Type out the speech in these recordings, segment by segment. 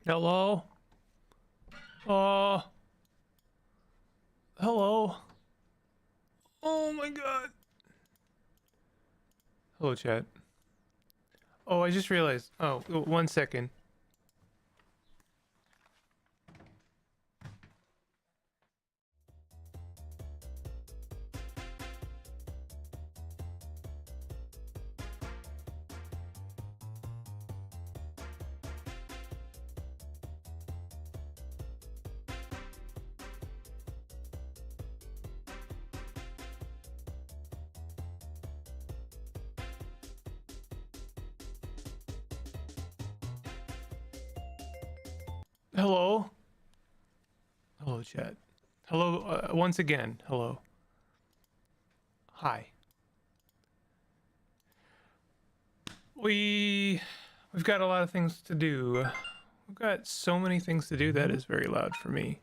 Hello? Oh, hello. Oh my god. Hello, chat. Oh, I just realized. Oh, 1 second. Hello? Hello, chat. Hello, once again. Hello. Hi. We've got a lot of things to do. We've got so many things to do. That is very loud for me.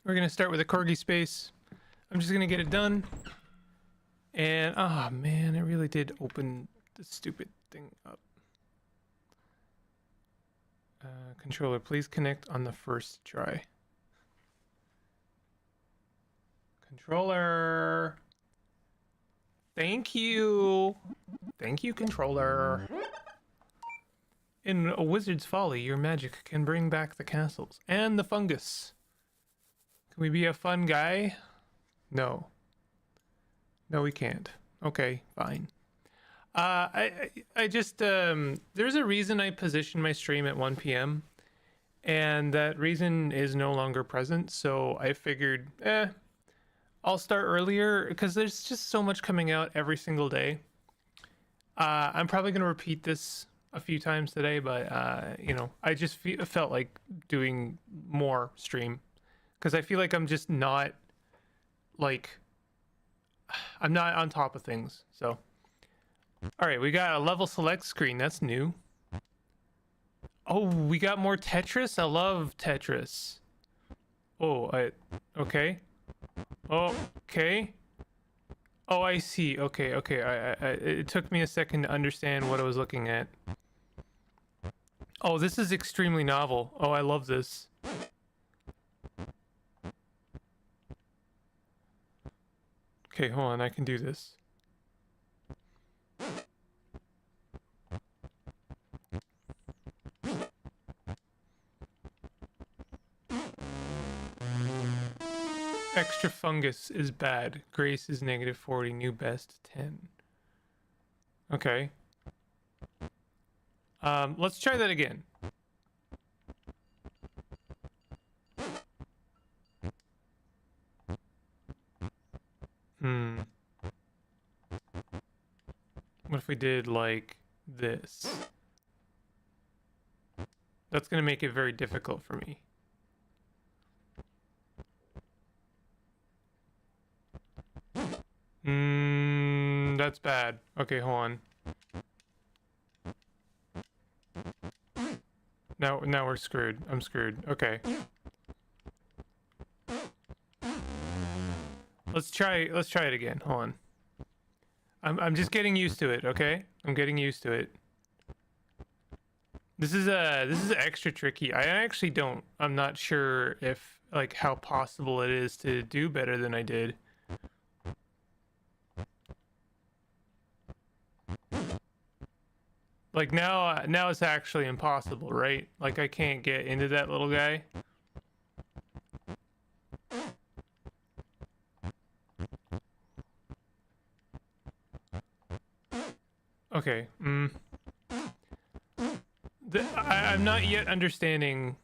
We're gonna start with a corgi space. I'm just gonna get it done. And oh man, I really did open the stupid thing up. Controller, please connect on the first try. Controller. Thank you. Thank you, controller. In a wizard's folly, your magic can bring back the castles and the fungus. Can we be a fun guy? No. No, we can't. Okay, fine. I just there's a reason I positioned my stream at 1 p.m. and that reason is no longer present, so I figured, I'll start earlier because there's just so much coming out every single day. I'm probably gonna repeat this a few times today, but you know, I just felt like doing more stream because I feel like I'm just not like I'm not on top of things. So, all right, we got a level select screen. That's new. Oh, we got more Tetris. I love Tetris. Oh, okay. Okay. Oh, I see. Okay, okay. It took me a second to understand what I was looking at. Oh, this is extremely novel. Oh, I love this. Okay, hold on. I can do this. Extra fungus is bad. Grace is -40. New best 10. Okay. Let's try that again. What if we did like this? That's gonna make it very difficult for me. That's bad. Okay, hold on. Now we're screwed. I'm screwed. Okay. Let's try it again. Hold on. I'm just getting used to it, okay? I'm getting used to it. This is extra tricky. I'm not sure if like how possible it is to do better than I did. Like now it's actually impossible, right? Like I can't get into that little guy. Okay. I'm not yet understanding.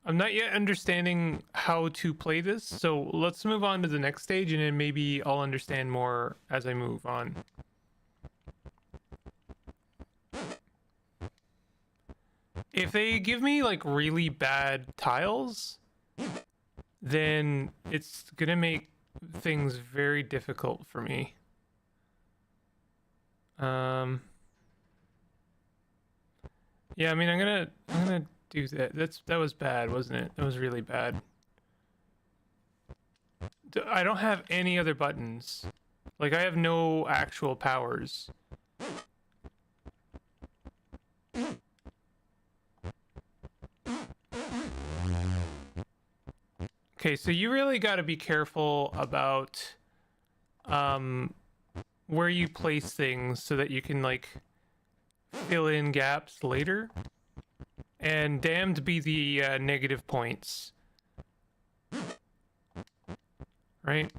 I'm not yet understanding how to play this. So let's move on to the next stage, and then maybe I'll understand more as I move on. If they give me like really bad tiles, then it's gonna make things very difficult for me. Yeah, I mean, I'm gonna do that. That was bad, wasn't it? That was really bad. I don't have any other buttons. Like I have no actual powers. Okay, so you really got to be careful about where you place things so that you can like fill in gaps later. And damned be the negative points. Right?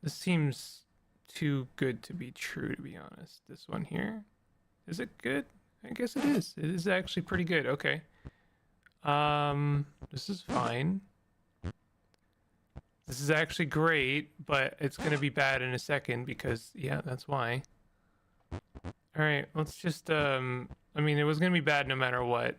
This seems too good to be true, to be honest. This one here. Is it good? I guess it is. It is actually pretty good. Okay. This is fine. This is actually great, but it's gonna be bad in a second because, yeah, that's why. All right, let's just, I mean, it was gonna be bad no matter what.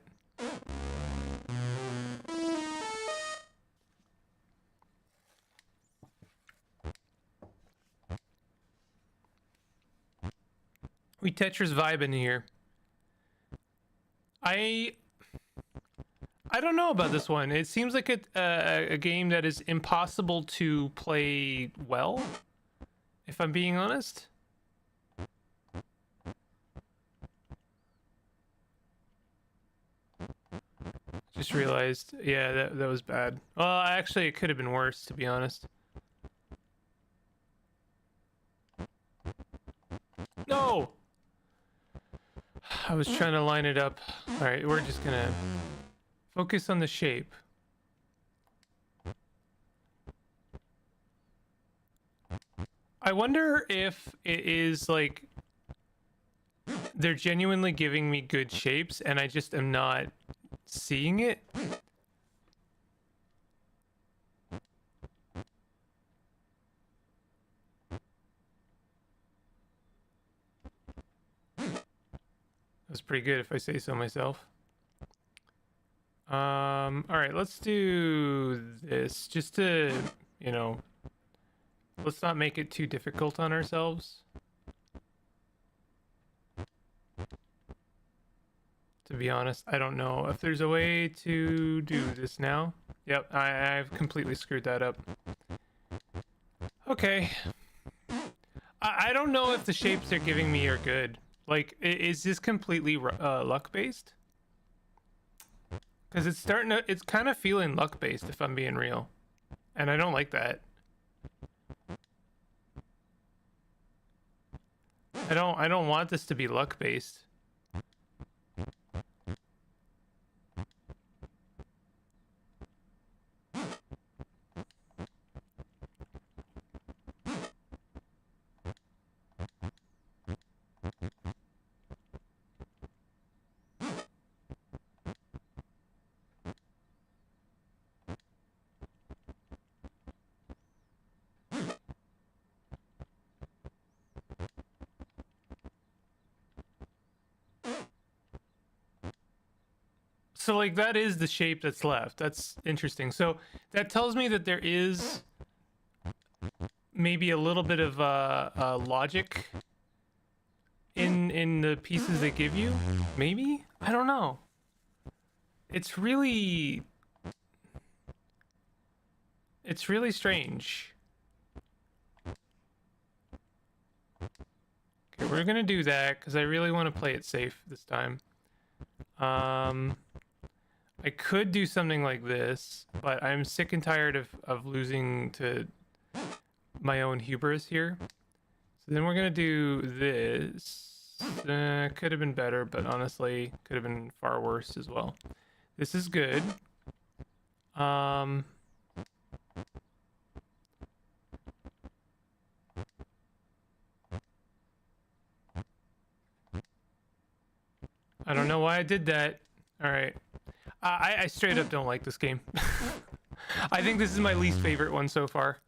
We Tetris vibe in here. I don't know about this one. It seems like a game that is impossible to play well, if I'm being honest. Just realized, yeah, that was bad. Well, actually, it could have been worse, to be honest. No! I was trying to line it up. All right, we're just gonna focus on the shape. I wonder if it is like they're genuinely giving me good shapes and I just am not seeing it. That's pretty good if I say so myself. All right, let's do this just to, you know, let's not make it too difficult on ourselves. To be honest, I don't know if there's a way to do this now. Yep, I've completely screwed that up. Okay. I don't know if the shapes they're giving me are good. Like, is this completely luck-based? Because it's kind of feeling luck-based, if I'm being real. And I don't like that. I don't want this to be luck-based. So like that is the shape that's left. That's interesting. So that tells me that there is maybe a little bit of logic in the pieces they give you. Maybe? I don't know. It's really strange. Okay, we're gonna do that because I really want to play it safe this time. I could do something like this, but I'm sick and tired of losing to my own hubris here. So then we're gonna do this. Could have been better, but honestly, could have been far worse as well. This is good. I don't know why I did that. All right. I straight up don't like this game. I think this is my least favorite one so far.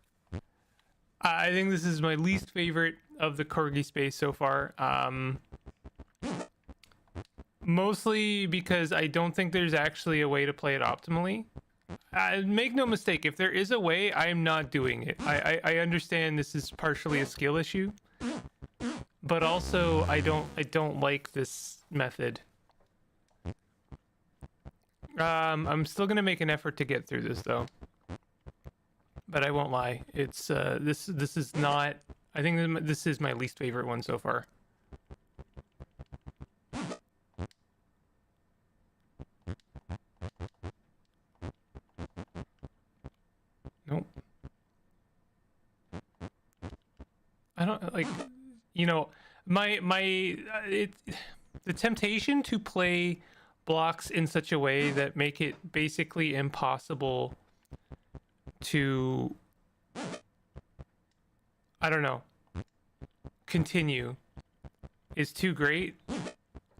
I think this is my least favorite of the Corgi space so far. Mostly because I don't think there's actually a way to play it optimally. Make no mistake, if there is a way, I am not doing it. I understand this is partially a skill issue, but also I don't like this method. I'm still gonna make an effort to get through this though, but I won't lie. It's this is not. I think this is my least favorite one so far. I don't like, you know, the temptation to play blocks in such a way that make it basically impossible to, I don't know, continue is too great.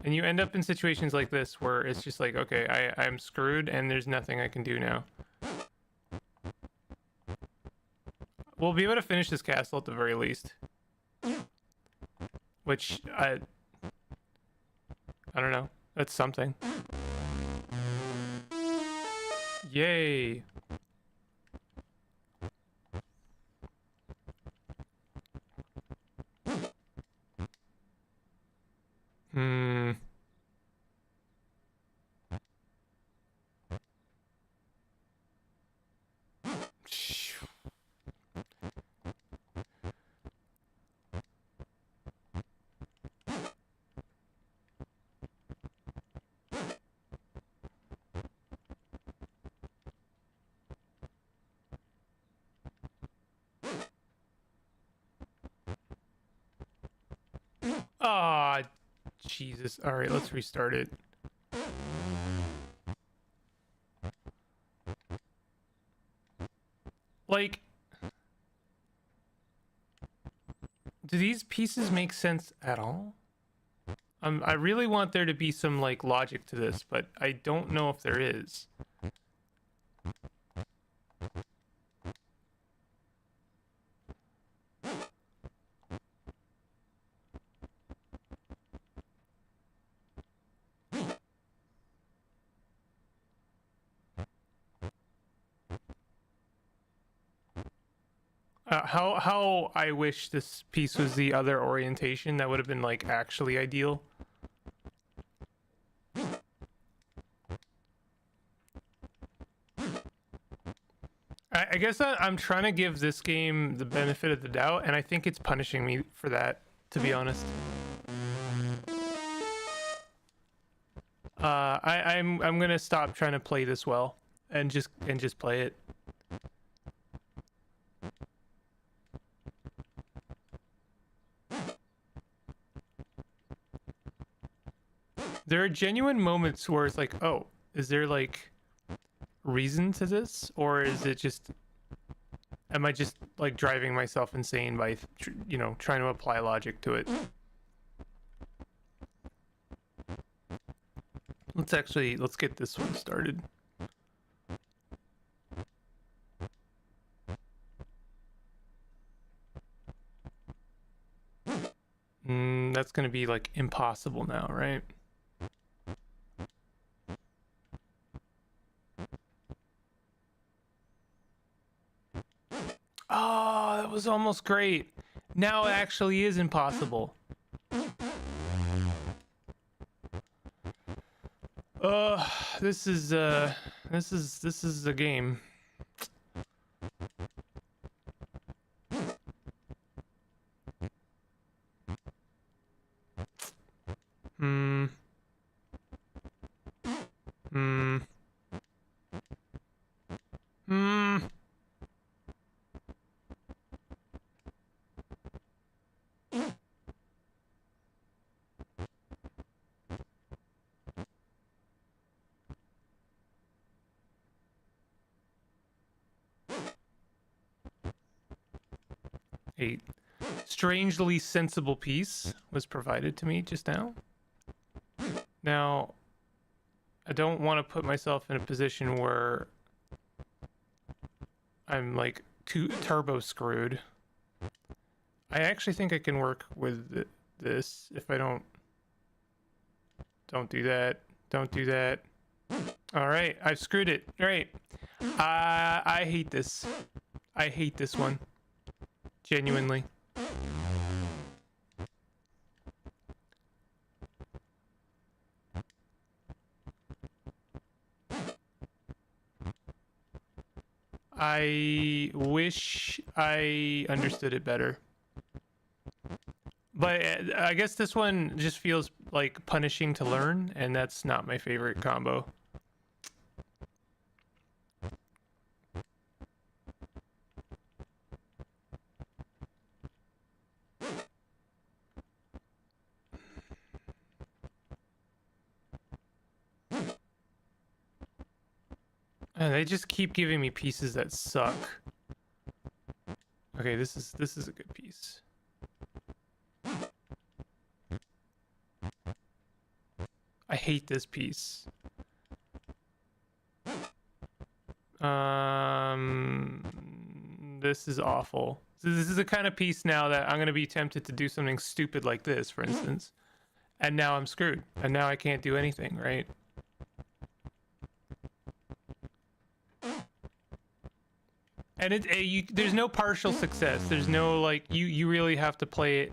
And you end up in situations like this where it's just like, okay, I'm screwed and there's nothing I can do now. We'll be able to finish this castle at the very least. Which, I don't know. That's something. Yay. Hmm. Ah, Jesus. All right, let's restart it. Like, do these pieces make sense at all? I really want there to be some, like, logic to this, but I don't know if there is. How I wish this piece was the other orientation. That would have been, like, actually ideal. I guess I'm trying to give this game the benefit of the doubt, and I think it's punishing me for that, to be honest. I'm gonna stop trying to play this well and just play it. There are genuine moments where it's like, oh, is there, like, reason to this, or is it just, am I just, like, driving myself insane by you know, trying to apply logic to it? Let's get this one started. That's gonna be, like, impossible now, right? Oh, that was almost great. Now it actually is impossible. This is the game. Hmm. 8. Strangely sensible piece was provided to me just now. Now, I don't want to put myself in a position where I'm, like, too turbo screwed. I actually think I can work with this if I don't do that. Don't do that. All right, I've screwed it. All right. I hate this. I hate this one. Genuinely. I wish I understood it better. But I guess this one just feels like punishing to learn, and that's not my favorite combo. And they just keep giving me pieces that suck. Okay, this is a good piece. I hate this piece. This is awful. So this is the kind of piece now that I'm gonna be tempted to do something stupid like this, for instance. And now I'm screwed. And now I can't do anything, right? And there's no partial success. There's no, like, you really have to play it.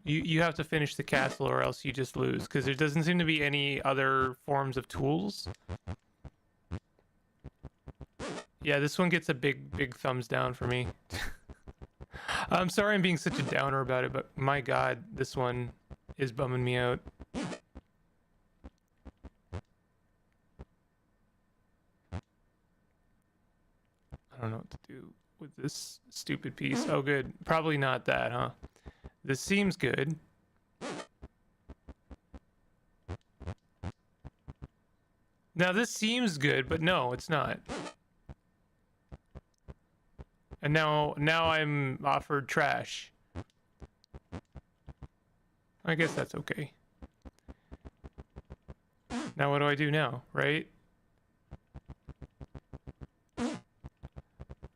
You have to finish the castle or else you just lose, because there doesn't seem to be any other forms of tools. Yeah, this one gets a big thumbs down for me. I'm sorry I'm being such a downer about it, but my god, this one is bumming me out. I don't know what to do with this stupid piece. Oh, good. Probably not that, huh? This seems good. Now, this seems good, but no, it's not. And now I'm offered trash. I guess that's okay. Now what do I do now, right?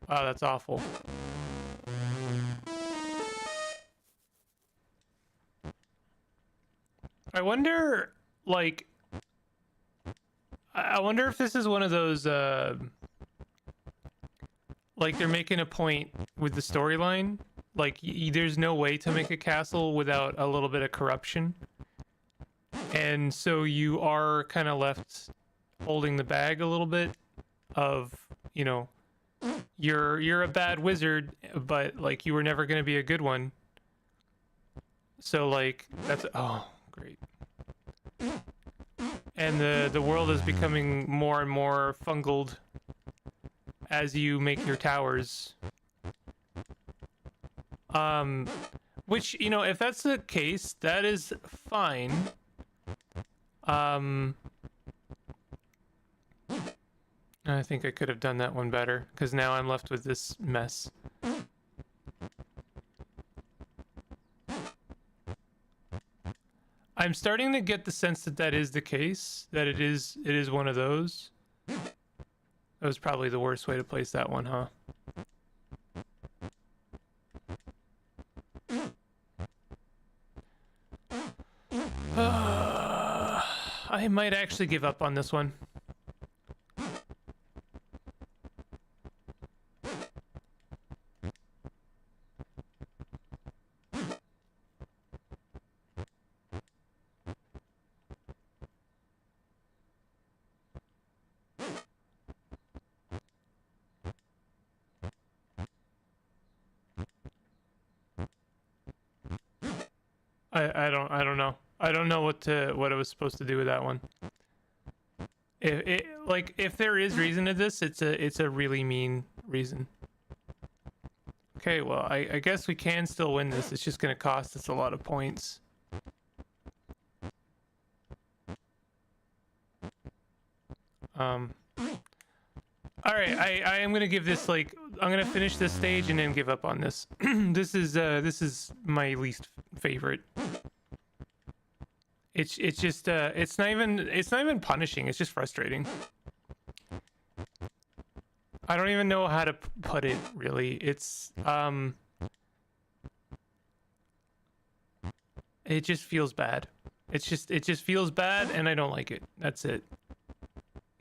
Oh, that's awful. I wonder, like... I wonder if this is one of those, like, they're making a point with the storyline. Like, there's no way to make a castle without a little bit of corruption. And so you are kind of left holding the bag a little bit of, you know, you're a bad wizard, but, like, you were never going to be a good one. So, like, that's... Oh, great. And the world is becoming more and more fungled as you make your towers. Which, you know, if that's the case, that is fine. I think I could have done that one better, because now I'm left with this mess. I'm starting to get the sense that that is the case, that it is one of those. That was probably the worst way to place that one, huh? I might actually give up on this one. I don't know. I don't know what I was supposed to do with that one. If there is reason to this, it's a really mean reason. Okay, well, I guess we can still win this. It's just gonna cost us a lot of points. Alright, I am gonna give this, like, I'm gonna finish this stage and then give up on this. This is my least favorite. It's just it's not even punishing, it's just frustrating. I don't even know how to put it, really. It's it just feels bad. It just feels bad and I don't like it. That's it.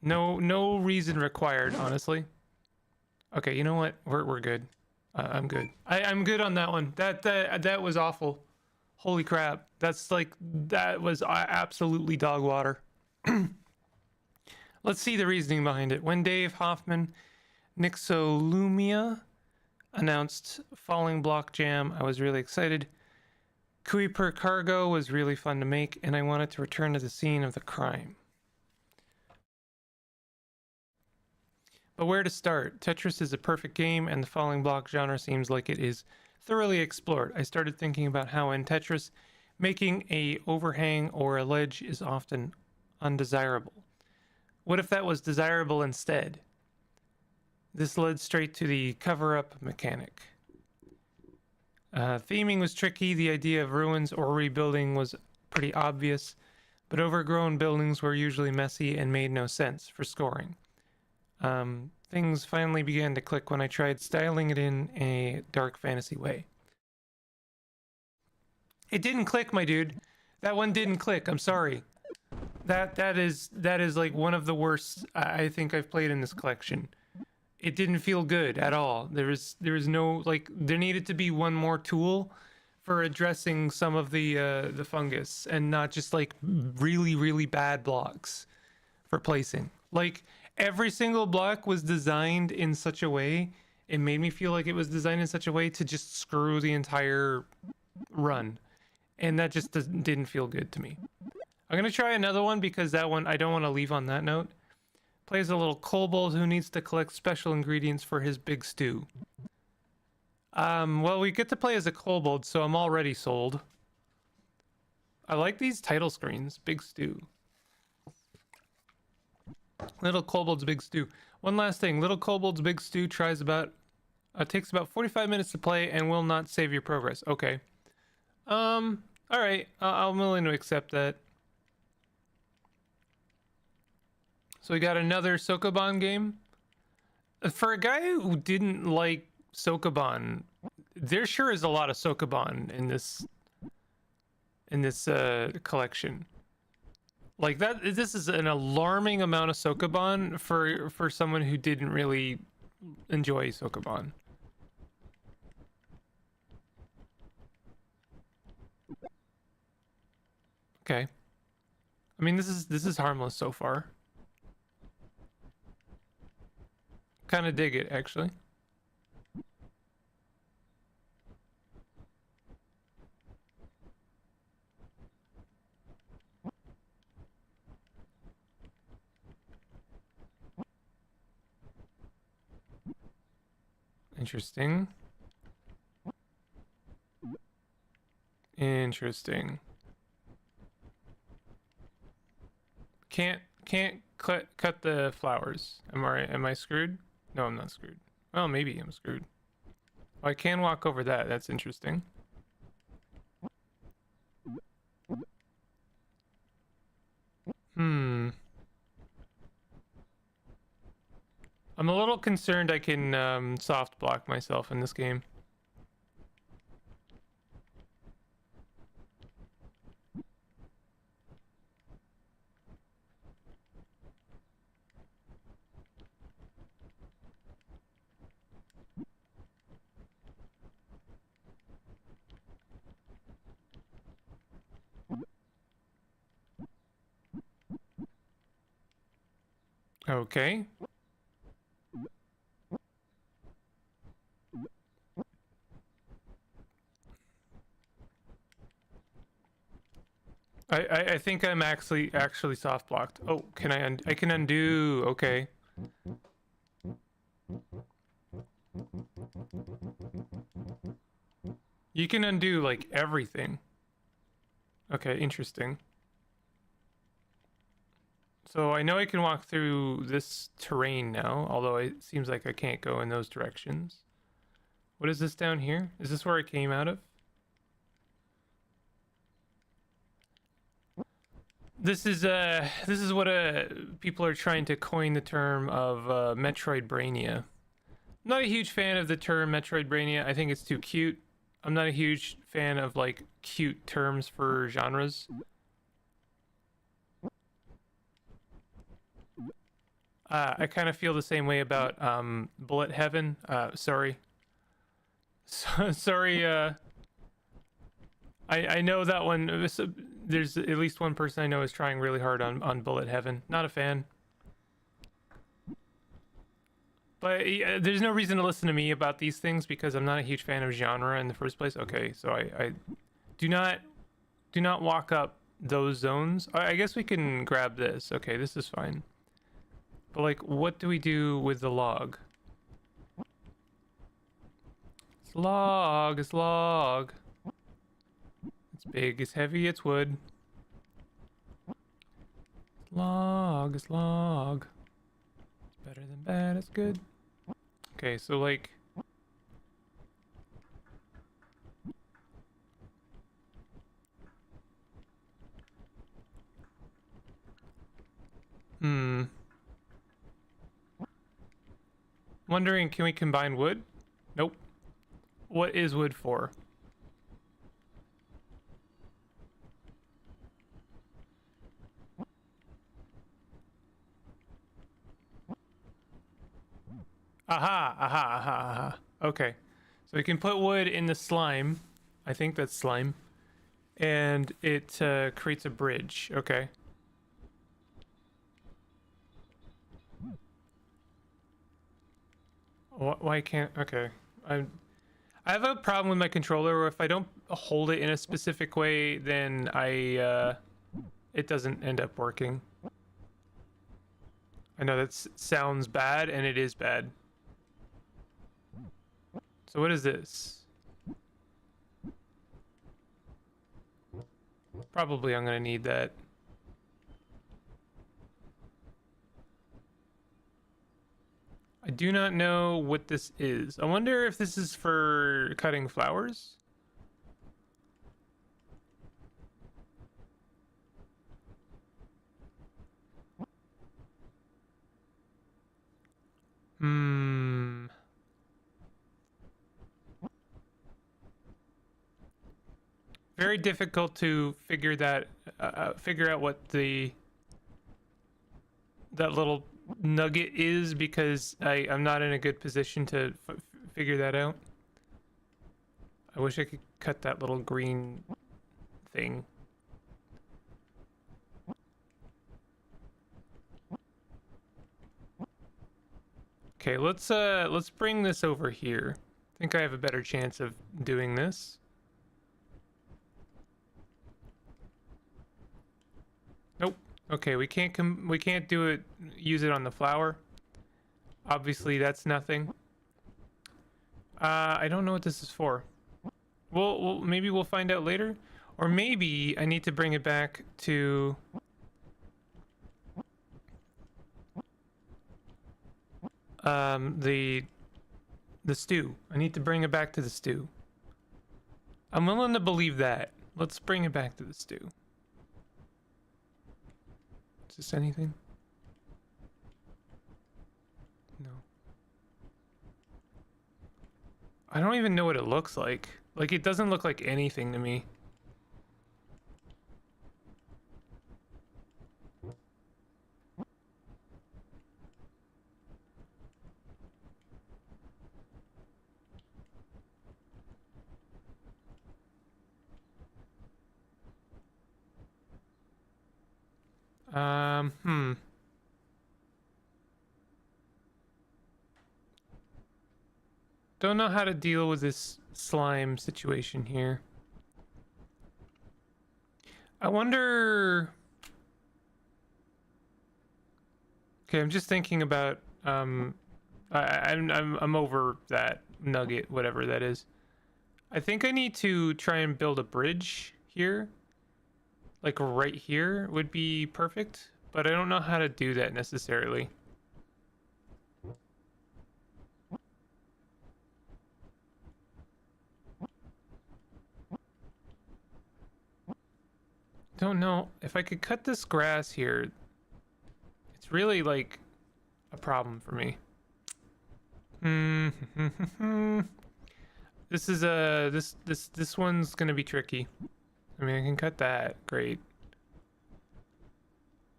No reason required, honestly. Okay, you know what? We're good. I'm good. I'm good on that one. That was awful. Holy crap. That was absolutely dog water. Let's see the reasoning behind it. When Dave Hoffman Nixolumia announced Falling Block Jam, I was really excited. Kui per Cargo was really fun to make, and I wanted to return to the scene of the crime. But where to start? Tetris is a perfect game, and the falling block genre seems like it is thoroughly explored. I started thinking about how in Tetris, making a overhang or a ledge is often undesirable. What if that was desirable instead? This led straight to the cover-up mechanic. Theming was tricky. The idea of ruins or rebuilding was pretty obvious, but overgrown buildings were usually messy and made no sense for scoring. Things finally began to click when I tried styling it in a dark fantasy way. It didn't click, my dude. That one didn't click. I'm sorry. That is like one of the worst I think I've played in this collection. It didn't feel good at all. There was no, like, there needed to be one more tool for addressing some of the fungus, and not just like really bad blocks for placing. Like, every single block was designed in such a way, it made me feel like it was designed in such a way to just screw the entire run, and that just didn't feel good to me. I'm gonna try another one because that one I don't want to leave on that note. Plays a little kobold who needs to collect special ingredients for his big stew. Well, we get to play as a kobold, so I'm already sold. I like these title screens. Big stew. Little kobold's big stew. One last thing. Little kobold's big stew takes about 45 minutes to play and will not save your progress. Okay. All right. I'm willing to accept that. So we got another Sokoban game. For a guy who didn't like Sokoban, there sure is a lot of Sokoban in this collection. Like that, this is an alarming amount of Sokoban for someone who didn't really enjoy Sokoban. Okay. I mean, this is harmless so far. Kind of dig it, actually. Interesting. Interesting. Can't cut the flowers. Am I screwed? No, I'm not screwed. Well, maybe I'm screwed. Oh, I can walk over that. That's interesting. I'm a little concerned I can soft block myself in this game. Okay. I think I'm actually soft blocked. Oh, can I can undo. Okay. You can undo like everything. Okay, interesting. So I know I can walk through this terrain now, although it seems like I can't go in those directions. What is this down here? Is this where I came out of? This is what people are trying to coin the term of Metroidvania. I'm not a huge fan of the term Metroidvania. I think it's too cute. I'm not a huge fan of like cute terms for genres. I kind of feel the same way about Bullet Heaven. Sorry. Sorry. I know that one. There's at least one person I know is trying really hard on Bullet Heaven. Not a fan. But there's no reason to listen to me about these things because I'm not a huge fan of genre in the first place. Okay, so I do not walk up those zones. I guess we can grab this. Okay, this is fine. But like, what do we do with the log? It's log. It's log. It's big. It's heavy. It's wood. Slog, slog. It's better than bad, it's good. Okay, so like... Wondering, can we combine wood? Nope. What is wood for? Aha, aha, aha, aha. Okay. So we can put wood in the slime. I think that's slime. And it creates a bridge. Okay. Why can't... Okay. I have a problem with my controller where if I don't hold it in a specific way, then it doesn't end up working. I know that sounds bad, and it is bad. So what is this? Probably I'm gonna need that. I do not know what this is. I wonder if this is for cutting flowers? Hmm. Very difficult to figure that figure out what that little nugget is because I'm not in a good position to figure that out. I wish I could cut that little green thing. Okay, let's bring this over here. I think I have a better chance of doing this. Nope. Okay, we can't do it, use it on the flower. Obviously that's nothing. I don't know what this is for. Maybe we'll find out later. Or maybe I need to bring it back to the stew. I need to bring it back to the stew. I'm willing to believe that. Let's bring it back to the stew. Is this anything? No. I don't even know what it looks like. Like, it doesn't look like anything to me. Hmm. Don't know how to deal with this slime situation here. I wonder... Okay, I'm just thinking about, I'm over that nugget, whatever that is. I think I need to try and build a bridge here. Like right here would be perfect, but I don't know how to do that necessarily. Don't know if I could cut this grass here. It's really like a problem for me. This is this one's gonna be tricky. I mean, I can cut that, great.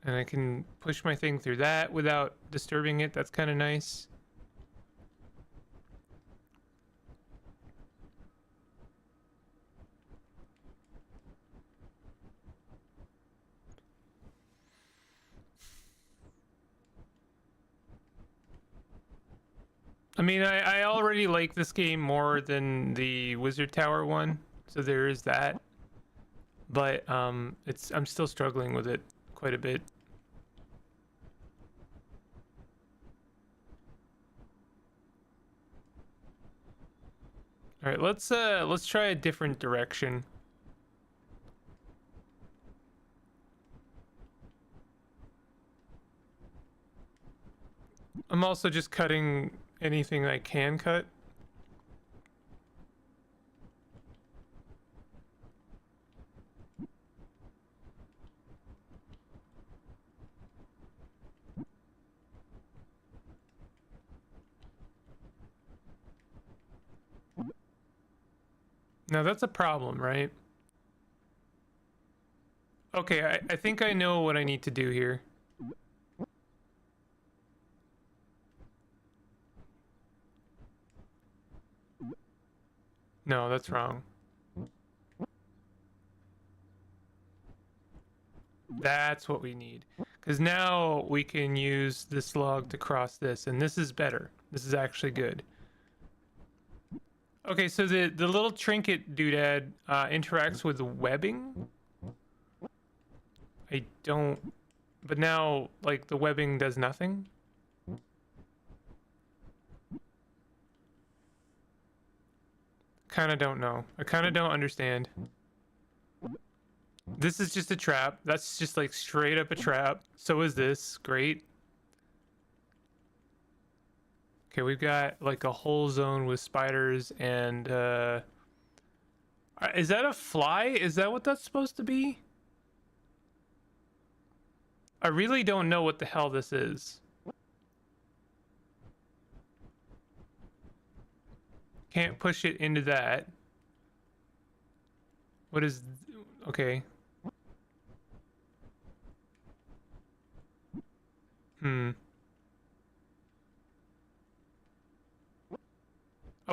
And I can push my thing through that without disturbing it, that's kind of nice. I mean, I already like this game more than the Wizard Tower one, so there is that. But I'm still struggling with it quite a bit. All right, let's try a different direction. I'm also just cutting anything I can cut. Now that's a problem, right? Okay, I think I know what I need to do here. No, that's wrong. That's what we need. Because now we can use this log to cross this, and this is better. This is actually good. Okay, so the little trinket doodad interacts with webbing. I don't... But now, like, the webbing does nothing? Kinda don't know. I kinda don't understand. This is just a trap. That's just like straight up a trap. So is this. Great. Okay, we've got like a whole zone with spiders and is that a fly? Is that what that's supposed to be? I really don't know what the hell this is. Can't push it into that. What is... Okay. Oh,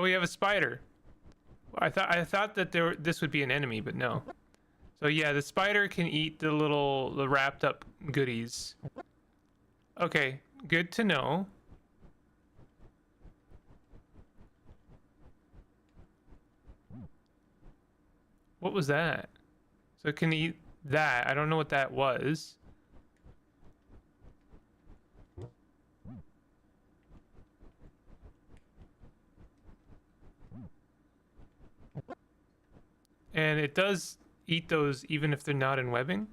we have a spider. I thought that this would be an enemy, but no. So yeah, the spider can eat the wrapped up goodies. Okay, good to know. What was that? So it can eat that. I don't know what that was. And it does eat those even if they're not in webbing?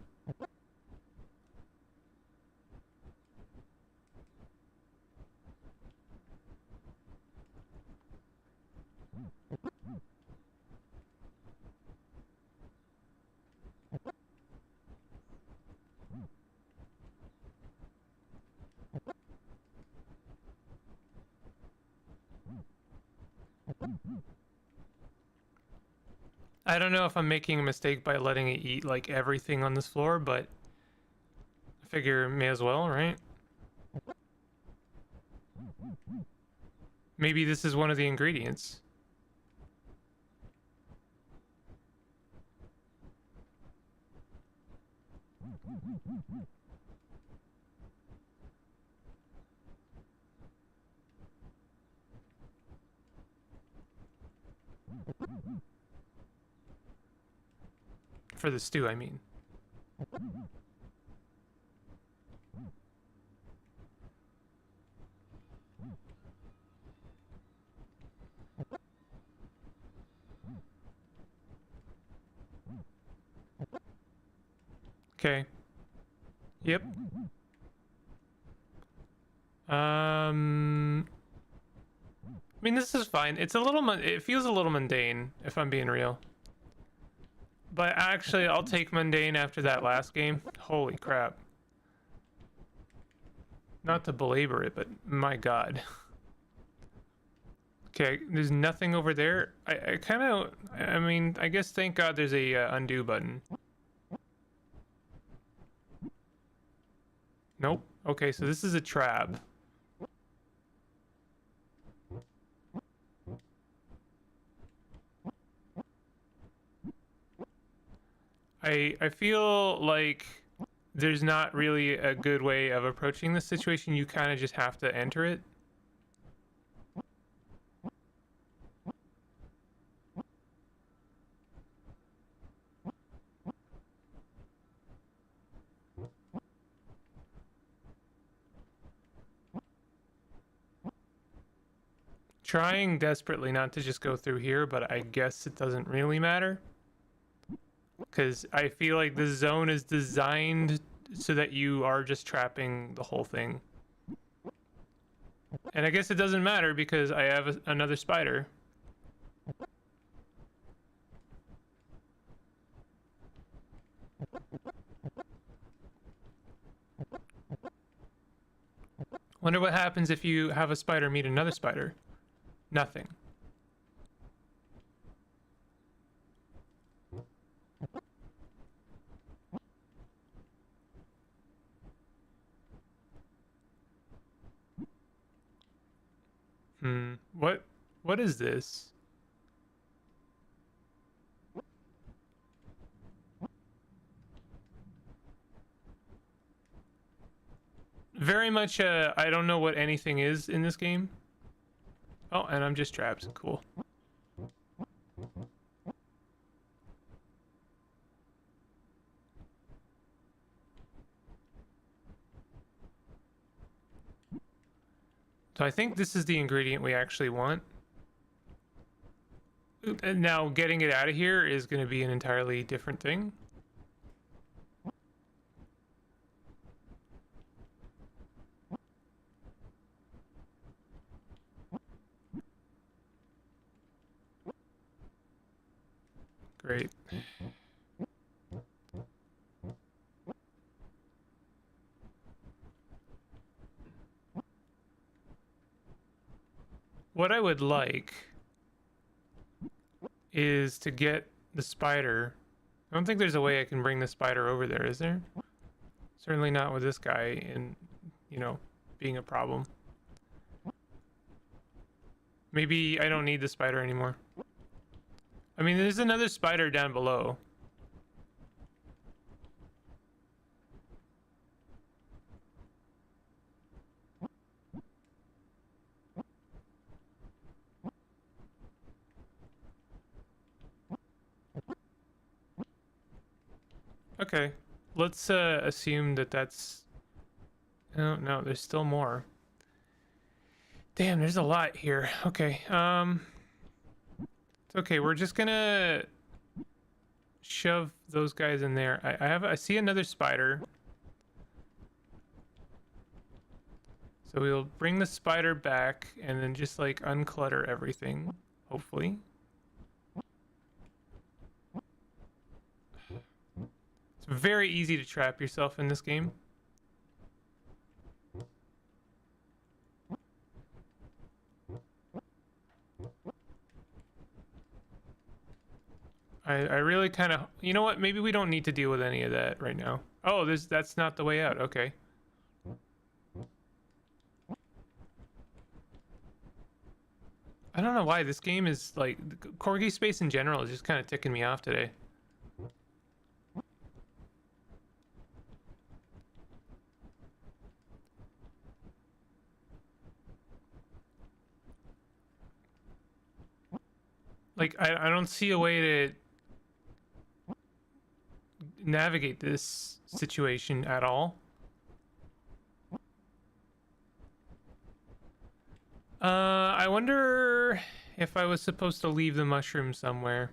I don't know if I'm making a mistake by letting it eat like everything on this floor, but I figure may as well, right? Maybe this is one of the ingredients. For the stew, I mean. Okay. Yep. I mean, this is fine. It's a little... It feels a little mundane, if I'm being real. But actually, I'll take mundane after that last game. Holy crap. Not to belabor it, but my god. Okay, there's nothing over there. I kind of... I mean, I guess thank god there's a undo button. Nope. Okay, so this is a trap. I feel like there's not really a good way of approaching this situation. You kind of just have to enter it. Trying desperately not to just go through here, but I guess it doesn't really matter. Because I feel like this zone is designed so that you are just trapping the whole thing. And I guess it doesn't matter because I have another spider. Wonder what happens if you have a spider meet another spider. Nothing. What is this? Very much I don't know what anything is in this game. Oh, and I'm just trapped. Cool. So I think this is the ingredient we actually want. And now getting it out of here is going to be an entirely different thing. Great. What I would like is to get the spider. I don't think there's a way I can bring the spider over there, is there? Certainly not with this guy and, you know, being a problem. Maybe I don't need the spider anymore. I mean, there's another spider down below. Okay, let's assume that that's... Oh, no, there's still more. Damn, there's a lot here. Okay, it's okay, we're just gonna shove those guys in there. I see another spider. So we'll bring the spider back and then just like unclutter everything, hopefully. It's very easy to trap yourself in this game. I really kind of, you know what? Maybe we don't need to deal with any of that right now. Oh, that's not the way out. Okay. I don't know why this game is like corgi space in general is just kind of ticking me off today. Like I don't see a way to navigate this situation at all. I wonder if I was supposed to leave the mushroom somewhere.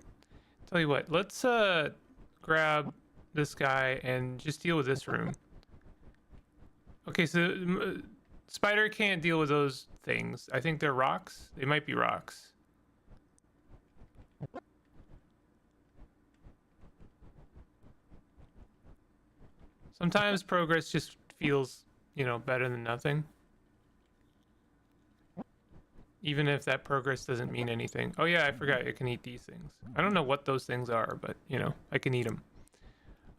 Tell you what, let's grab this guy and just deal with this room. Okay, so spider can't deal with those things. I think they're rocks. They might be rocks. Sometimes progress just feels, you know, better than nothing. Even if that progress doesn't mean anything. Oh yeah, I forgot I can eat these things. I don't know what those things are, but, you know, I can eat them.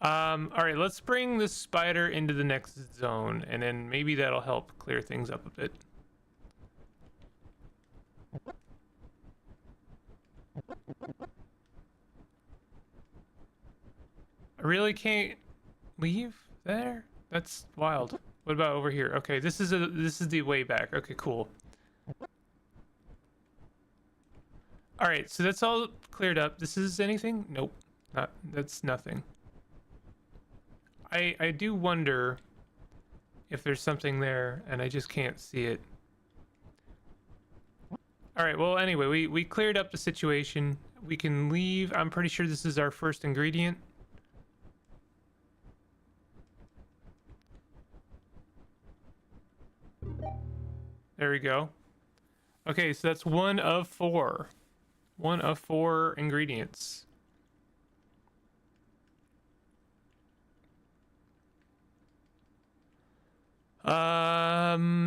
All right, let's bring this spider into the next zone, and then maybe that'll help clear things up a bit. I really can't leave there? That's wild. What about over here? Okay, this is the way back. Okay, cool. All right, so that's all cleared up. This is anything? Nope. That's nothing. I do wonder if there's something there and I just can't see it. All right, well, anyway, we cleared up the situation. We can leave. I'm pretty sure this is our first ingredient. There we go. Okay, so that's one of four. One of four ingredients.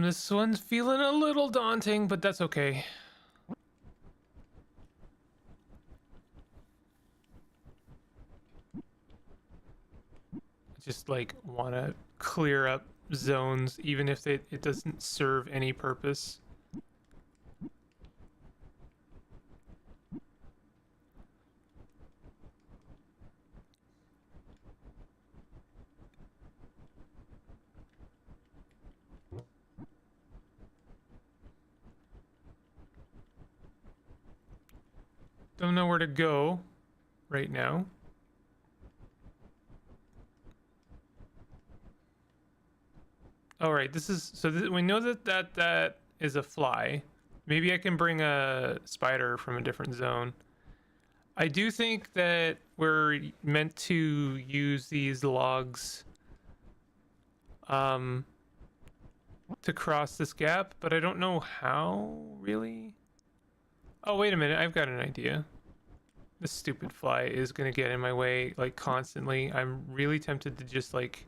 This one's feeling a little daunting, but that's okay. Just like want to clear up zones, even if it doesn't serve any purpose. Don't know where to go right now. All right, this is so we know that is a fly. Maybe I can bring a spider from a different zone. I do think that we're meant to use these logs to cross this gap, but I don't know how really. Oh, wait a minute, I've got an idea. This stupid fly is gonna get in my way like constantly. I'm really tempted to just like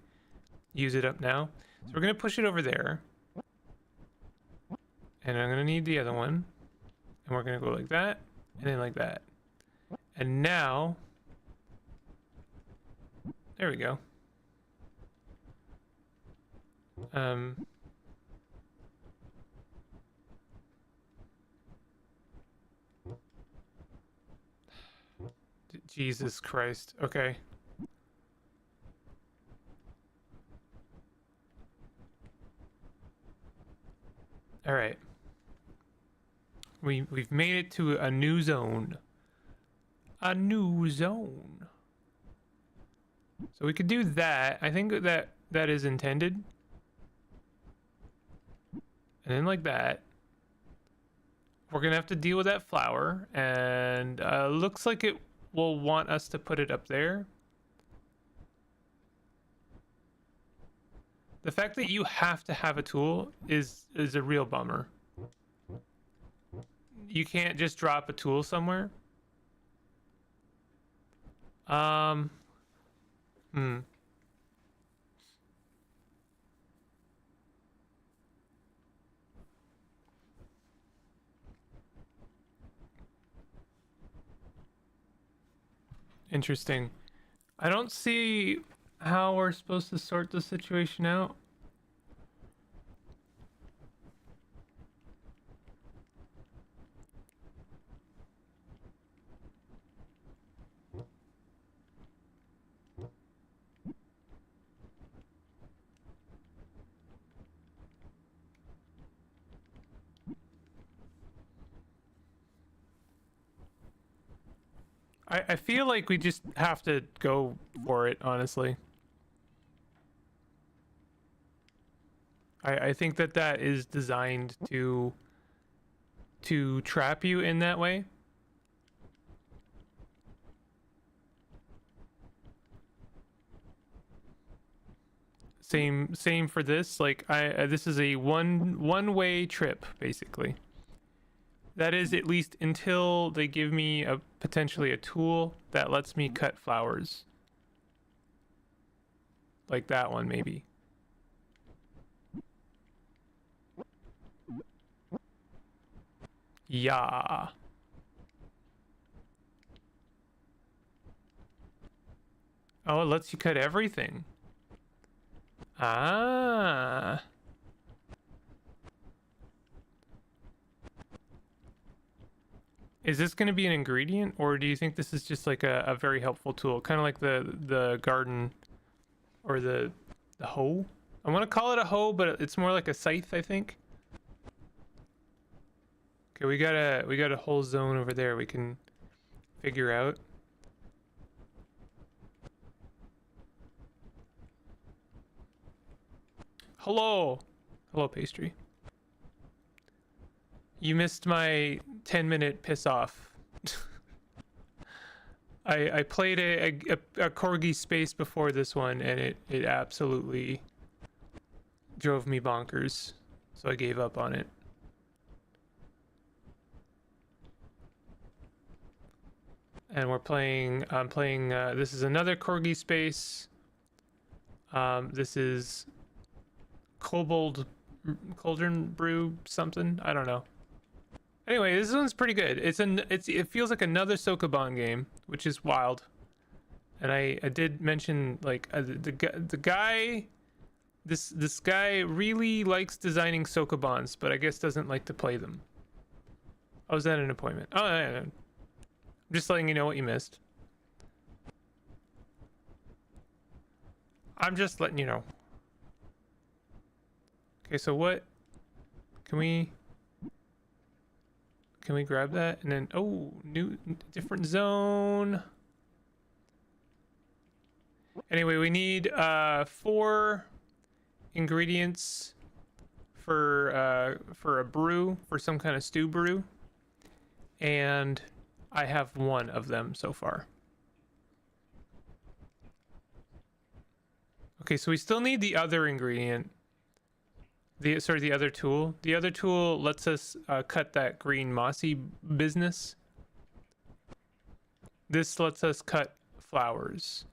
use it up now. So we're gonna push it over there. And I'm gonna need the other one. And we're gonna go like that, and then like that. And now, there we go. Jesus Christ. Okay. All right. We've made it to a new zone. A new zone. So we could do that. I think that is intended. And then like that. We're gonna have to deal with that flower, and looks like it will want us to put it up there. The fact that you have to have a tool is a real bummer. You can't just drop a tool somewhere. Interesting. I don't see how we're supposed to sort the situation out. I feel like we just have to go for it, honestly. I think that is designed to trap you in that way. Same for this. Like this is a one-way trip basically. That is at least until they give me potentially a tool that lets me cut flowers. Like that one, maybe. Yeah. Oh, it lets you cut everything. Ah. Is this going to be an ingredient, or do you think this is just like a very helpful tool? Kind of like the garden or the hoe? I want to call it a hoe, but it's more like a scythe, I think. Okay, we got a whole zone over there we can figure out. Hello. Hello, pastry. You missed my 10-minute piss off. I played a corgi space before this one, and it absolutely drove me bonkers. So I gave up on it. and we're playing. I'm playing. This is another corgi space. This is Kobold Cauldron Brew something. I don't know. Anyway, this one's pretty good. It feels like another Sokoban game, which is wild. And I did mention like the guy. This guy really likes designing Sokobans, but I guess doesn't like to play them. I was at an appointment. Oh, yeah. I'm just letting you know what you missed. I'm just letting you know. Okay, so what? Can we grab that? And then, oh, different zone. Anyway, we need 4 ingredients for a brew, for some kind of stew brew. And I have 1 of them so far. Okay, so we still need the other ingredient. The other tool. The other tool lets us cut that green mossy business. This lets us cut flowers.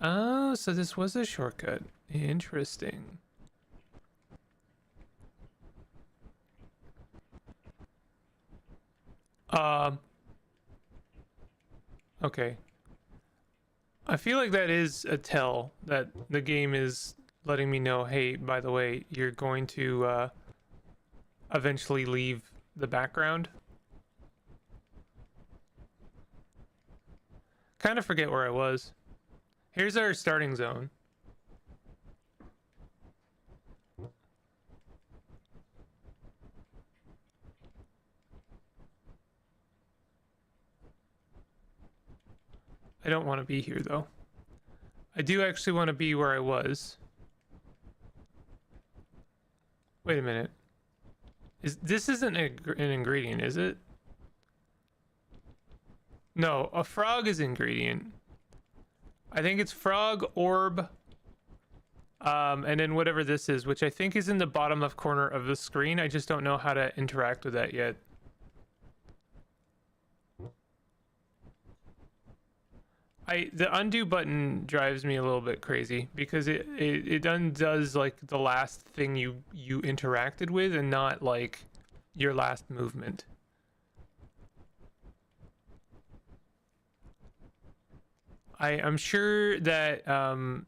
Oh, so this was a shortcut. Interesting. Okay. I feel like that is a tell that the game is letting me know, hey, by the way, you're going to eventually leave the background. Kind of forget where I was. Here's our starting zone. I don't want to be here though. I do actually want to be where I was. Wait a minute. This isn't an ingredient, is it? No, a frog is ingredient. I think it's frog, orb, and then whatever this is, which I think is in the bottom left corner of the screen. I just don't know how to interact with that yet. The undo button drives me a little bit crazy because it undoes like the last thing you interacted with and not like your last movement. I'm sure that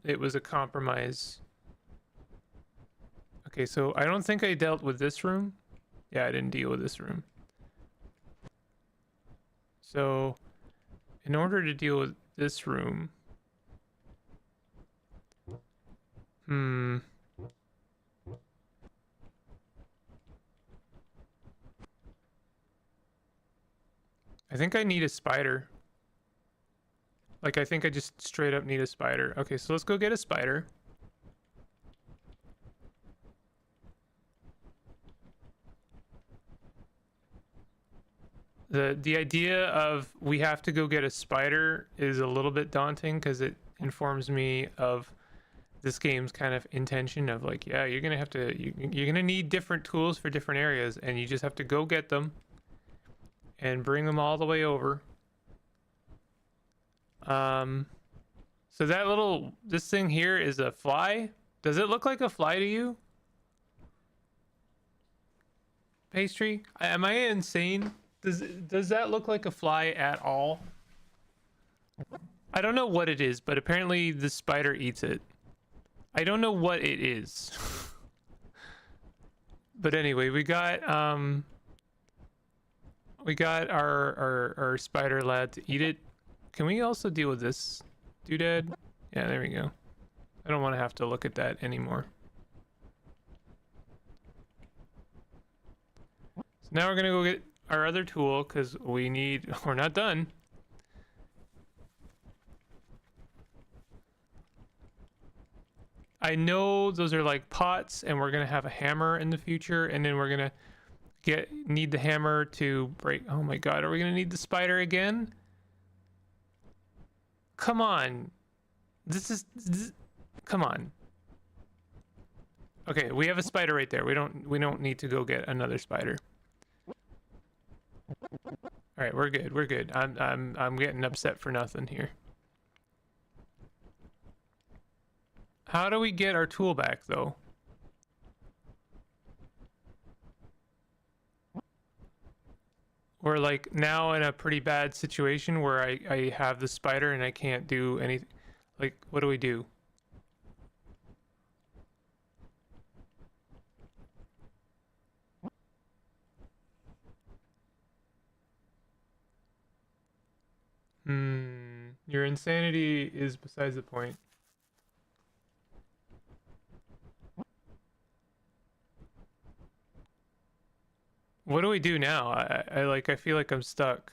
it was a compromise. Okay, so I don't think I dealt with this room. Yeah, I didn't deal with this room. So in order to deal with this room, I think I need a spider. Like, I think I just straight up need a spider. Okay, so let's go get a spider. The idea of we have to go get a spider is a little bit daunting because it informs me of this game's kind of intention of like, yeah, you're gonna have to you're gonna need different tools for different areas, and you just have to go get them and bring them all the way over. So that this thing here is a fly. Does it look like a fly to you? Pastry? Am I insane? Does that look like a fly at all? I don't know what it is, but apparently the spider eats it. I don't know what it is. But anyway, we got our spider lad to eat it. Can we also deal with this doodad? Yeah, there we go. I don't want to have to look at that anymore. So now we're gonna go get our other tool because we're not done. I know those are like pots, and we're gonna have a hammer in the future, and then we're gonna need the hammer to break. Oh my god, are we gonna need the spider again? Come on. Come on. Okay, we have a spider right there. We don't need to go get another spider. All right, we're good. We're good. I'm getting upset for nothing here. How do we get our tool back though? We're like now in a pretty bad situation where I have the spider and I can't do anything. Like, what do we do? Your insanity is besides the point. What do we do now? I feel like I'm stuck.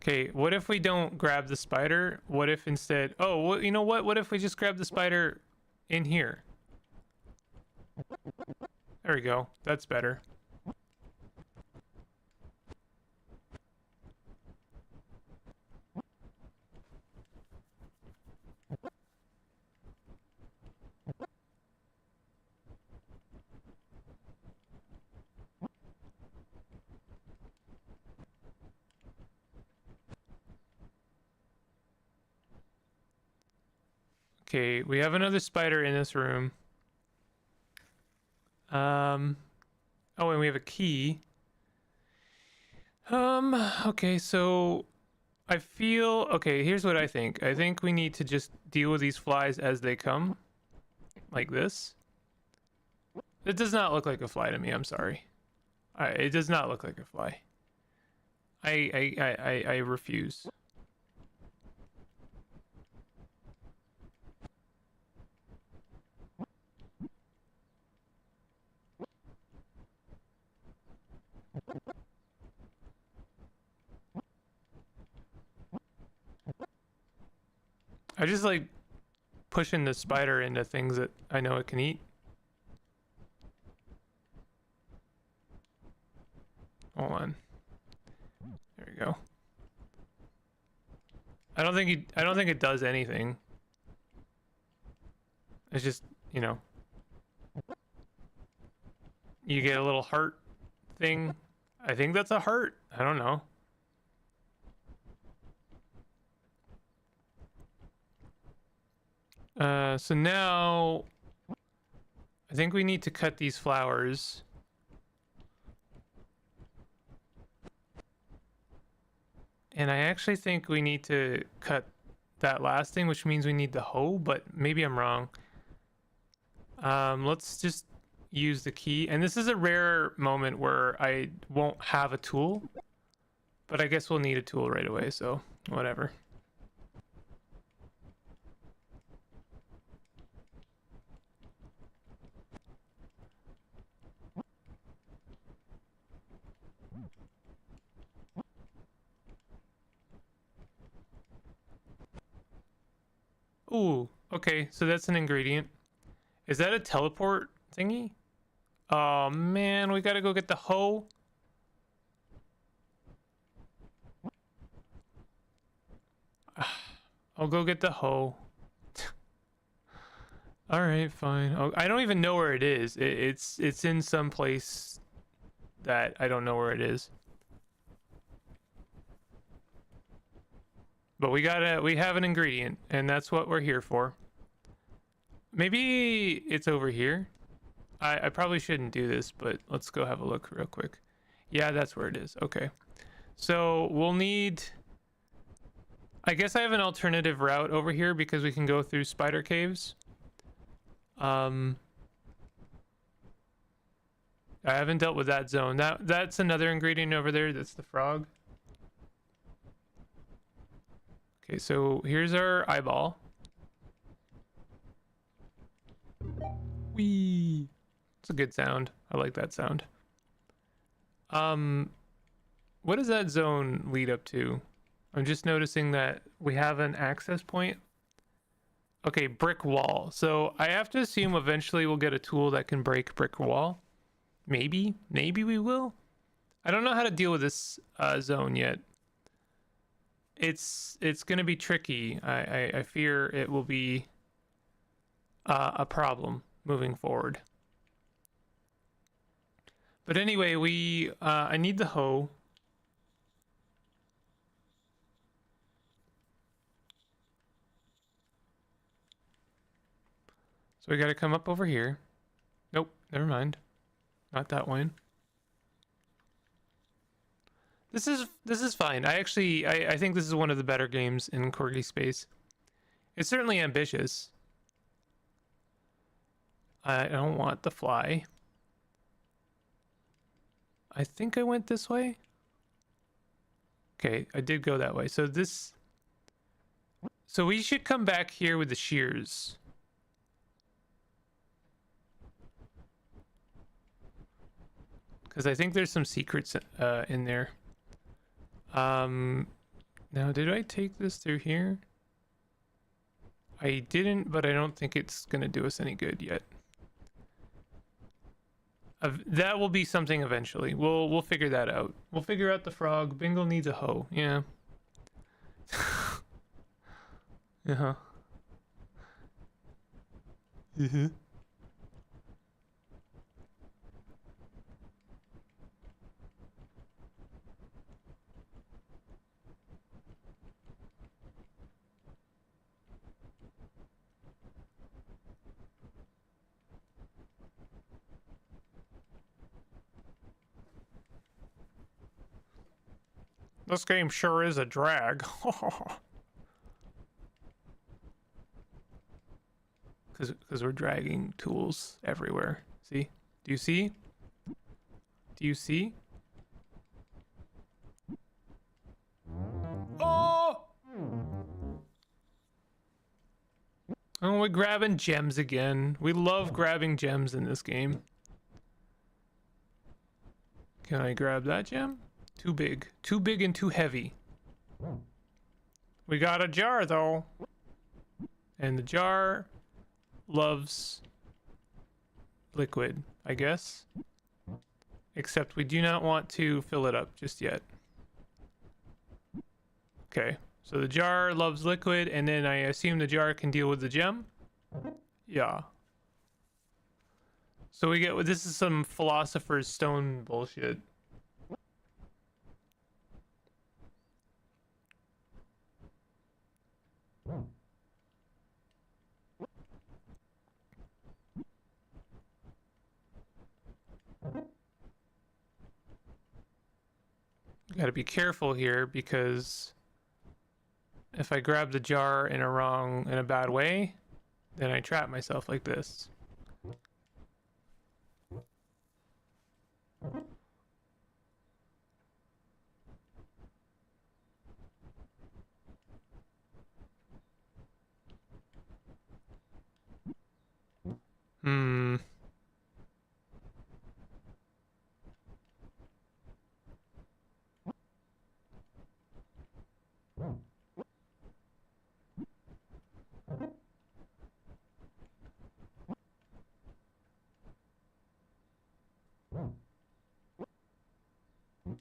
Okay, what if we don't grab the spider? What if instead... Oh, well, you know what? What if we just grab the spider in here? There we go. That's better. Okay, we have another spider in this room. Oh, and we have a key. Okay, so I feel okay, here's what I think. I think we need to just deal with these flies as they come. Like this. It does not look like a fly to me, I'm sorry. It does not look like a fly. I refuse. I just like pushing the spider into things that I know it can eat. Hold on. There we go. I don't think it does anything. It's just, you know. You get a little heart thing. I think that's a heart. I don't know. So now I think we need to cut these flowers. And I actually think we need to cut that last thing, which means we need the hoe, but maybe I'm wrong. Let's just use the key. And this is a rare moment where I won't have a tool, but I guess we'll need a tool right away, so whatever. Ooh, okay, so that's an ingredient. Is that a teleport thingy? Oh man, we gotta go get the hoe. I'll go get the hoe. All right, fine. Oh, I don't even know where it is. It's in some place that I don't know where it is. But we have an ingredient, and that's what we're here for. Maybe it's over here. I probably shouldn't do this, but let's go have a look real quick. Yeah, that's where it is. Okay. So we'll need... I guess I have an alternative route over here because we can go through spider caves. I haven't dealt with that zone. That's another ingredient over there. That's the frog. Okay, so here's our eyeball. Whee! It's a good sound. I like that sound. What does that zone lead up to? I'm just noticing that we have an access point. Okay, brick wall. So I have to assume eventually we'll get a tool that can break brick wall. Maybe we will. I don't know how to deal with this zone yet. it's gonna be tricky. I fear it will be a problem moving forward. But anyway, I need the hoe. So we got to come up over here. Nope, never mind. Not that one. This is fine. I think this is one of the better games in Corgi Space. It's certainly ambitious. I don't want the fly. I think I went this way. Okay, I did go that way. So we should come back here with the shears. Because I think there's some secrets in there. Now did I take this through here? I didn't, but I don't think it's gonna do us any good yet. That will be something eventually. We'll figure that out. We'll figure out the frog. Bingle needs a hoe. Yeah. Uh-huh. Mm-hmm. This game sure is a drag. Because we're dragging tools everywhere. See? Do you see? Do you see? Oh! Oh, we're grabbing gems again. We love grabbing gems in this game. Can I grab that gem? Too big. Too big and too heavy. We got a jar, though. And the jar loves liquid, I guess. Except we do not want to fill it up just yet. Okay, so the jar loves liquid, and then I assume the jar can deal with the gem? Yeah. So we get, this is some Philosopher's Stone bullshit. Gotta be careful here because if I grab the jar in a bad way, then I trap myself like this. Hmm.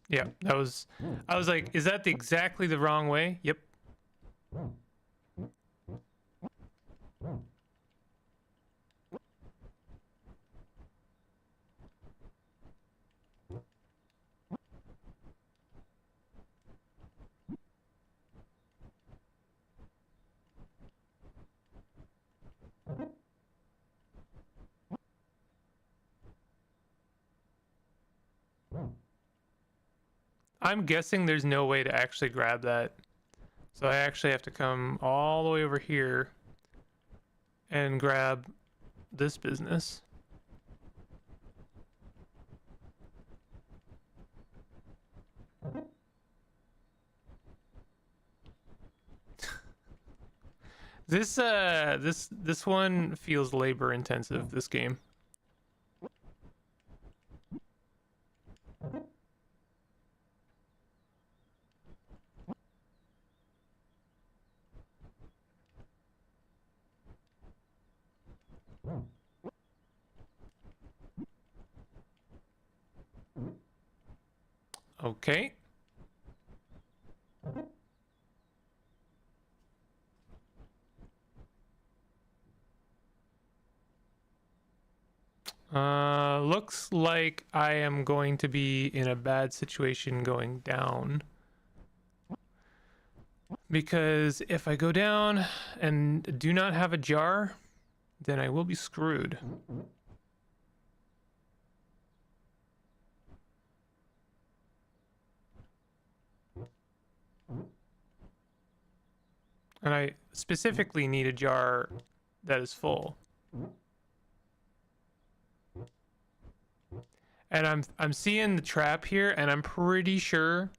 Yeah, that was, I was like, is that exactly the wrong way? Yep. I'm guessing there's no way to actually grab that. So I actually have to come all the way over here and grab this business. This one feels labor intensive, this game. Okay. Looks like I am going to be in a bad situation going down. Because if I go down and do not have a jar, then I will be screwed. And I specifically need a jar that is full. And I'm seeing the trap here, and I'm pretty sure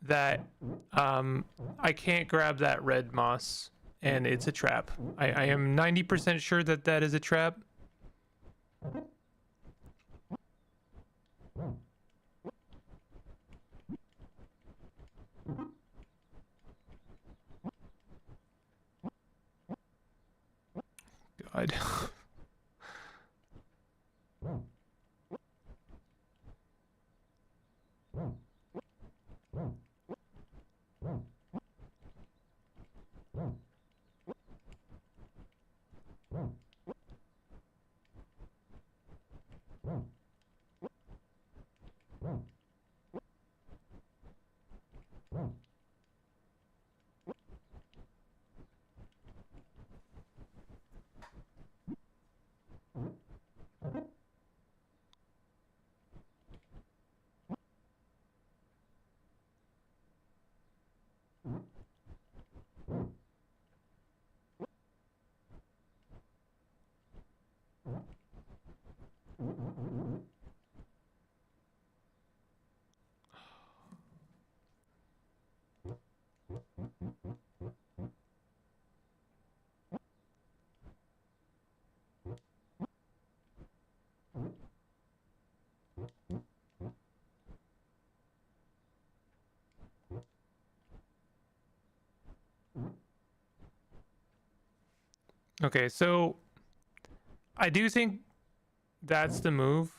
that I can't grab that red moss, and it's a trap. I am 90% sure that that is a trap. God. Okay, so I do think that's the move.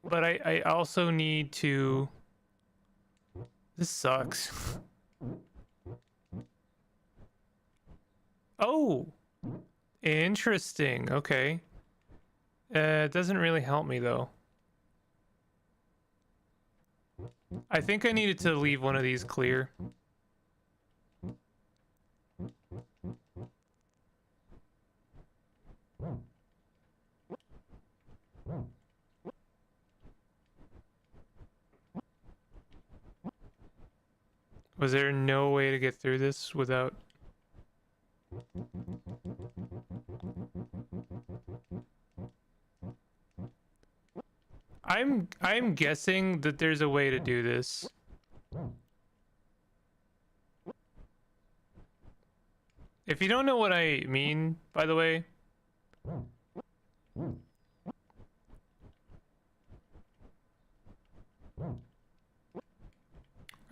But I also need to... This sucks. Oh! Interesting, okay. It doesn't really help me, though. I think I needed to leave one of these clear. Was there no way to get through this without... I'm guessing that there's a way to do this. If you don't know what I mean, by the way,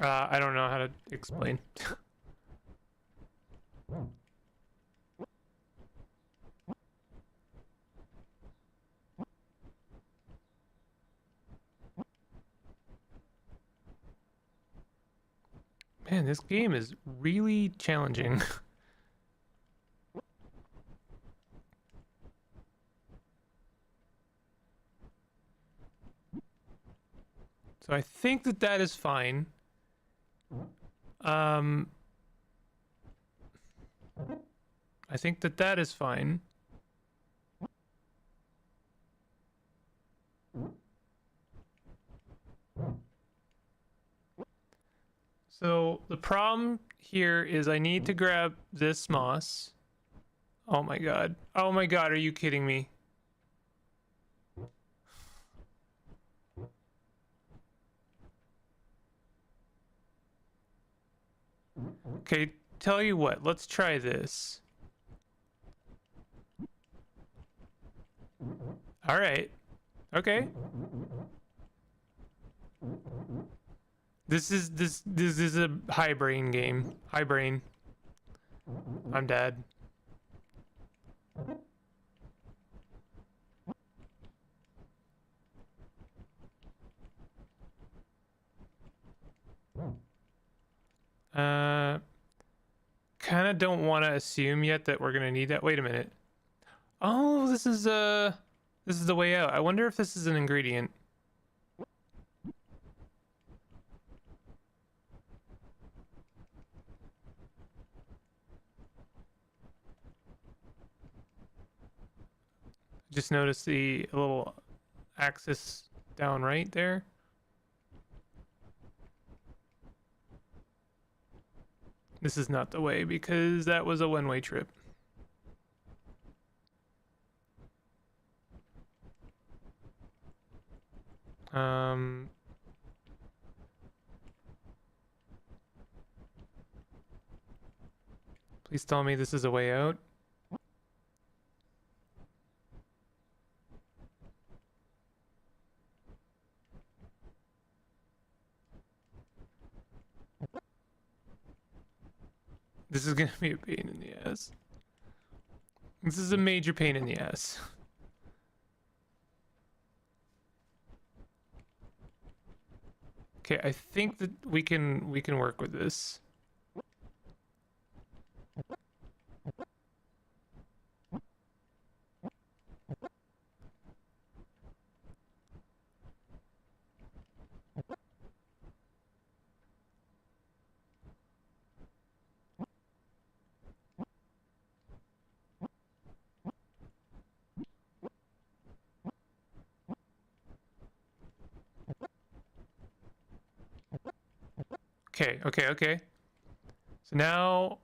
I don't know how to explain. Man, this game is really challenging. So I think that that is fine. I think that that is fine. So the problem here is I need to grab this moss. Oh my god. Oh my god, are you kidding me? Okay, tell you what, let's try this. All right. Okay. This is a high brain game. High brain. I'm dead. Kind of don't want to assume yet that we're gonna need that. Wait a minute. Oh, this is the way out. I wonder if this is an ingredient. Just notice the little axis down right there. This is not the way because that was a one-way trip. Please tell me this is a way out. This is gonna be a pain in the ass. This is a major pain in the ass. Okay, I think that we can work with this. Okay. So now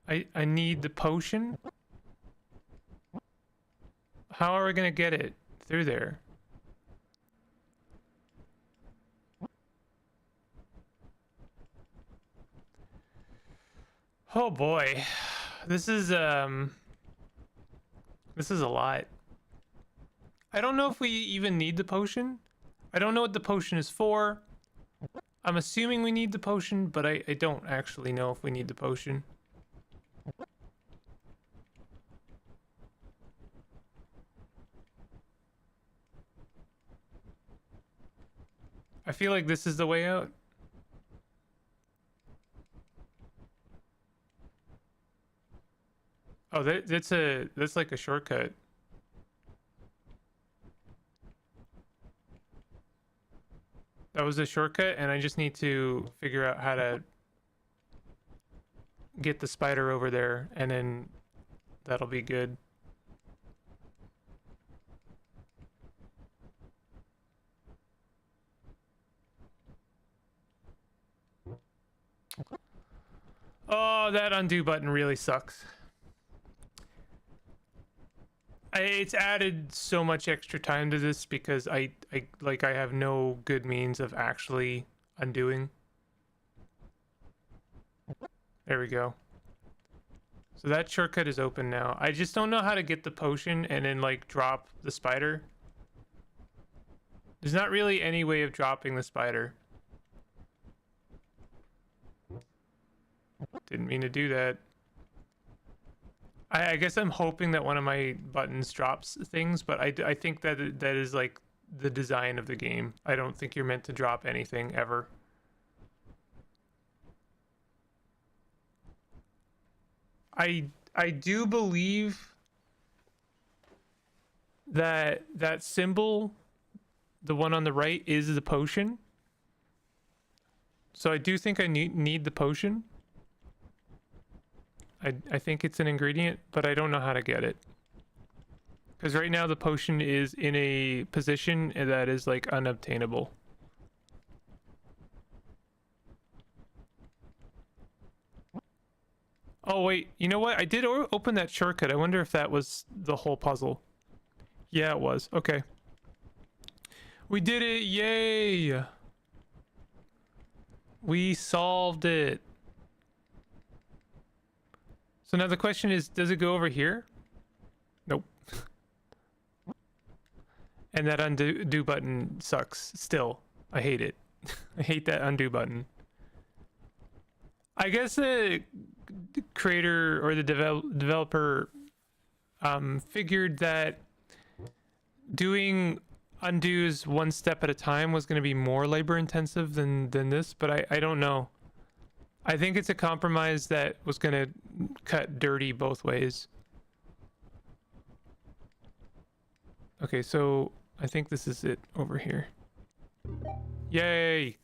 I need the potion. How are we gonna get it through there? Oh boy. This is a lot. I don't know if we even need the potion. I don't know what the potion is for. I'm assuming we need the potion, but I don't actually know if we need the potion. I feel like this is the way out. Oh, that's like a shortcut. That was a shortcut, and I just need to figure out how to get the spider over there, and then that'll be good. Oh, that undo button really sucks. It's added so much extra time to this because I have no good means of actually undoing. There we go. So that shortcut is open now. I just don't know how to get the potion and then like drop the spider. There's not really any way of dropping the spider. Didn't mean to do that. I guess I'm hoping that one of my buttons drops things, but I think that that is like the design of the game. I don't think you're meant to drop anything ever. I do believe that that symbol, the one on the right, is the potion. So I do think I need the potion. I think it's an ingredient, but I don't know how to get it. Because right now the potion is in a position that is like unobtainable. Oh wait, you know what? I did open that shortcut. I wonder if that was the whole puzzle. Yeah, it was. Okay. We did it! Yay! We solved it. So now the question is, does it go over here? Nope. And that undo button sucks still. I hate it. I hate that undo button. I guess the creator or the developer figured that doing undos one step at a time was going to be more labor intensive than this, but I don't know. I think it's a compromise that was going to cut dirty both ways. Okay, so I think this is it over here. Yay!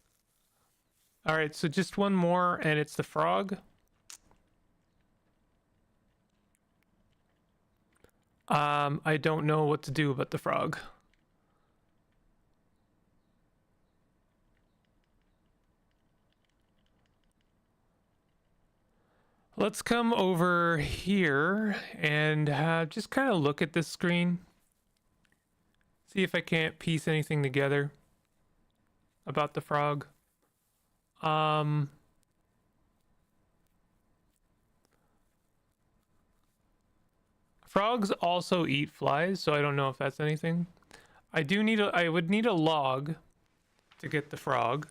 All right, so just one more, and it's the frog. I don't know what to do about the frog. Let's come over here and just kind of look at this screen. See if I can't piece anything together about the frog. Frogs also eat flies, so I don't know if that's anything. I would need a log to get the frog,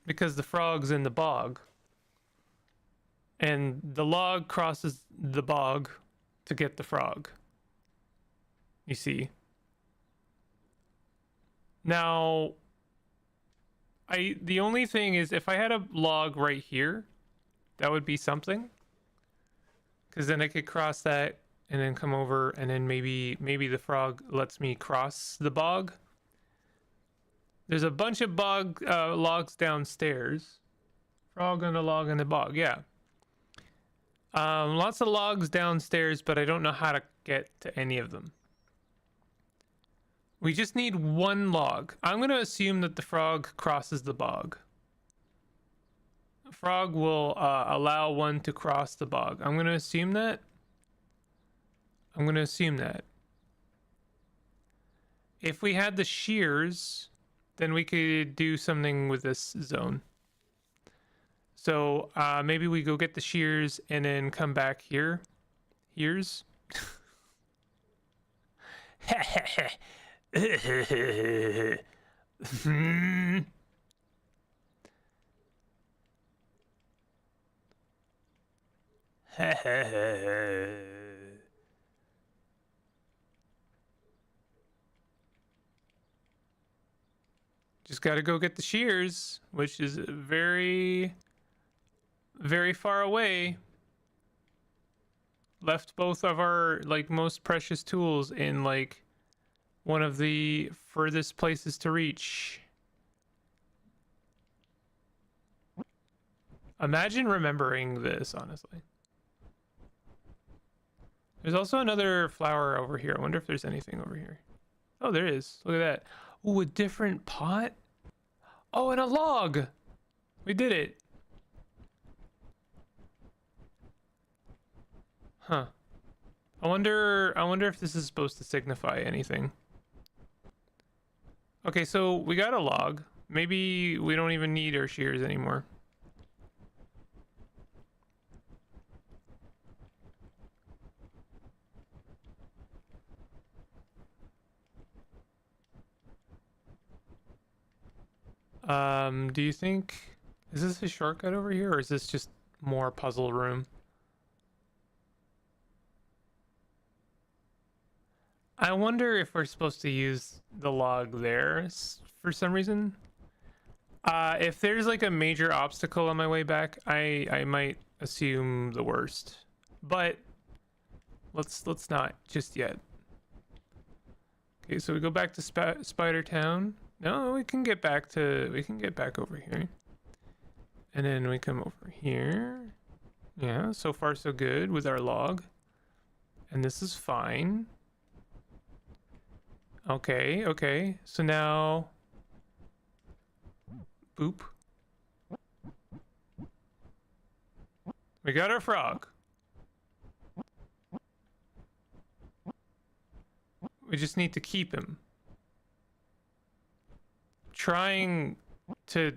because the frog's in the bog. And the log crosses the bog to get the frog. You see. Now, the only thing is, if I had a log right here, that would be something. Because then I could cross that and then come over, and then maybe the frog lets me cross the bog. There's a bunch of bog logs downstairs. Frog on a log in the bog, yeah. Lots of logs downstairs, but I don't know how to get to any of them. We just need one log. I'm going to assume that the frog crosses the bog. The frog will allow one to cross the bog. I'm going to assume that. If we had the shears, then we could do something with this zone. So maybe we go get the shears and then come back here. Here's. Just got to go get the shears, which is very, very far away. Left both of our most precious tools in one of the furthest places to reach. Imagine remembering this, honestly. There's also another flower over here. I wonder if there's anything over here. Oh, there is. Look at that. Ooh, a different pot? Oh, and a log! We did it. Huh. I wonder if this is supposed to signify anything. Okay, so we got a log. Maybe we don't even need our shears anymore. Do you think... Is this a shortcut over here, or is this just more puzzle room? I wonder if we're supposed to use the log there for some reason. If there's a major obstacle on my way back, I might assume the worst. But let's not just yet. Okay, so we go back to Spider Town. No, we can get back over here. And then we come over here. Yeah, so far so good with our log. And this is fine. Okay. So now... Boop. We got our frog. We just need to keep him. Trying to...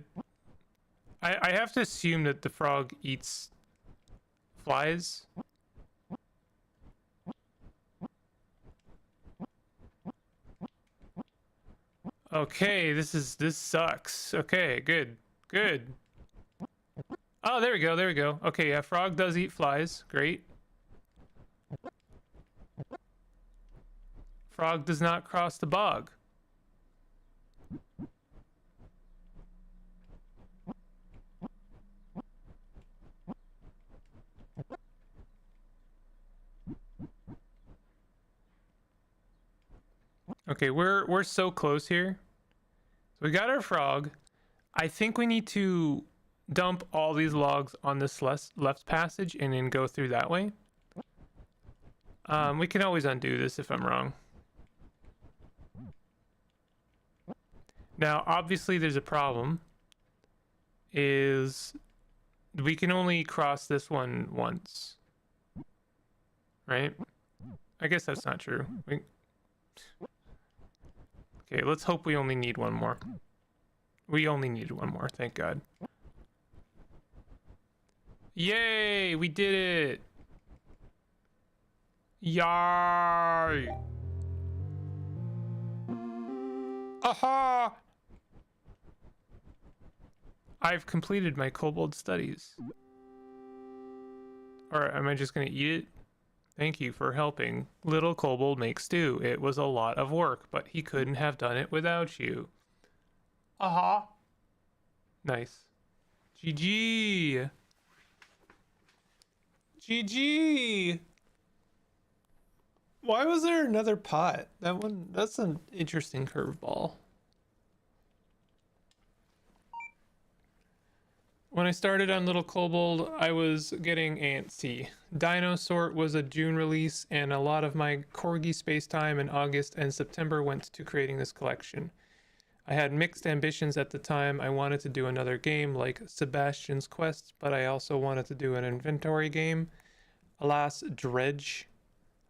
I have to assume that the frog eats flies. Okay, this sucks. Okay, good. Oh, there we go. Okay, yeah, frog does eat flies. Great. Frog does not cross the bog. Okay, we're so close here. So we got our frog. I think we need to dump all these logs on this left passage and then go through that way. We can always undo this if I'm wrong. Now, obviously, there's a problem. Is we can only cross this one once, right? I guess that's not true. Okay, let's hope we only need one more. We only need one more, thank God. Yay, we did it! Yay! Aha! I've completed my kobold studies. Or am I just gonna eat it? Thank you for helping little kobold make stew. It was a lot of work, but he couldn't have done it without you. Aha! Nice. GG! GG! Why was there another pot? That's an interesting curveball. When I started on Little Kobold, I was getting antsy. Dino Sort was a June release, and a lot of my Corgi space time in August and September went to creating this collection. I had mixed ambitions at the time. I wanted to do another game like Sebastian's Quest, but I also wanted to do an inventory game. Alas, Dredge.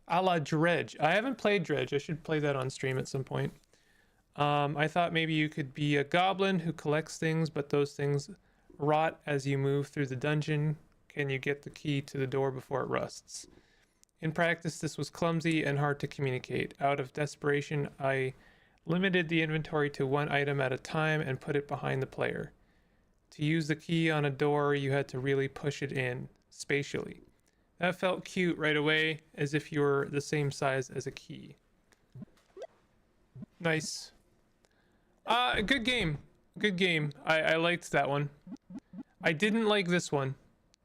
A la Dredge. I haven't played Dredge. I should play that on stream at some point. I thought maybe you could be a goblin who collects things, but those things rot as you move through the dungeon. Can you get the key to the door before it rusts? In practice, this was clumsy and hard to communicate. Out of desperation, I limited the inventory to one item at a time and put it behind the player. To use the key on a door, you had to really push it in, spatially. That felt cute right away, as if you were the same size as a key. Nice. Good game. Good game. I liked that one. I didn't like this one.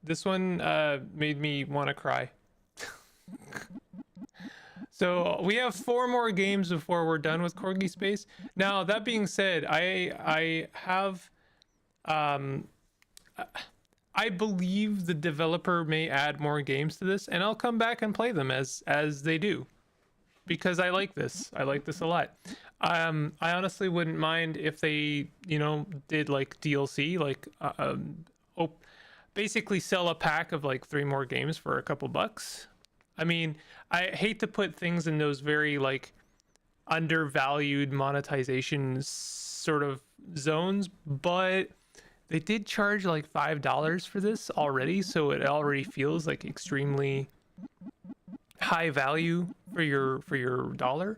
This one made me want to cry. So we have 4 more games before we're done with Corgi Space. Now, that being said, I have... I believe the developer may add more games to this, and I'll come back and play them as they do. Because I like this. I like this a lot. I honestly wouldn't mind if they, you know, did like DLC, like basically sell a pack of like 3 more games for a couple bucks. I mean, I hate to put things in those very like undervalued monetization sort of zones, but they did charge like $5 for this already, so it already feels like extremely high value for your dollar.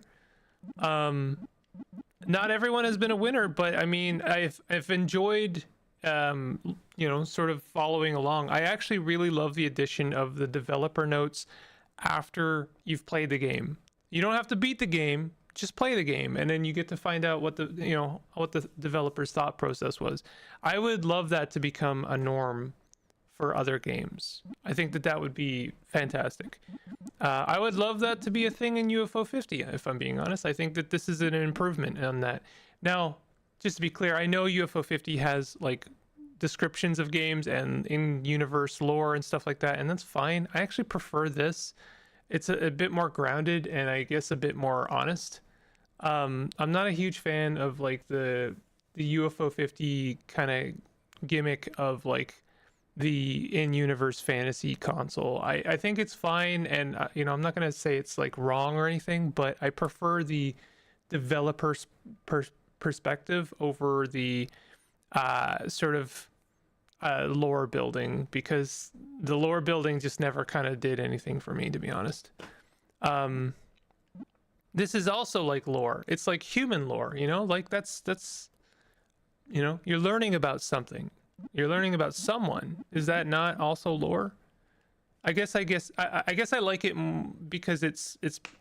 Not everyone has been a winner, but I mean, I've enjoyed you know, sort of following along. I actually really love the addition of the developer notes after you've played the game. You don't have to beat the game, just play the game, and then you get to find out what the, you know, what the developer's thought process was. I would love that to become a norm for other games. I think that would be fantastic. I would love that to be a thing in UFO 50, if I'm being honest. I think that this is an improvement on that. Now, just to be clear, I know UFO 50 has like descriptions of games and in-universe lore and stuff like that, and that's fine. I actually prefer this. It's a bit more grounded and I guess a bit more honest. I'm not a huge fan of like the UFO 50 kind of gimmick of like the in-universe fantasy console. I think it's fine, and you know, I'm not gonna say it's like wrong or anything, but I prefer the developer's perspective over the sort of lore building, because the lore building just never kind of did anything for me, to be honest. This is also like lore. It's like human lore, you know, like that's you know, you're learning about something. You're learning about someone. Is that not also lore? I guess I like it because it's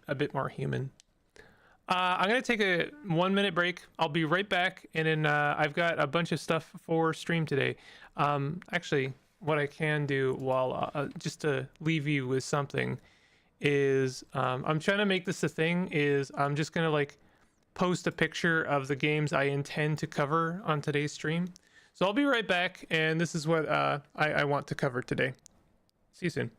a bit more human. I'm gonna take a 1-minute break. I'll be right back, and then I've got a bunch of stuff for stream today. Actually, what I can do while just to leave you with something is I'm trying to make this a thing. Is I'm just gonna like post a picture of the games I intend to cover on today's stream. So I'll be right back, and this is what I want to cover today. See you soon.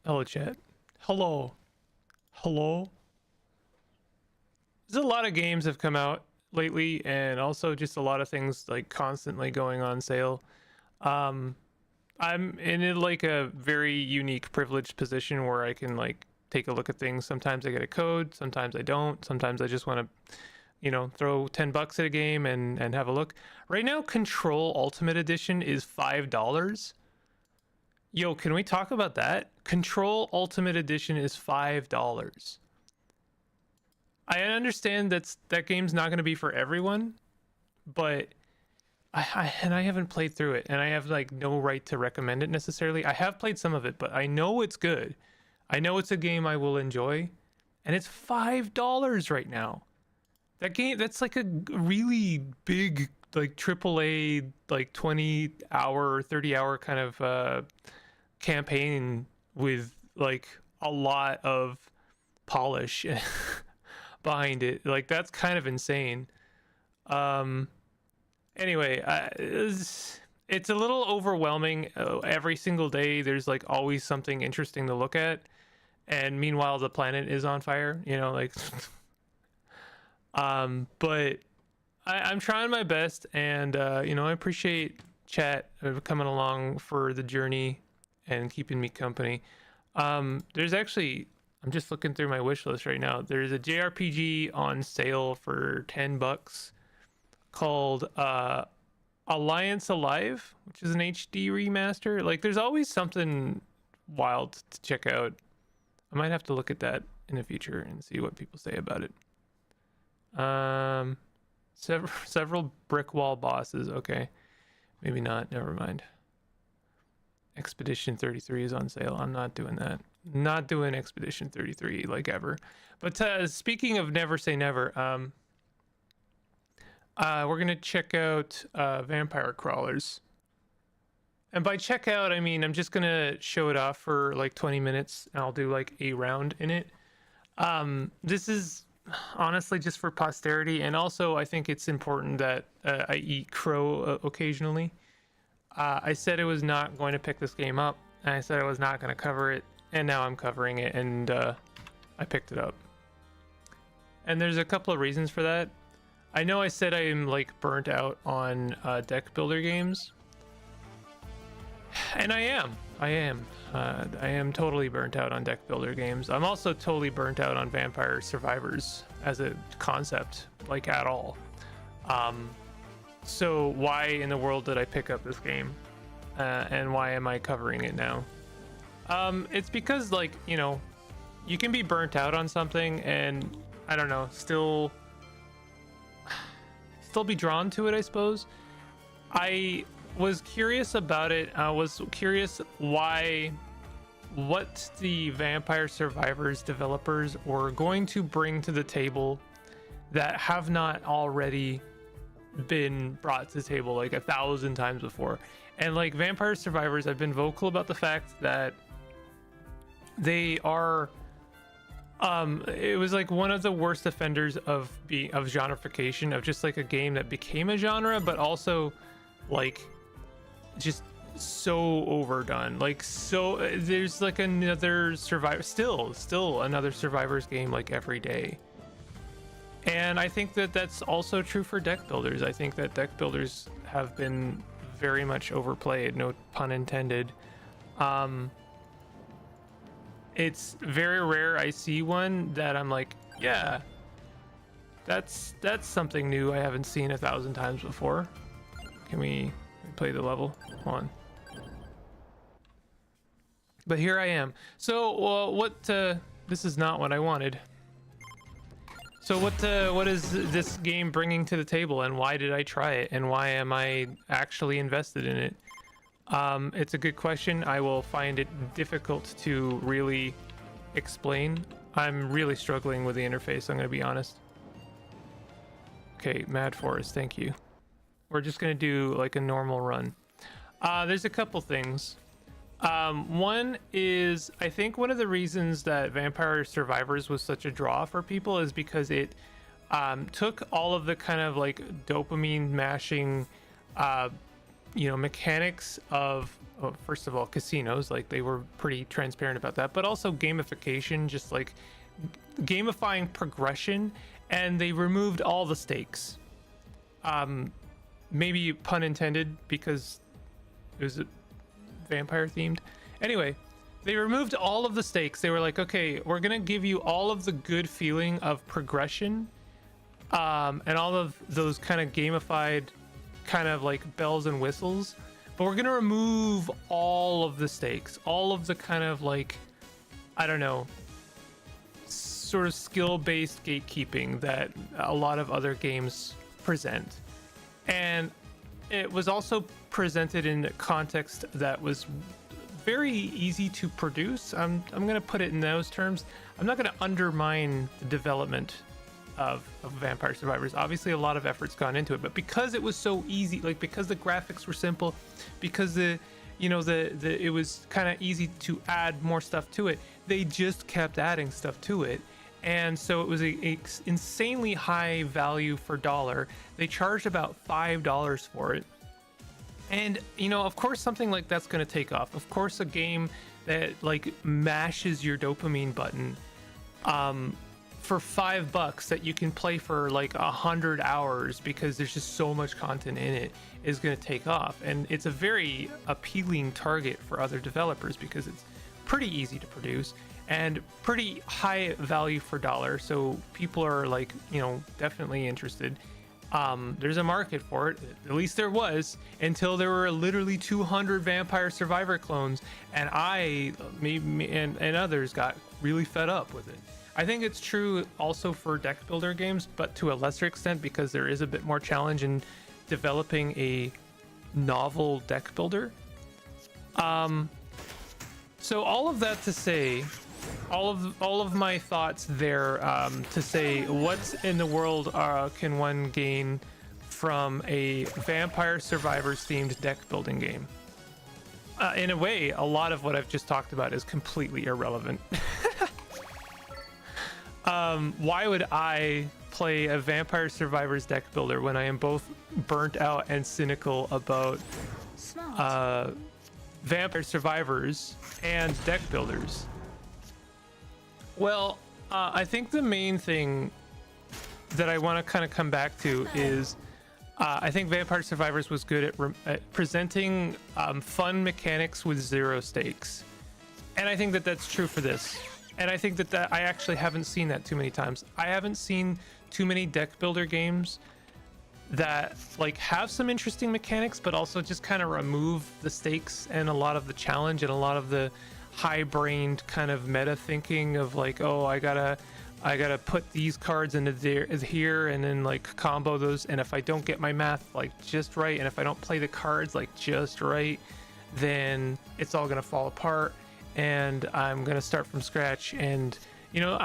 Hello, chat. Hello. Hello. There's a lot of games have come out lately, and also just a lot of things like constantly going on sale. I'm in like a very unique privileged position where I can like take a look at things. Sometimes I get a code, sometimes I don't. Sometimes I just want to, you know, throw $10 at a game and have a look. Right now, Control Ultimate Edition is $5. Yo, can we talk about that? Control Ultimate Edition is $5. I understand that game's not going to be for everyone, but I haven't played through it, and I have like no right to recommend it necessarily. I have played some of it, but I know it's good. I know it's a game I will enjoy, and it's $5 right now. That game, that's like a really big like AAA like 20-hour, 30-hour kind of campaign with like a lot of polish behind it. Like that's kind of insane. Anyway, it's a little overwhelming. Every single day there's like always something interesting to look at, and meanwhile the planet is on fire, you know, like but I'm trying my best, and you know, I appreciate chat coming along for the journey and keeping me company. There's actually, I'm just looking through my wish list right now. There's a JRPG on sale for $10 called Alliance Alive, which is an HD remaster. Like, there's always something wild to check out. I might have to look at that in the future and see what people say about it. Several brick wall bosses. Okay, maybe not. Never mind. Expedition 33 is on sale. I'm not doing that. Not doing Expedition 33 like ever. But speaking of never say never, we're gonna check out Vampire Crawlers. And by check out, I mean I'm just gonna show it off for like 20 minutes, and I'll do like a round in it. This is honestly just for posterity, and also I think it's important that I eat crow occasionally. I said I was not going to pick this game up and I said I was not going to cover it, and now I'm covering it, and I picked it up. And there's a couple of reasons for that. I know I said I am like burnt out on deck builder games, and I am totally burnt out on deck builder games. I'm also totally burnt out on Vampire Survivors as a concept, like at all. So why in the world did I pick up this game? And why am I covering it now? It's because, like, you know, you can be burnt out on something and, I don't know, still be drawn to it, I suppose. I was curious about it. I was curious what the Vampire Survivors developers were going to bring to the table that have not already been brought to the table like 1,000 times before. And like Vampire Survivors, I've been vocal about the fact that they are it was like one of the worst offenders of genreification, of just like a game that became a genre, but also like just so overdone. Like, so there's like another still another Survivors game like every day. And I think that that's also true for deck builders. I think that deck builders have been very much overplayed, no pun intended. It's very rare I see one that I'm like, yeah, that's something new I haven't seen 1,000 times before. Can we play the level? Hold on. But here I am. So this is not what I wanted. So what is this game bringing to the table, and why did I try it, and why am I actually invested in it? It's a good question. I will find it difficult to really explain. I'm really struggling with the interface, I'm going to be honest. Okay, Mad Forest, thank you. We're just going to do like a normal run. There's a couple things. One is, I think one of the reasons that Vampire Survivors was such a draw for people is because it took all of the kind of like dopamine mashing mechanics of, first of all, casinos. Like, they were pretty transparent about that, but also gamification, just like gamifying progression, and they removed all the stakes. Maybe pun intended, because it was vampire themed. Anyway, they removed all of the stakes. They were like, okay, we're gonna give you all of the good feeling of progression, and all of those kind of gamified kind of like bells and whistles, but we're gonna remove all of the stakes, all of the kind of like, I don't know, sort of skill-based gatekeeping that a lot of other games present. And it was also presented in a context that was very easy to produce. I'm gonna put it in those terms. I'm not gonna undermine the development of Vampire Survivors. Obviously a lot of effort's gone into it, but because it was so easy, like because the graphics were simple, because it was kind of easy to add more stuff to it, they just kept adding stuff to it. And so it was a insanely high value for dollar. They charged about $5 for it. And, you know, of course something like that's going to take off. Of course a game that like mashes your dopamine button for $5 that you can play for like 100 hours because there's just so much content in it is going to take off. And it's a very appealing target for other developers because it's pretty easy to produce and pretty high value for dollar. So people are like, you know, definitely interested. There's a market for it. At least there was, until there were literally 200 Vampire Survivor clones, and and others got really fed up with it. I think it's true also for deck builder games, but to a lesser extent, because there is a bit more challenge in developing a novel deck builder. So all of that to say, all of my thoughts there, to say what in the world can one gain from a Vampire Survivors themed deck building game? In a way, a lot of what I've just talked about is completely irrelevant. Why would I play a Vampire Survivors deck builder when I am both burnt out and cynical about Vampire Survivors and deck builders? Well, I think the main thing that I want to kind of come back to is I think Vampire Survivors was good at presenting fun mechanics with zero stakes. And I think that that's true for this. And I think that I actually haven't seen that too many times. I haven't seen too many deck builder games that like have some interesting mechanics, but also just kind of remove the stakes and a lot of the challenge and a lot of the high-brained kind of meta thinking of like, oh, I gotta put these cards into here and then like combo those, and if I don't get my math like just right, and if I don't play the cards like just right, then it's all gonna fall apart and I'm gonna start from scratch. And you know,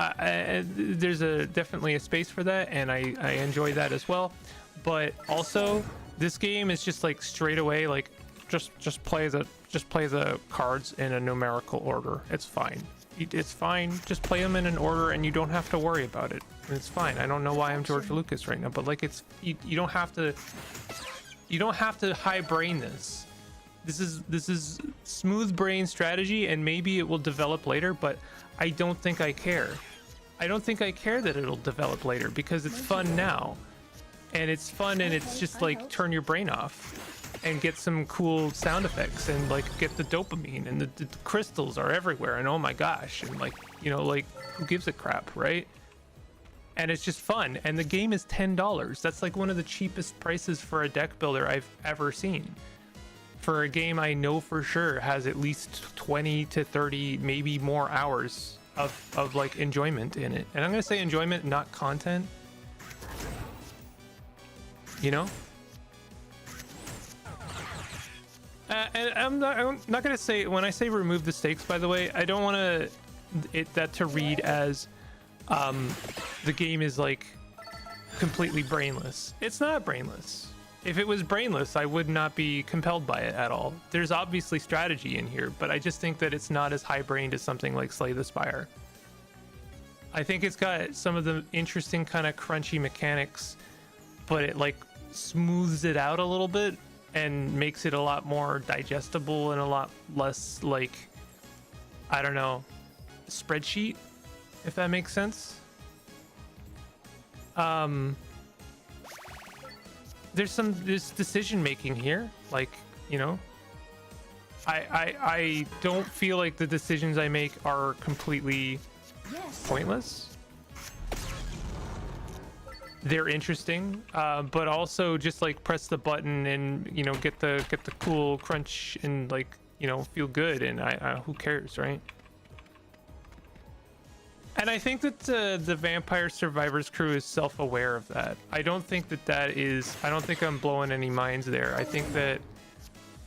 there's definitely a space for that, and I enjoy that as well. But also, this game is just like straight away like just play the cards in a numerical order. It's fine. It's fine. Just play them in an order, and you don't have to worry about it. It's fine. I don't know why I'm George Lucas right now, but like you don't have to high brain this. This is smooth brain strategy, and maybe it will develop later, but I don't think I care. I don't think I care that it'll develop later because it's fun now. And it's fun, and it's just like turn your brain off and get some cool sound effects and like get the dopamine, and the crystals are everywhere, and oh my gosh, and like, you know, like who gives a crap, right? And it's just fun, and the game is $10. That's like one of the cheapest prices for a deck builder I've ever seen for a game I know for sure has at least 20 to 30 maybe more hours of like enjoyment in it. And I'm gonna say enjoyment, not content, you know. And I'm not gonna say, when I say remove the stakes, by the way, I don't want that to read as the game is like completely brainless. It's not brainless. If it was brainless, I would not be compelled by it at all. There's obviously strategy in here, but I just think that it's not as high-brained as something like Slay the Spire. I think it's got some of the interesting kind of crunchy mechanics, but it like smooths it out a little bit and makes it a lot more digestible and a lot less like, I don't know, spreadsheet, if that makes sense. There's decision making here, like, you know, I don't feel like the decisions I make are completely pointless. They're interesting, but also just like press the button and, you know, get the cool crunch and like, you know, feel good, and who cares, right? And I think that the Vampire Survivors crew is self-aware of that. I don't think I don't think I'm blowing any minds there. I think that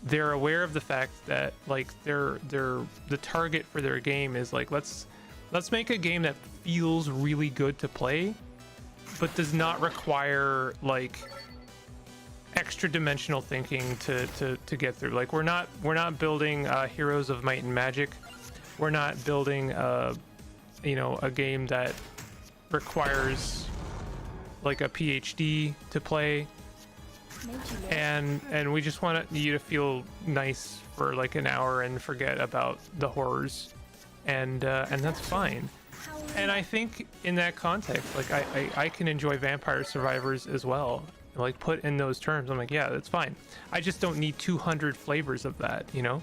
they're aware of the fact that like the target for their game is like, let's make a game that feels really good to play, but does not require like extra dimensional thinking to get through. Like we're not building Heroes of Might and Magic. We're not building you know, a game that requires like a PhD to play, and we just want you to feel nice for like an hour and forget about the horrors, and that's fine. And I think in that context, like I can enjoy Vampire Survivors as well. Like put in those terms, I'm like, yeah, that's fine. I just don't need 200 flavors of that, you know.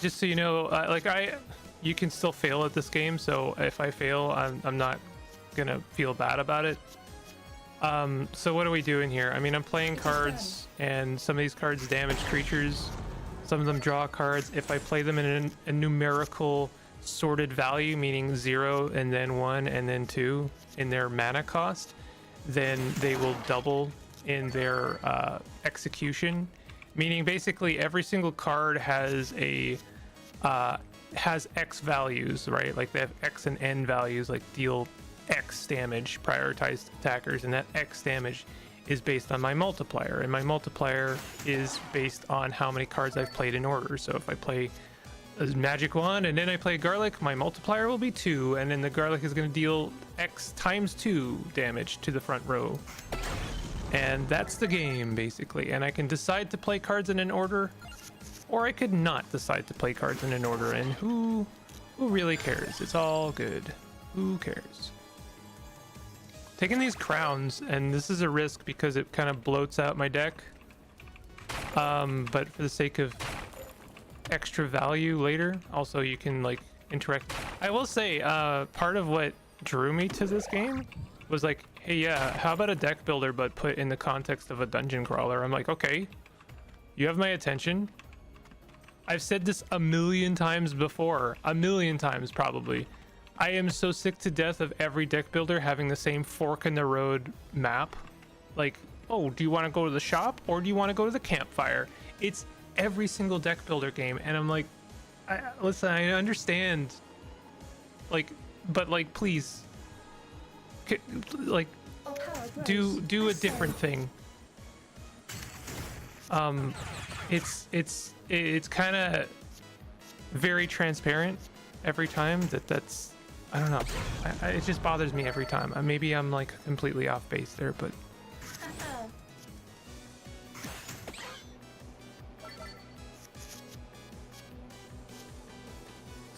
Just so you know, like you can still fail at this game, so if I fail, I'm not gonna feel bad about it. So what are we doing here? I mean, I'm playing cards, and some of these cards damage creatures, some of them draw cards. If I play them in a numerical sorted value, meaning 0 and then 1 and then 2 in their mana cost, then they will double in their execution. Meaning basically every single card has has X values, right? Like they have X and N values, like deal X damage, prioritized attackers, and that X damage is based on my multiplier, and my multiplier is based on how many cards I've played in order. So if I play a magic wand, and then I play garlic, my multiplier will be 2, and then the garlic is going to deal X times 2 damage to the front row. And that's the game, basically. And I can decide to play cards in an order, or I could not decide to play cards in an order, and who really cares? It's all good. Who cares? Taking these crowns, and this is a risk because it kind of bloats out my deck. But for the sake of extra value later, also you can like interact. I will say, part of what drew me to this game was like, hey, yeah, how about a deck builder but put in the context of a dungeon crawler? I'm like, okay, you have my attention. I've said this a million times before, a million times probably. I am so sick to death of every deck builder having the same fork in the road map. Like, oh, do you want to go to the shop or do you want to go to the campfire? It's every single deck builder game, and I'm like, listen, I understand, like, but like, please, like, do a different thing. It's kind of very transparent every time. That's I don't know. It just bothers me every time. Maybe I'm like completely off base there, but.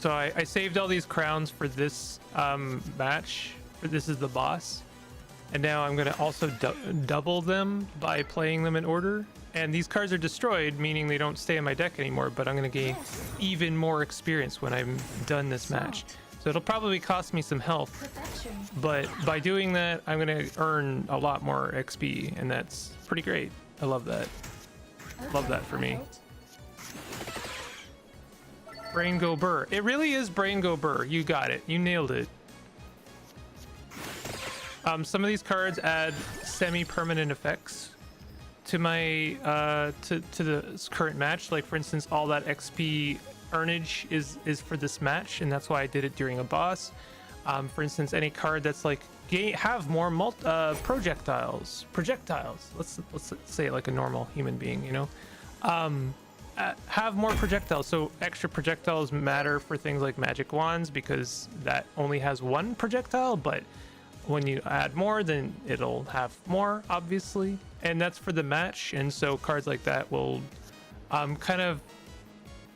So I saved all these crowns for this match. This is the boss. And now I'm going to also double them by playing them in order. And these cards are destroyed, meaning they don't stay in my deck anymore, but I'm going to gain even more experience when I'm done this match. So it'll probably cost me some health, but by doing that, I'm going to earn a lot more XP, and that's pretty great. I love that. Love that for me. Brain go burr. It really is brain go burr. You got it. You nailed it. Some of these cards add semi-permanent effects to my to the current match. Like for instance, all that XP earnage is for this match, and that's why I did it during a boss. For instance, any card that's like have more projectiles. Let's say it like a normal human being, you know. Have more projectiles, so extra projectiles matter for things like magic wands because that only has one projectile, but when you add more, then it'll have more, obviously, and that's for the match. And so cards like that will kind of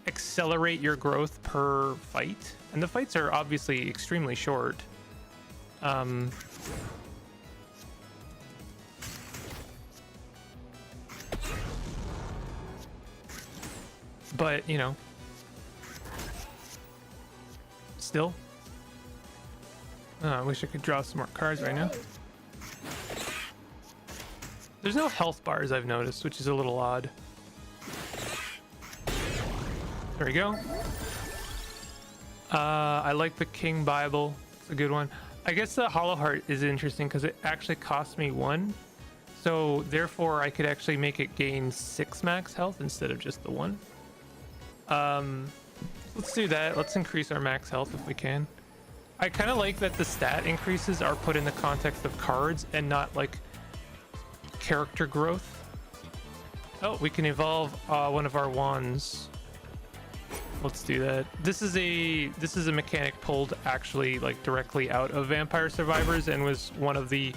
accelerate your growth per fight, and the fights are obviously extremely short. But you know, still, I wish I could draw some more cards right now. There's no health bars, I've noticed, which is a little odd. There we go. I like the King Bible. It's a good one. I guess the Hollow Heart is interesting because it actually cost me 1. So therefore I could actually make it gain 6 max health instead of just the 1. Let's do that. Let's increase our max health if we can. I kind of like that the stat increases are put in the context of cards and not like character growth. Oh, we can evolve one of our wands. Let's do that. This is a mechanic pulled actually like directly out of Vampire Survivors and was one of the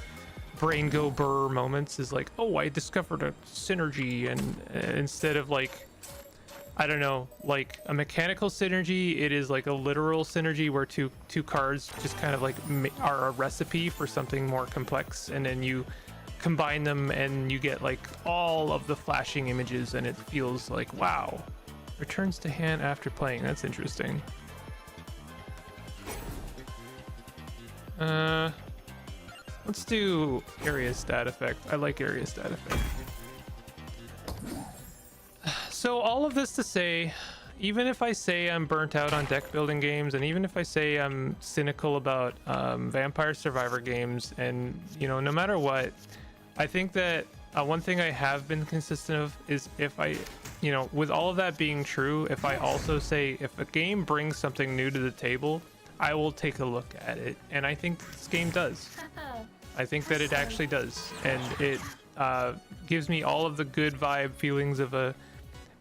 brain go burr moments. Is like, oh, I discovered a synergy, and instead of like, I don't know, like a mechanical synergy, it is like a literal synergy where two cards just kind of like are a recipe for something more complex, and then you combine them and you get like all of the flashing images, and it feels like, wow. Returns to hand after playing. That's interesting. Let's do area stat effect. I like area stat effect. So all of this to say, even if I say I'm burnt out on deck building games, and even if I say I'm cynical about Vampire Survivor games, and you know, no matter what, I think that one thing I have been consistent of is if I, you know, with all of that being true, if I also say if a game brings something new to the table, I will take a look at it, and I think this game does. I think that it actually does, and it gives me all of the good vibe feelings of a,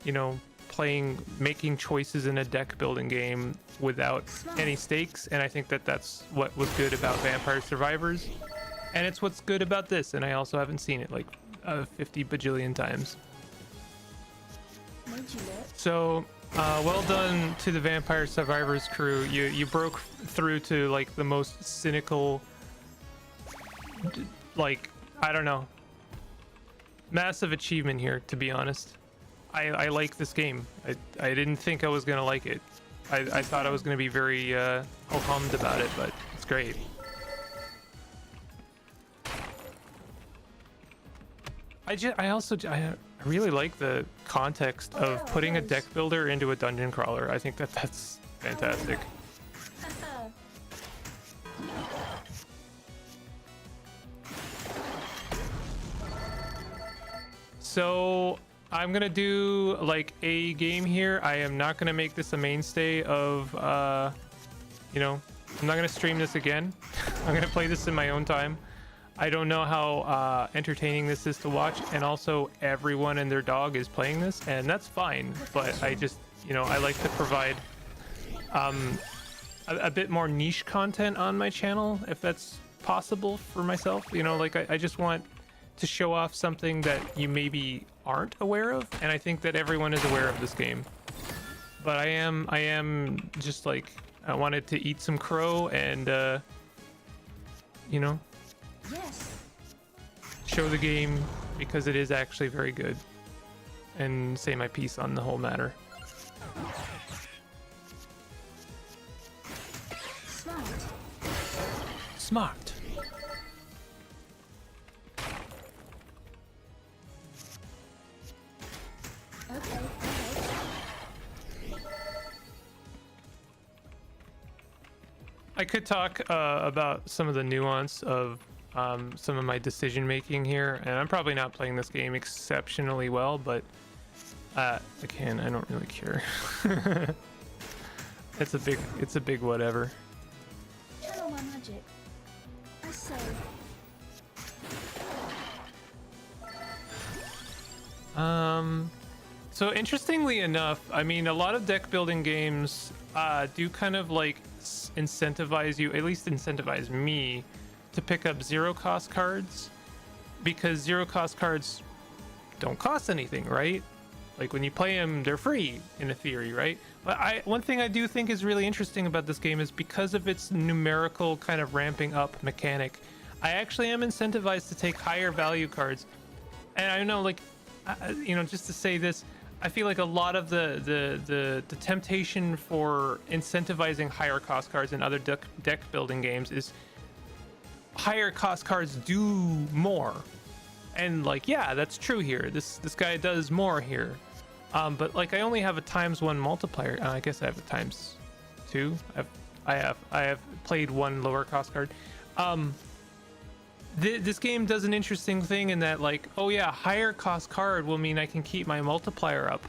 you know, making choices in a deck building game without any stakes, and I think that that's what was good about Vampire Survivors, and it's what's good about this. And I also haven't seen it like 50 bajillion times. So well done to the Vampire Survivors crew. You broke through to like the most cynical, like, I don't know, massive achievement here, to be honest. I like this game. I didn't think I was gonna like it. I thought I was gonna be very ho-hummed about it, but it's great. I really like the context of putting a deck builder into a dungeon crawler. I think that's fantastic. So I'm gonna do like a game here. I am not gonna make this a mainstay of you know, I'm not gonna stream this again. I'm gonna play this in my own time. I don't know how entertaining this is to watch, and also everyone and their dog is playing this, and that's fine, but I just, you know, I like to provide a bit more niche content on my channel, if that's possible for myself. You know, like I just want to show off something that you maybe aren't aware of, and I think that everyone is aware of this game. But I am just like, I wanted to eat some crow and you know, yes, show the game because it is actually very good, and say my piece on the whole matter. Smart. Okay. I could talk about some of the nuance of some of my decision making here, and I'm probably not playing this game exceptionally well, but again, I don't really care. It's a big whatever. Channel my magic. I say. So interestingly enough, I mean, a lot of deck building games do kind of like incentivize you, at least incentivize me, to pick up zero cost cards, because zero cost cards don't cost anything, right? Like when you play them, they're free in a theory, right? But one thing I do think is really interesting about this game is because of its numerical kind of ramping up mechanic, I actually am incentivized to take higher value cards. And I know, like, you know, just to say this, I feel like a lot of the temptation for incentivizing higher cost cards in other deck building games is higher cost cards do more. And like, yeah, that's true here. This guy does more here. But like, I only have a ×1 multiplier. I guess I have a ×2. I have played one lower cost card. This game does an interesting thing in that, like, oh yeah, higher cost card will mean I can keep my multiplier up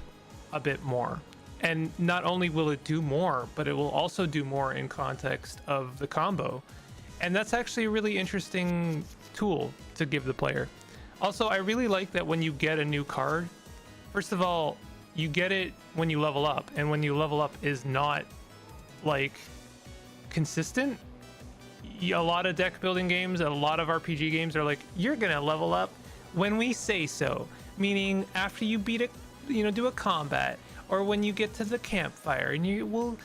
a bit more. And not only will it do more, but it will also do more in context of the combo. And that's actually a really interesting tool to give the player. Also, I really like that when you get a new card, first of all, you get it when you level up, and when you level up is not like consistent. A lot of deck building games, a lot of RPG games are like, you're gonna level up when we say so, meaning after you beat a, you know, do a combat, or when you get to the campfire, and we'll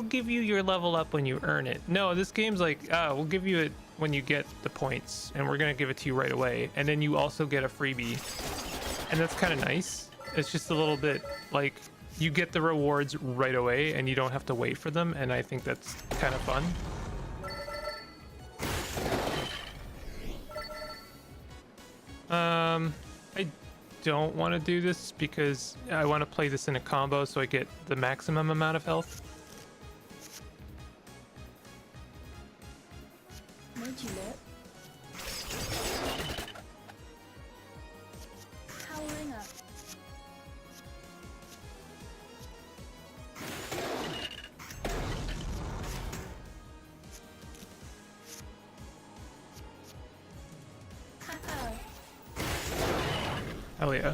give you your level up when you earn it. No, this game's like, we'll give you it when you get the points, and we're gonna give it to you right away, and then you also get a freebie, and that's kind of nice. It's just a little bit like you get the rewards right away and you don't have to wait for them, and I think that's kind of fun. I don't want to do this because I want to play this in a combo so I get the maximum amount of health. Powering up. Hell yeah.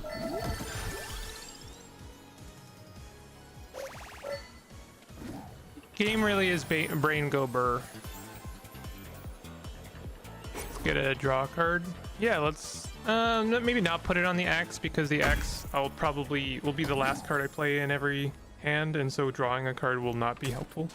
Game really is brain go burr. Let's get a draw card. Yeah, let's maybe not put it on the axe, because the axe will be the last card I play in every hand, and so drawing a card will not be helpful.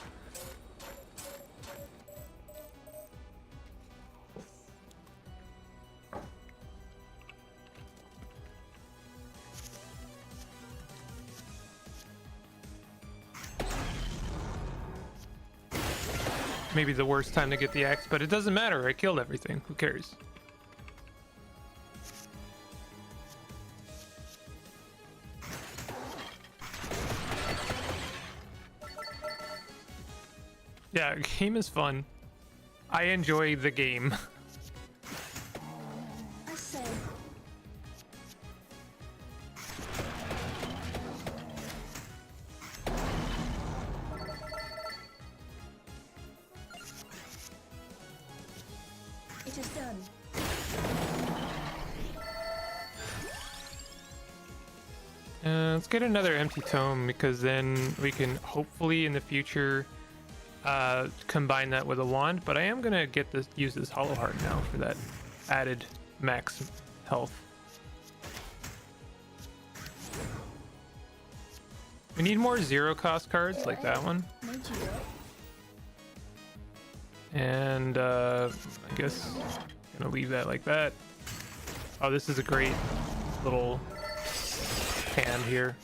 Maybe the worst time to get the axe, but it doesn't matter. I killed everything. Who cares? Yeah, game is fun. I enjoy the game. I say. It is done. Let's get another empty tome, because then we can hopefully in the future combine that with a wand. But I am gonna use this hollow heart now for that added max health. We need more zero cost cards like that one. Made you up. And I guess I'm gonna leave that like that. Oh, this is a great little hand here.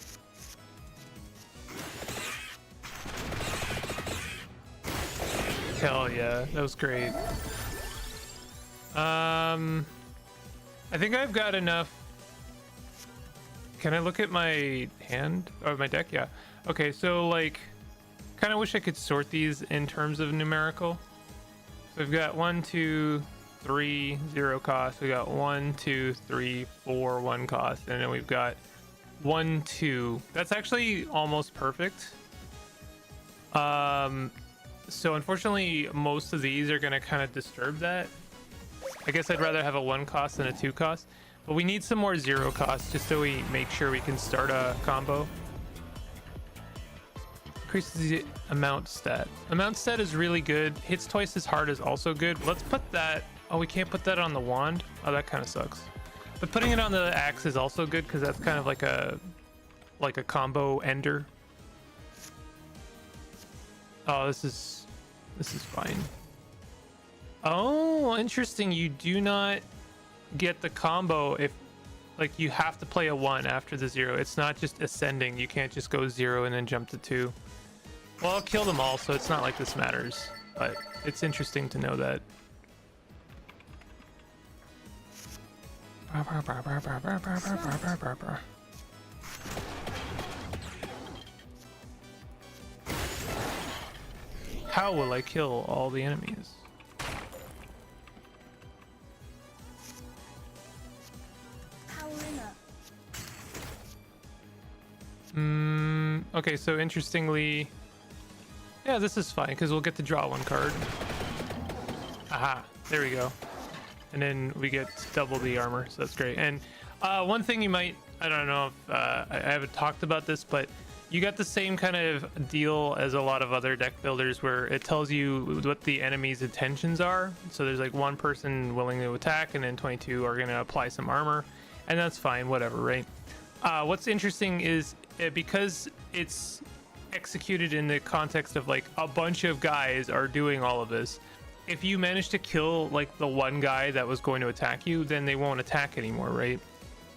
Hell yeah, that was great. I think I've got enough. Can I look at my hand or my deck? Yeah. Okay, so like, kind of wish I could sort these in terms of numerical. So we've got 1, 2, 3, 0 cost. We got 1, 2, 3, 4, 1 cost, and then we've got 1, 2. That's actually almost perfect. So unfortunately, most of these are gonna kind of disturb that. I guess I'd rather have a 1 cost than a 2 cost, but we need some more 0 cost just so we make sure we can start a combo. Increases the amount stat. Amount stat is really good. Hits twice as hard is also good. Let's put that. Oh, we can't put that on the wand. Oh, that kind of sucks. But putting it on the axe is also good, because that's kind of like a combo ender. Oh, this is fine. Oh, interesting. You do not get the combo if, like, you have to play a 1 after the 0. It's not just ascending. You can't just go 0 and then jump to 2. Well, I'll kill them all, so it's not like this matters, but it's interesting to know that. How will I kill all the enemies? Powering up. Okay, so interestingly, yeah, this is fine, because we'll get to draw 1 card. Aha, there we go. And then we get double the armor, so that's great. And one thing you might, I don't know if I haven't talked about this, but you got the same kind of deal as a lot of other deck builders, where it tells you what the enemy's intentions are. So there's like 1 person willing to attack, and then 22 are going to apply some armor, and that's fine, whatever, right? What's interesting is because it's executed in the context of like a bunch of guys are doing all of this. If you manage to kill like the 1 guy that was going to attack you, then they won't attack anymore, right?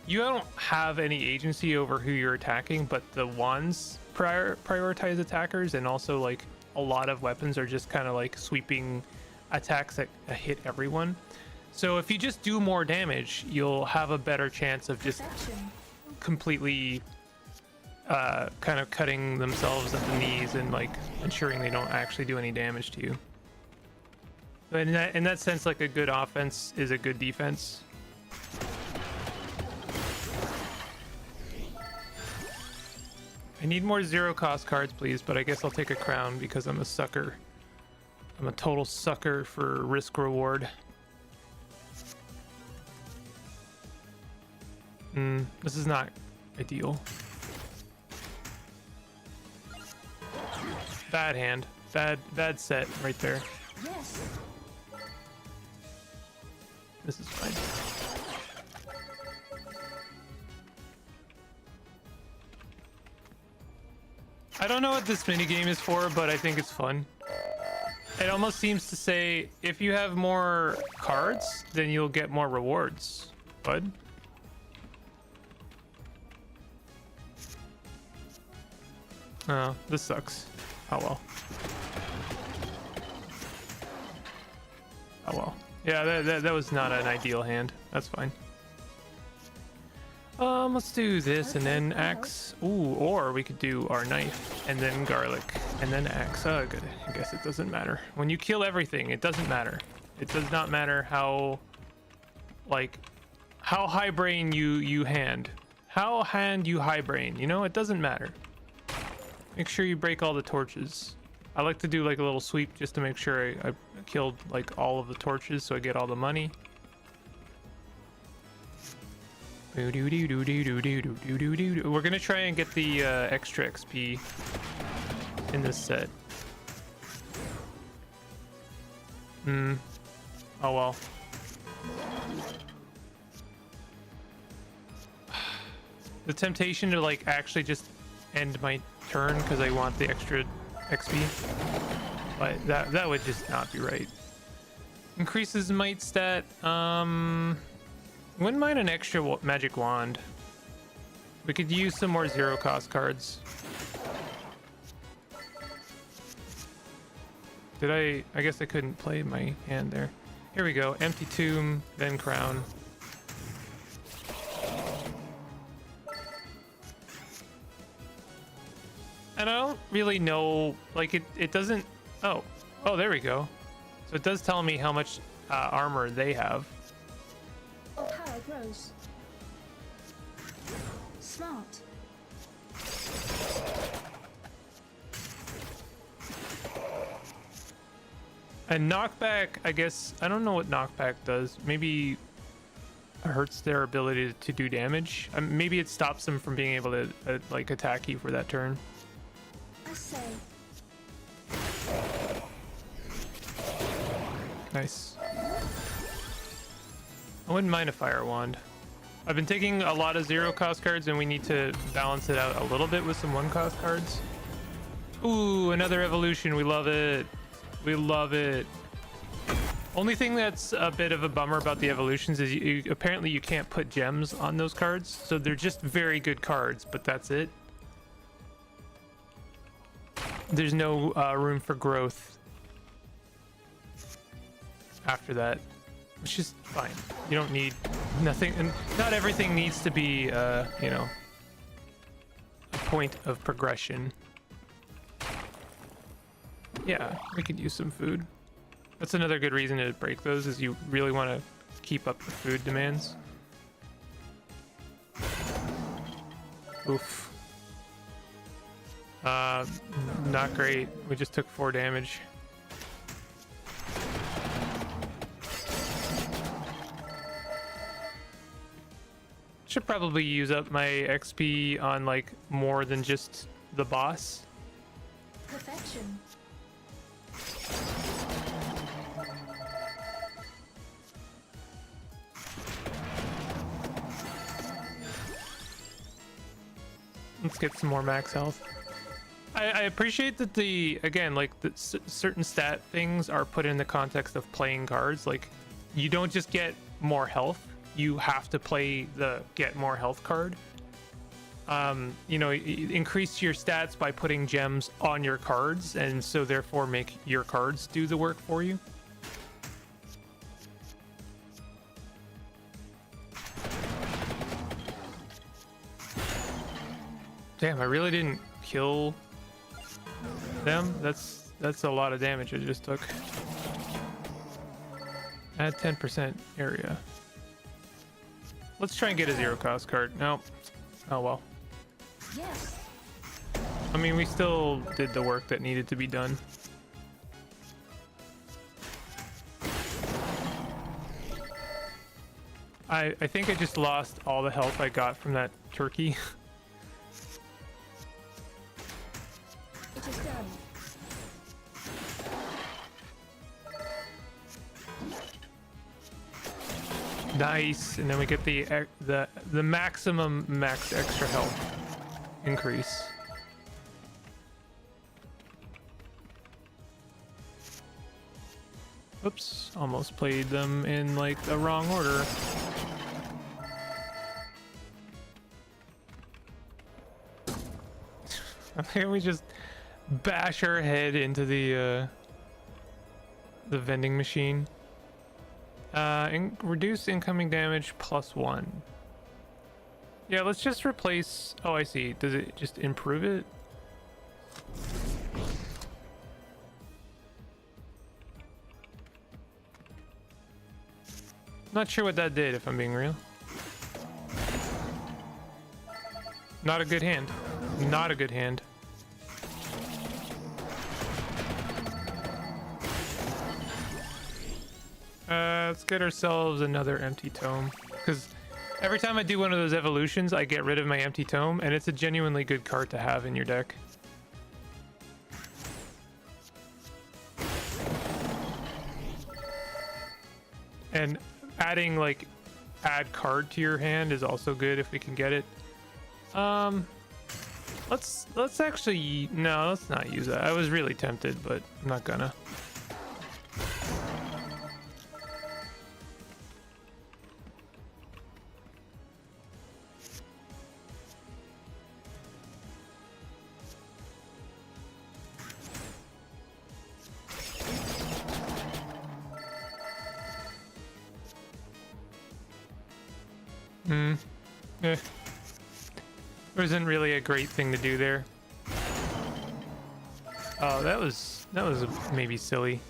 You don't have any agency over who you're attacking, but the wands prioritize attackers, and also like a lot of weapons are just kind of like sweeping attacks that hit everyone. So if you just do more damage, you'll have a better chance of just completely kind of cutting themselves at the knees and like ensuring they don't actually do any damage to you. But in that sense, like, a good offense is a good defense. I need more 0 cost cards, please, but I guess I'll take a crown because I'm a sucker. I'm a total sucker for risk reward. This is not ideal. Bad hand. bad set right there. Yes. This is fine. I don't know what this minigame is for, but I think it's fun. It almost seems to say, if you have more cards, then you'll get more rewards, bud. Oh, this sucks. Oh well. Oh well. Yeah, that was not an ideal hand. That's fine. Let's do this and then axe. Ooh, or we could do our knife and then garlic and then axe. Oh, good. I guess it doesn't matter. When you kill everything, it doesn't matter. It does not matter how, like, how high brain you hand. How hand you high brain. You know, it doesn't matter. Make sure you break all the torches. I like to do like a little sweep just to make sure I killed like all of the torches so I get all the money. We're gonna try and get the extra XP in this set. Oh well. The temptation to like actually just end my turn because I want the extra XP, but that would just not be right. Increases might stat. Wouldn't mind an extra magic wand. We could use some more zero cost cards. I guess I couldn't play my hand there. Here we go. Empty tomb, then crown. And I don't really know, like it doesn't, oh, there we go. So it does tell me how much armor they have. Oh, power grows. Smart. And knockback, I guess, I don't know what knockback does. Maybe it hurts their ability to do damage. Maybe it stops them from being able to like attack you for that turn. I say. Nice. I wouldn't mind a fire wand. I've been taking a lot of zero cost cards and we need to balance it out a little bit with some one cost cards. Ooh, another evolution. We love it. We love it. Only thing that's a bit of a bummer about the evolutions is apparently you can't put gems on those cards. So they're just very good cards, but that's it. There's no room for growth after that, which is fine. You don't need nothing, and not everything needs to be, you know, a point of progression. Yeah, we could use some food. That's another good reason to break those, is you really want to keep up the food demands. Oof. Not great. We just took 4 damage. Should probably use up my XP on like more than just the boss. Perfection. Let's get some more max health. I appreciate that again, like the certain stat things are put in the context of playing cards. Like you don't just get more health, you have to play the get more health card. You know, increase your stats by putting gems on your cards, and so therefore make your cards do the work for you. Damn, I really didn't kill them. That's a lot of damage I just took. Add 10% area. Let's try and get a zero cost card. No. Oh well. Yes. I mean, we still did the work that needed to be done. I think I just lost all the health I got from that turkey. It is done. Nice, and then we get the maximum max extra health increase. Oops, almost played them in like the wrong order. Can we just bash our head into the vending machine? Reduce incoming damage +1. Yeah, let's just replace. Oh, I see. Does it just improve it? Not sure what that did, if I'm being real. Not a good hand. Not a good hand. Let's get ourselves another empty tome, because every time I do one of those evolutions, I get rid of my empty tome, and it's a genuinely good card to have in your deck. And adding like add card to your hand is also good if we can get it. Let's actually, no, let's not use that. I was really tempted, but I'm not gonna. Eh. There isn't really a great thing to do there. Oh, that was maybe silly.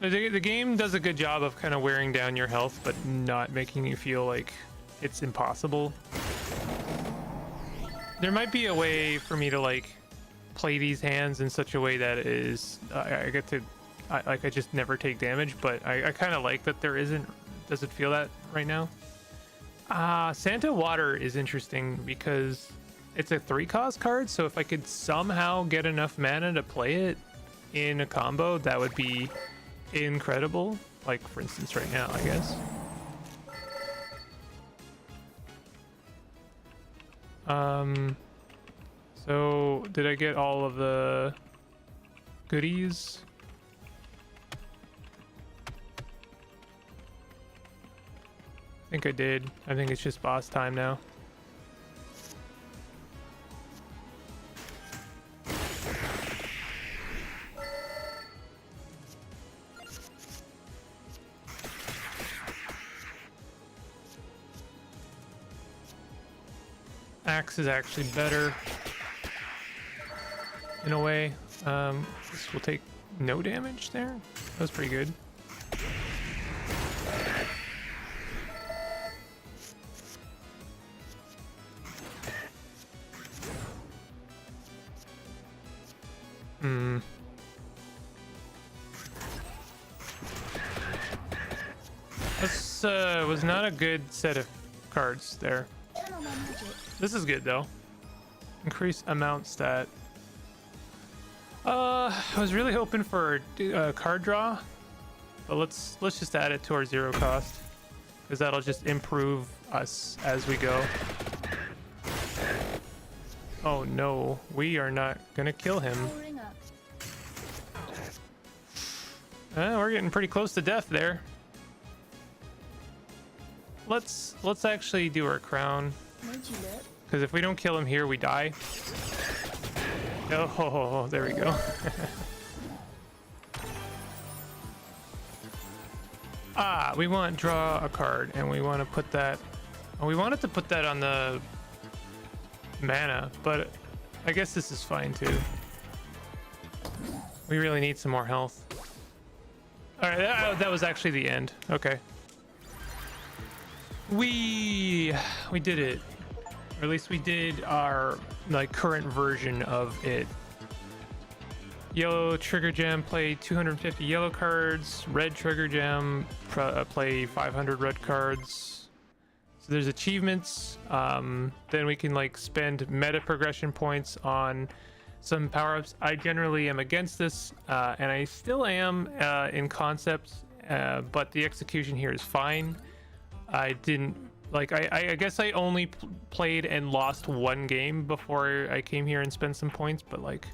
The game does a good job of kind of wearing down your health, but not making you feel like it's impossible. There might be a way for me to like play these hands in such a way that it is I get to I just never take damage, but I kind of like that there doesn't feel that right now. Santa Water is interesting because it's a 3-cost card, so if I could somehow get enough mana to play it in a combo, that would be incredible. Like, for instance, right now, I guess. So did I get all of the goodies? I think I did. I think it's just boss time now. Axe is actually better in a way. This will take no damage there. That was pretty good. This was not a good set of cards there. This is good though. Increase amount stat. I was really hoping for a card draw, but let's just add it to our 0 cost, because that'll just improve us as we go. Oh no, we are not gonna kill him. We're getting pretty close to death there. Let's actually do our crown, because if we don't kill him here, we die. Oh, there we go. We want draw a card, and we want to put that. Oh, we wanted to put that on the mana, but I guess this is fine too. We really need some more health. All right, that was actually the end. Okay. We did it, or at least we did our like current version of it. Yellow trigger gem, play 250 yellow cards. Red trigger gem, play 500 red cards. So there's achievements. Then we can like spend meta progression points on some power-ups. I generally am against this, and I still am in concept, but the execution here is fine. I didn't like. I guess I only played and lost one game before I came here and spent some points, but like,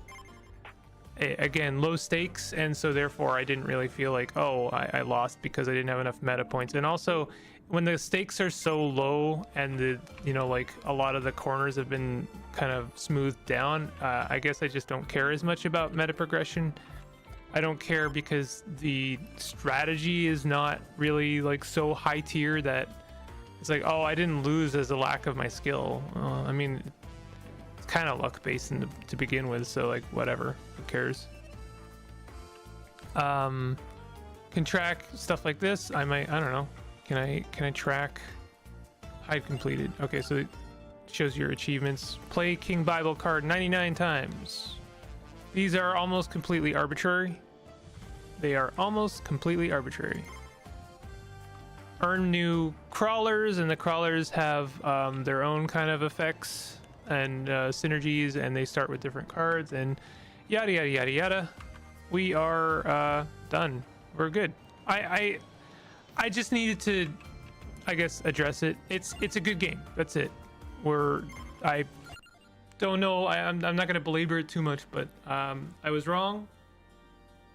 again, low stakes, and so therefore I didn't really feel like, oh, I lost because I didn't have enough meta points. And also, when the stakes are so low and the, you know, like a lot of the corners have been kind of smoothed down, I guess I just don't care as much about meta progression. I don't care because the strategy is not really like so high tier that it's like, oh, I didn't lose as a lack of my skill. I mean, it's kind of luck based to begin with, so like whatever, who cares? Can track stuff like this. I don't know. Can I track hide completed? Okay, so it shows your achievements. Play King Bible card 99 times. These are almost completely arbitrary. They are almost completely arbitrary. Earn new crawlers, and the crawlers have their own kind of effects and synergies, and they start with different cards, and yada yada yada yada. We are done. We're good. I just needed to, I guess, address it. It's a good game. That's it. I don't know. I'm not gonna belabor it too much, but I was wrong.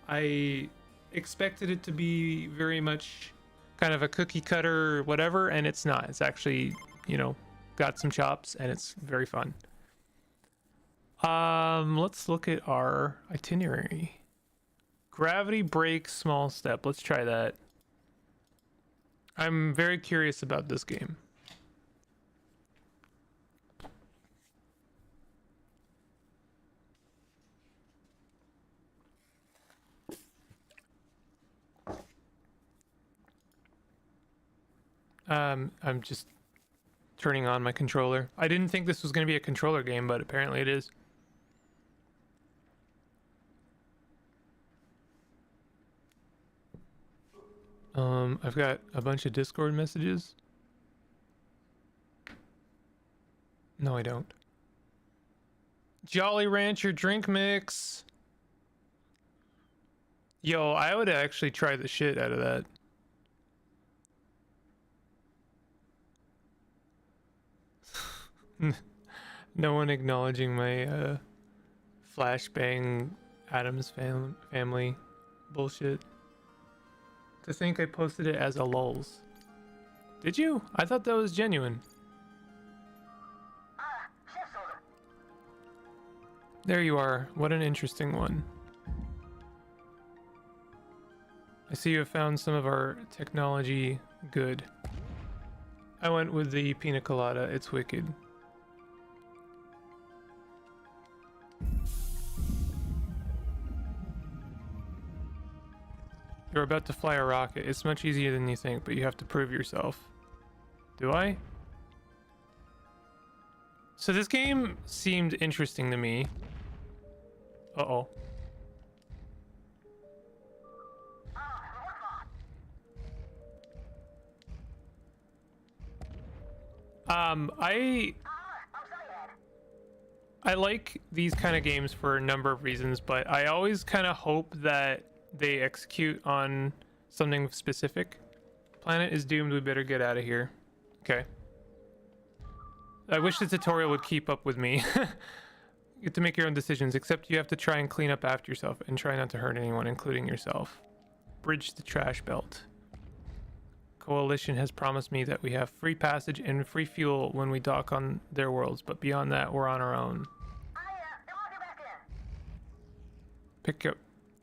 I expected it to be very much kind of a cookie cutter whatever, and it's not. It's actually, you know, got some chops, and it's very fun. Let's look at our itinerary. Gravity break, small step. Let's try that. I'm very curious about this game. I'm just turning on my controller. I didn't think this was going to be a controller game, but apparently it is. I've got a bunch of Discord messages. No, I don't. Jolly Rancher drink mix. Yo, I would actually try the shit out of that. No one acknowledging my flashbang Adams family bullshit. To think I posted it as a lulz. Did you? I thought that was genuine. There you are. What an interesting one. I see you have found some of our technology good. I went with the pina colada. It's wicked. You're about to fly a rocket. It's much easier than you think, but you have to prove yourself. Do I? So this game seemed interesting to me. Uh-oh. I like these kind of games for a number of reasons, but I always kind of hope that they execute on something specific. Planet is doomed. We better get out of here. Okay. I wish the tutorial would keep up with me. You get to make your own decisions, except you have to try and clean up after yourself and try not to hurt anyone, including yourself. Bridge the trash belt. Coalition has promised me that we have free passage and free fuel when we dock on their worlds, but beyond that, we're on our own. Pick up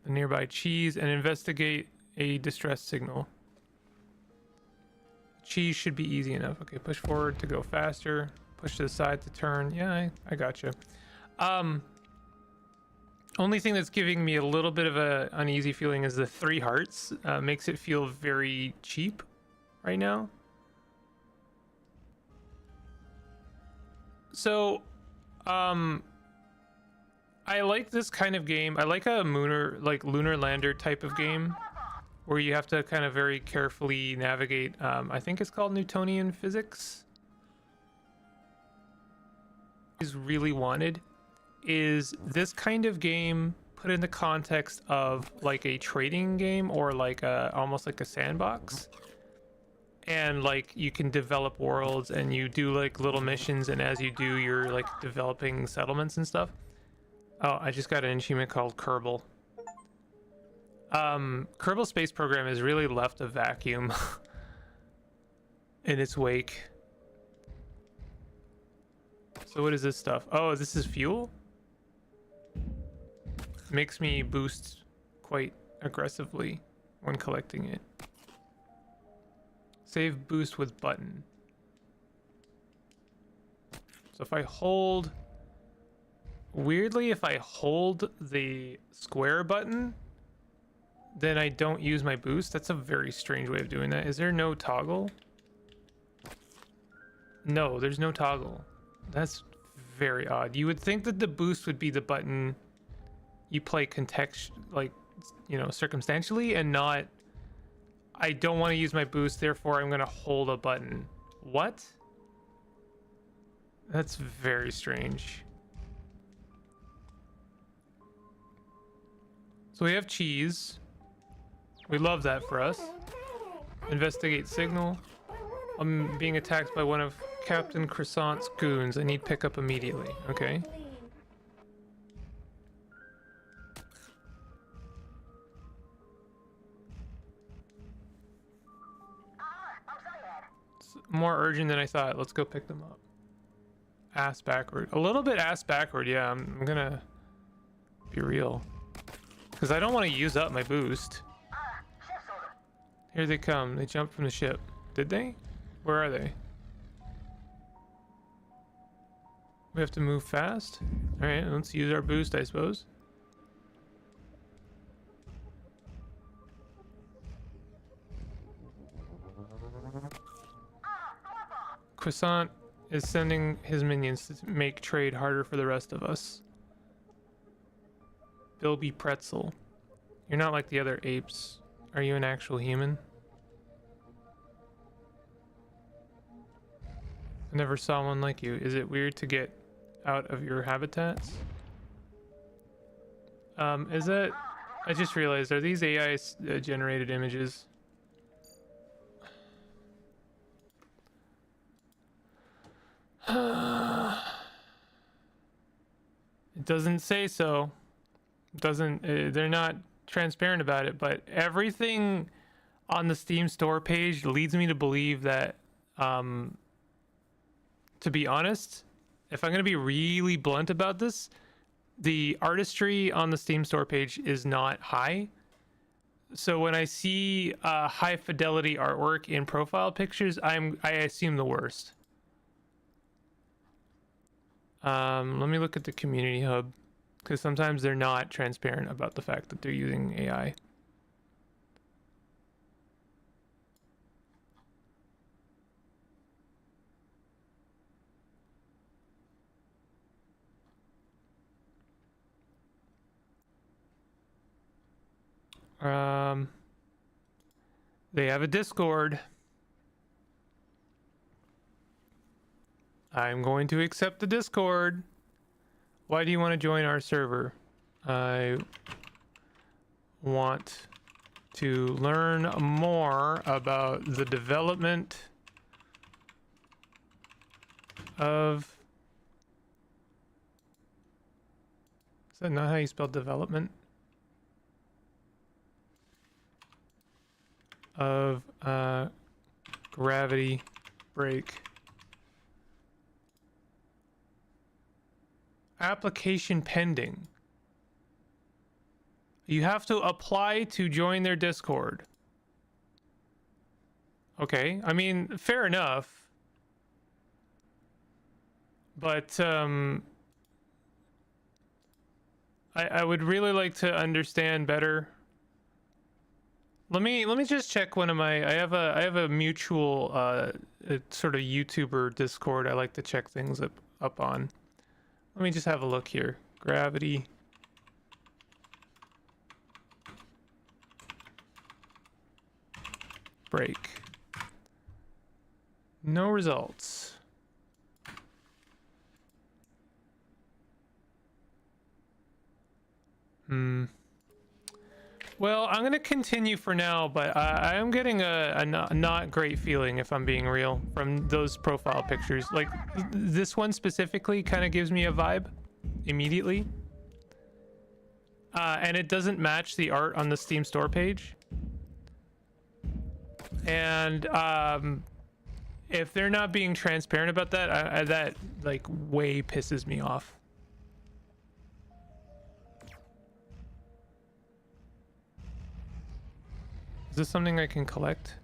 the nearby cheese and investigate a distress signal. Cheese should be easy enough. Okay, push forward to go faster. Push to the side to turn. Yeah, I gotcha. Only thing that's giving me a little bit of a uneasy feeling is the 3 hearts. Makes it feel very cheap right now. So, I like this kind of game. I like a lunar lander type of game where you have to kind of very carefully navigate. I think it's called Newtonian physics. Is really wanted is this kind of game put in the context of like a trading game or like a almost like a sandbox, and like you can develop worlds and you do like little missions, and as you do you're like developing settlements and stuff. Oh, I just got an achievement called Kerbal. Kerbal Space Program has really left a vacuum in its wake. So what is this stuff? Oh, this is fuel? Makes me boost quite aggressively when collecting it. Save boost with button. So if I hold... Weirdly, if I hold the square button, then I don't use my boost. That's a very strange way of doing that. Is there no toggle? No, there's no toggle. That's very odd. You would think that the boost would be the button you play like, you know, circumstantially, and not, I don't want to use my boost, therefore I'm going to hold a button. What? That's very strange. So we have cheese. We love that for us. Investigate signal. I'm being attacked by one of Captain Croissant's goons. I need pickup immediately. Okay. It's more urgent than I thought. Let's go pick them up. Ass backward. A little bit ass backward, yeah. I'm gonna be real. Because I don't want to use up my boost. Here they come. They jumped from the ship. Did they? Where are they? We have to move fast? Alright, let's use our boost, I suppose. Croissant is sending his minions to make trade harder for the rest of us. Bilby Pretzel. You're not like the other apes. Are you an actual human? I never saw one like you. Is it weird to get out of your habitats? Is that... I just realized, are these AI generated images? It doesn't say so. Doesn't they're not transparent about it, but everything on the Steam store page leads me to believe that, to be honest, if I'm going to be really blunt about this, the artistry on the Steam store page is not high. So when I see high fidelity artwork in profile pictures, I assume the worst. Let me look at the community hub, because sometimes they're not transparent about the fact that they're using AI. They have a Discord. I'm going to accept the Discord. Why do you want to join our server? I want to learn more about the development of... Is that not how you spell development? Of gravity break. Application pending. You have to apply to join their Discord. Okay, I mean, fair enough. But I would really like to understand better. Let me just check one of my... I have a mutual sort of YouTuber Discord I like to check things up on. Let me just have a look here. Gravity. Break. No results. Well, I'm gonna continue for now, but I am getting a not great feeling, if I'm being real, from those profile pictures. Like, this one specifically kind of gives me a vibe immediately. And it doesn't match the art on the Steam store page. And if they're not being transparent about that, that like way pisses me off. Is this something I can collect?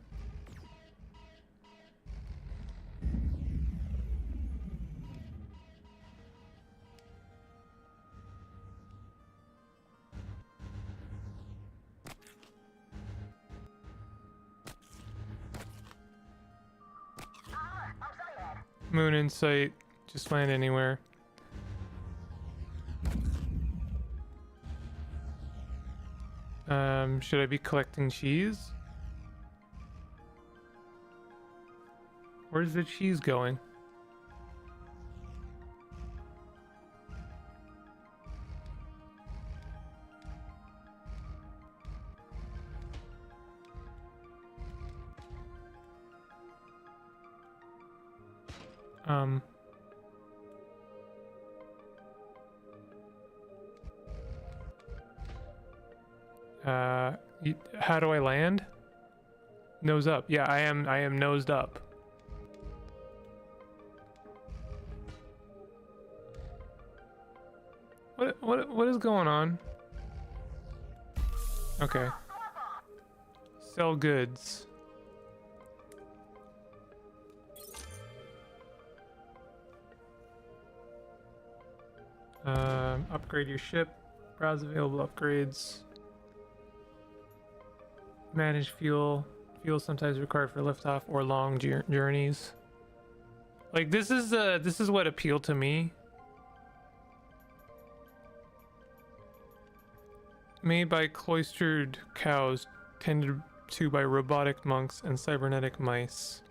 Moon Insight, just land anywhere. Should I be collecting cheese? Where's the cheese going? How do I land? Nose up. Yeah, I am nosed up. What is going on? Okay. Sell goods. Upgrade your ship. Browse available upgrades. Manage fuel. Fuel sometimes required for liftoff or long journeys. Like, this is what appealed to me. Made by cloistered cows, tended to by robotic monks and cybernetic mice.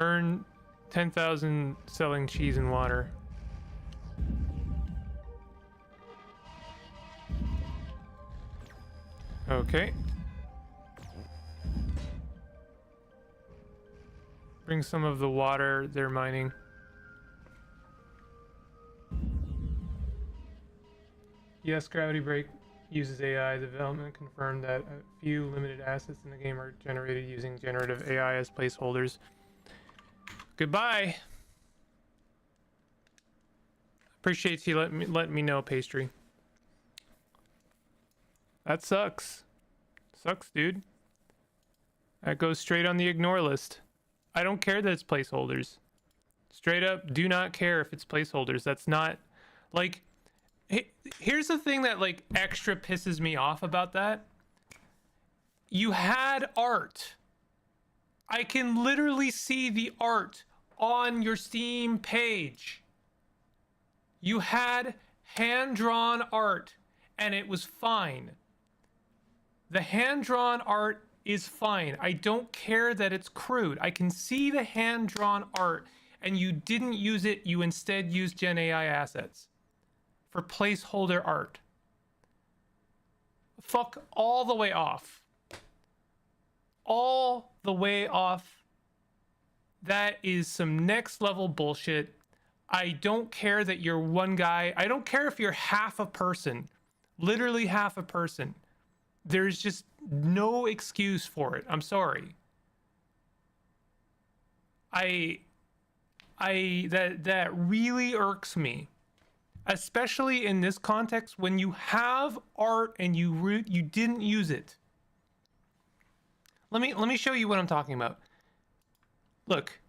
Earn 10,000 selling cheese and water. Okay. Bring some of the water they're mining. Yes, Gravity Break uses AI. The development confirmed that a few limited assets in the game are generated using generative AI as placeholders. Goodbye. Appreciate you letting me know, Pastry. That sucks. Sucks, dude. That goes straight on the ignore list. I don't care that it's placeholders. Straight up, do not care if it's placeholders. That's not like. Here's the thing that like extra pisses me off about that. You had art. I can literally see the art on your Steam page. You had hand-drawn art and it was fine. The hand-drawn art is fine. I don't care that it's crude. I can see the hand-drawn art and you didn't use it. You instead used Gen AI assets for placeholder art. Fuck all the way off. All the way off. That is some next level bullshit. I don't care that you're one guy. I don't care if you're half a person. Literally half a person. There's just no excuse for it. I'm sorry. That really irks me. Especially in this context when you have art and you didn't use it. Let me show you what I'm talking about. Look.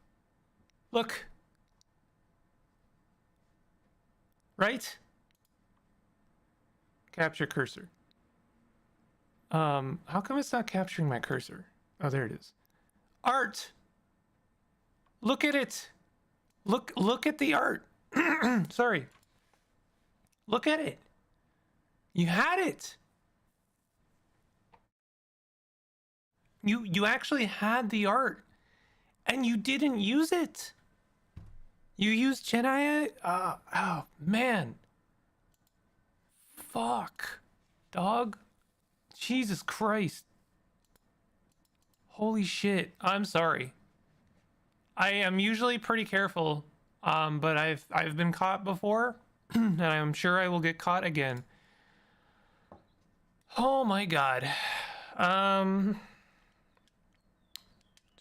Right? Capture cursor. How come it's not capturing my cursor? Oh, there it is. Art. Look at it. Look at the art. Sorry. Look at it. You had it. You actually had the art, and you didn't use it. You used Chennai. Oh man. Fuck, dog. Jesus Christ. Holy shit. I'm sorry. I am usually pretty careful, but I've been caught before, and I'm sure I will get caught again. Oh my god.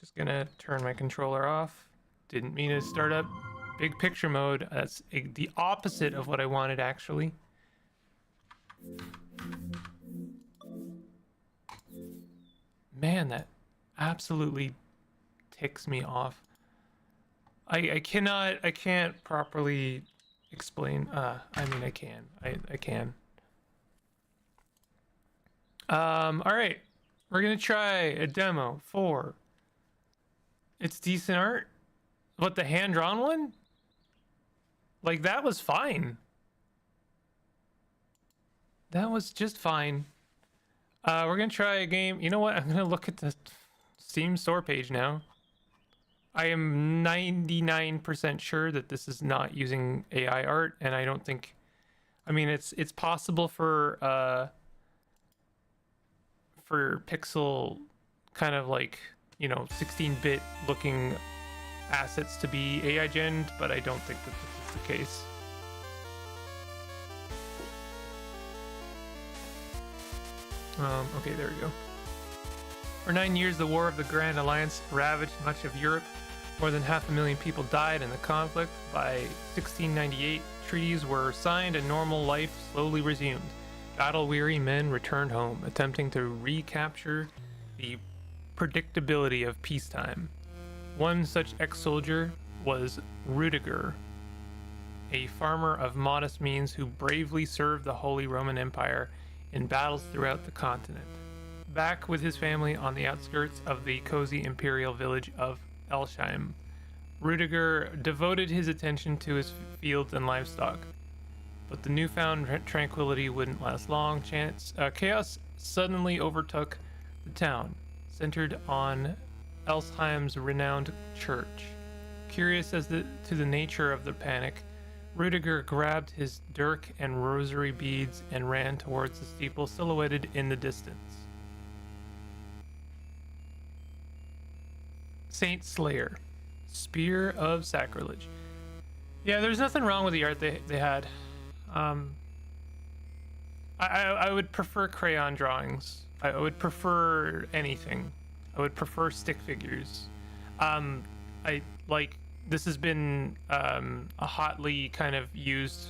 Just gonna turn my controller off. Didn't mean to start up big picture mode. That's the opposite of what I wanted, actually. Man, that absolutely ticks me off. I can't properly explain. I mean, I can. I can. All right. We're gonna try a demo for. It's decent art. What, the hand-drawn one? Like, that was fine. That was just fine. We're gonna try a game. You know what? I'm gonna look at the Steam store page now. I am 99% sure that this is not using AI art, and I don't think. I mean, it's possible for pixel, kind of like, you know, 16-bit looking assets to be AI gen, but I don't think that this is the case. Okay, there we go. For 9 years, the War of the Grand Alliance ravaged much of Europe. More than 500,000 people died in the conflict. By 1698, treaties were signed and normal life slowly resumed. Battle-weary men returned home, attempting to recapture the predictability of peacetime. One such ex-soldier was Rudiger, a farmer of modest means who bravely served the Holy Roman Empire in battles throughout the continent. Back with his family on the outskirts of the cozy imperial village of Elsheim, Rudiger devoted his attention to his fields and livestock. But the newfound tranquility wouldn't last long. Chaos suddenly overtook the town, centered on Elsheim's renowned church. Curious as to the nature of the panic, Rudiger grabbed his dirk and rosary beads and ran towards the steeple silhouetted in the distance. Saint Slayer, Spear of Sacrilege. Yeah, there's nothing wrong with the art they had. I would prefer crayon drawings. I would prefer anything. I would prefer stick figures. This has been a hotly kind of used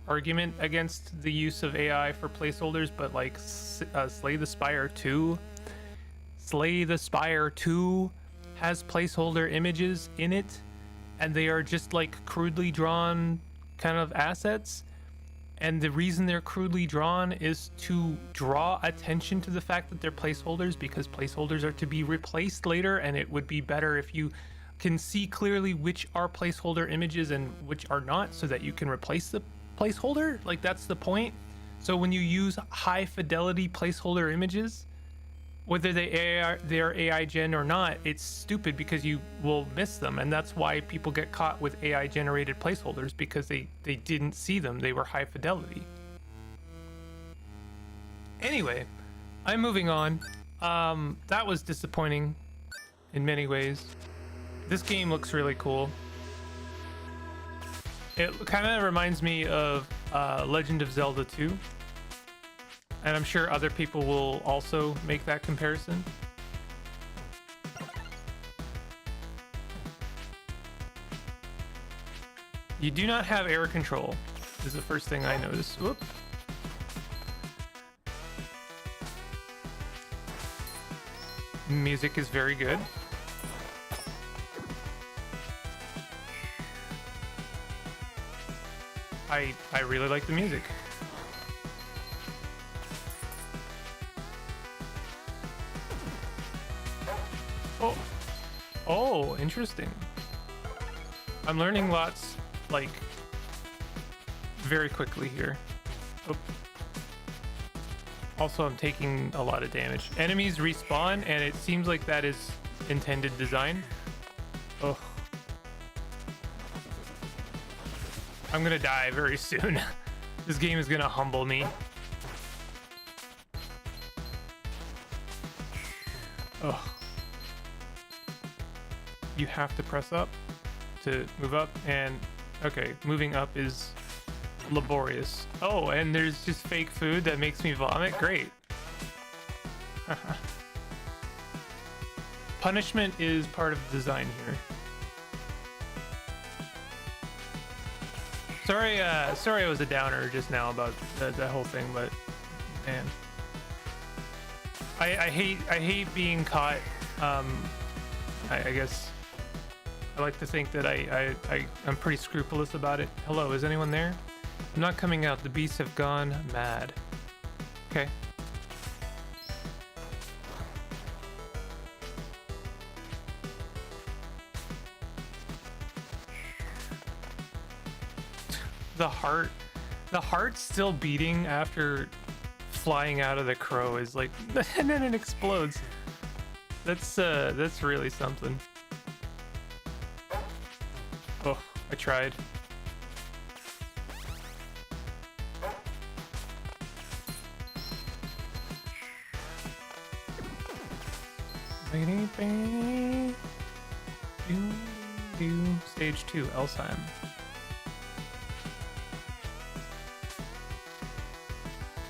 argument against the use of AI for placeholders, but like Slay the Spire 2 has placeholder images in it, and they are just like crudely drawn kind of assets. And the reason they're crudely drawn is to draw attention to the fact that they're placeholders, because placeholders are to be replaced later, and it would be better if you can see clearly which are placeholder images and which are not, so that you can replace the placeholder. Like, that's the point. So when you use high fidelity placeholder images, whether they're AI gen or not, it's stupid because you will miss them. And that's why people get caught with AI generated placeholders, because they didn't see them. They were high fidelity. Anyway, I'm moving on. That was disappointing in many ways. This game looks really cool. It kind of reminds me of Legend of Zelda 2. And I'm sure other people will also make that comparison. You do not have air control. This is the first thing I noticed. Whoop. Music is very good. I really like the music. Oh, interesting. I'm learning lots, like, very quickly here. Oh. Also, I'm taking a lot of damage. Enemies respawn, and it seems like that is intended design. Ugh. I'm gonna die very soon. This game is gonna humble me. Ugh. You have to press up to move up, and okay, moving up is laborious. Oh, and there's just fake food that makes me vomit. Great. Punishment is part of the design here. Sorry I was a downer just now about that whole thing, but man, I hate being caught. I guess I like to think that I'm pretty scrupulous about it. Hello, is anyone there? I'm not coming out. The beasts have gone mad. Okay. The heart still beating after flying out of the crow is like, and then it explodes. That's really something. Oh, I tried. Stage 2, Elsheim.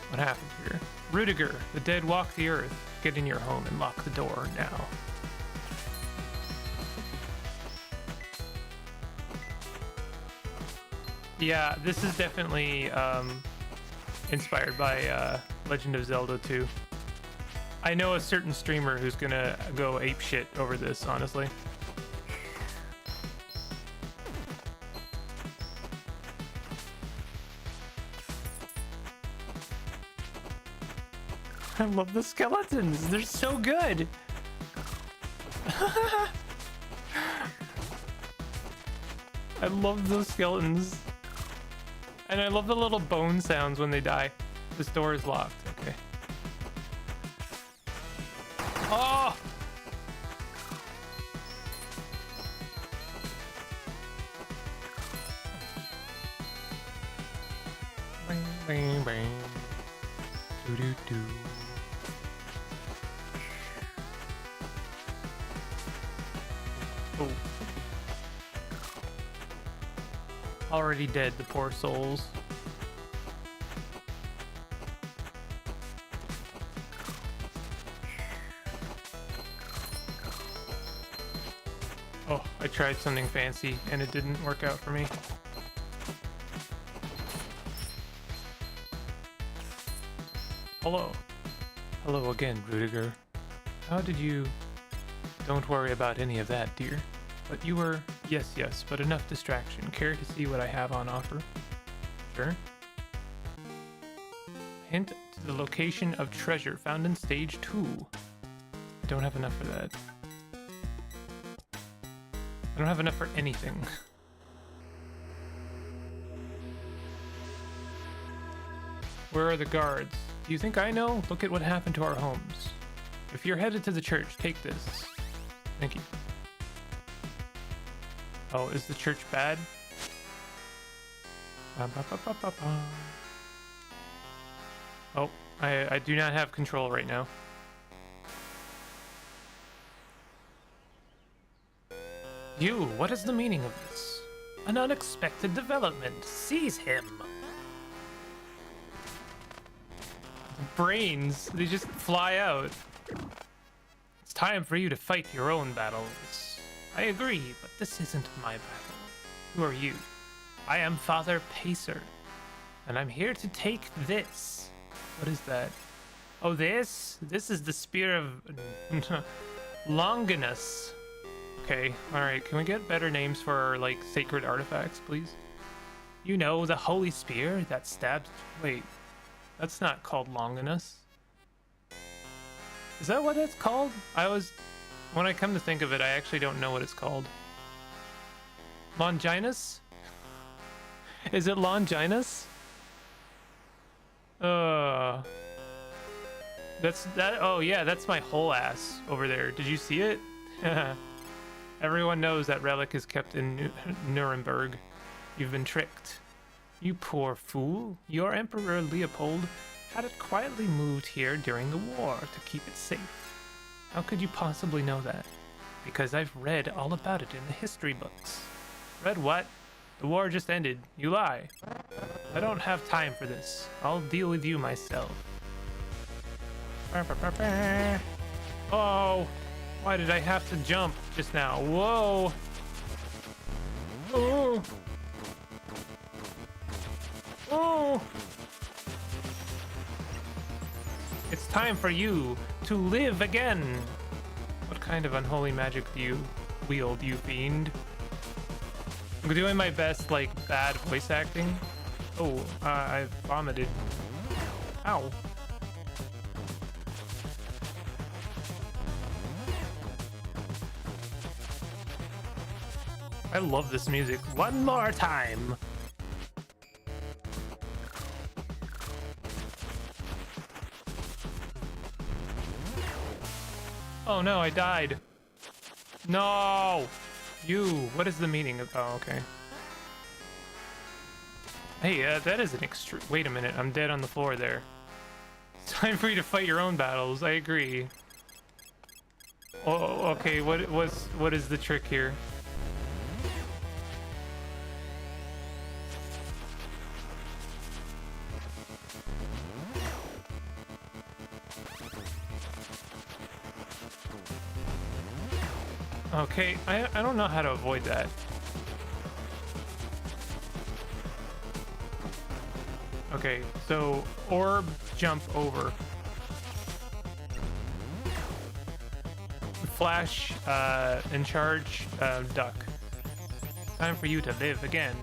What happened here? Rudiger, the dead walk the earth. Get in your home and lock the door now. Yeah, this is definitely inspired by Legend of Zelda 2. I know a certain streamer who's gonna go ape shit over this, honestly. I love the skeletons. They're so good. I love those skeletons. And I love the little bone sounds when they die. This door is locked. Okay. Oh! Bang, bang, bang. Doo doo doo. Oh. Already dead, the poor souls. Oh, I tried something fancy and it didn't work out for me. Hello. Hello again, Rudiger. How did you... Don't worry about any of that, dear. But you were... Yes, but enough distraction. Care to see what I have on offer? Sure. Hint to the location of treasure found in stage 2. I don't have enough for that. I don't have enough for anything. Where are the guards? Do you think I know? Look at what happened to our homes. If you're headed to the church, take this. Thank you. Oh, is the church bad? Oh, I do not have control right now. You, what is the meaning of this? An unexpected development. Seize him. Brains, they just fly out. It's time for you to fight your own battles. I agree, but this isn't my battle. Who are you? I am Father Pacer, and I'm here to take this. What is that? Oh, this? This is the Spear of Longinus. Okay, alright, can we get better names for our, like, sacred artifacts, please? You know, the Holy Spear that stabs... Wait, that's not called Longinus. Is that what it's called? When I come to think of it, I actually don't know what it's called. Longinus? Is it Longinus? That. Oh yeah, that's my whole ass over there. Did you see it? Everyone knows that relic is kept in Nuremberg. You've been tricked. You poor fool. Your Emperor Leopold had it quietly moved here during the war to keep it safe. How could you possibly know that? Because I've read all about it in the history books. Read what? The war just ended. You lie. I don't have time for this. I'll deal with you myself. Oh, why did I have to jump just now? Whoa. Oh. Oh. It's time for you to live again. What kind of unholy magic do you wield, you fiend? I'm doing my best, like, bad voice acting. Oh, I vomited. Ow. I love this music. One more time. Oh no, I died. No! You, what is the meaning of... Oh, okay. Hey, that is an extreme... Wait a minute, I'm dead on the floor there. It's time for you to fight your own battles, I agree. Oh, okay, what is the trick here? Okay, I don't know how to avoid that. Okay, so orb, jump over. Flash, and charge, duck. Time for you to live again.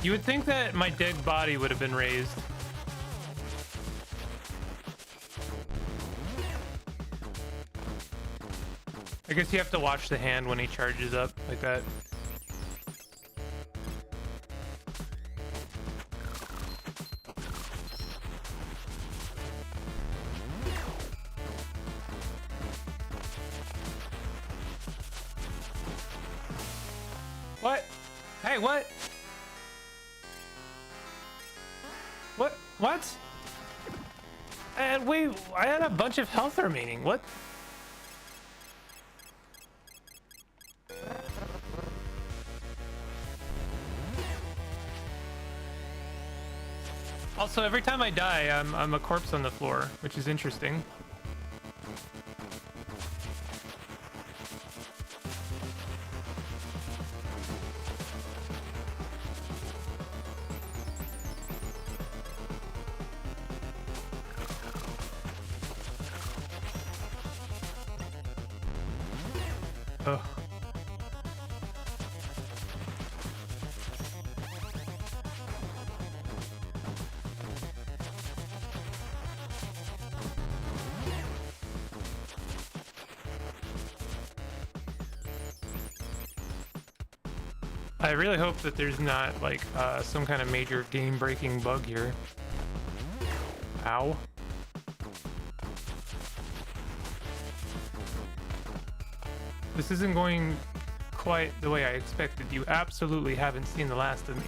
You would think that my dead body would have been raised. I guess you have to watch the hand when he charges up like that. What? Hey, what? What? And wait, I had a bunch of health remaining. What? Also, every time I die, I'm a corpse on the floor, which is interesting. Ugh. I really hope that there's not like some kind of major game-breaking bug here. Ow. This isn't going quite the way I expected. You absolutely haven't seen the last of me.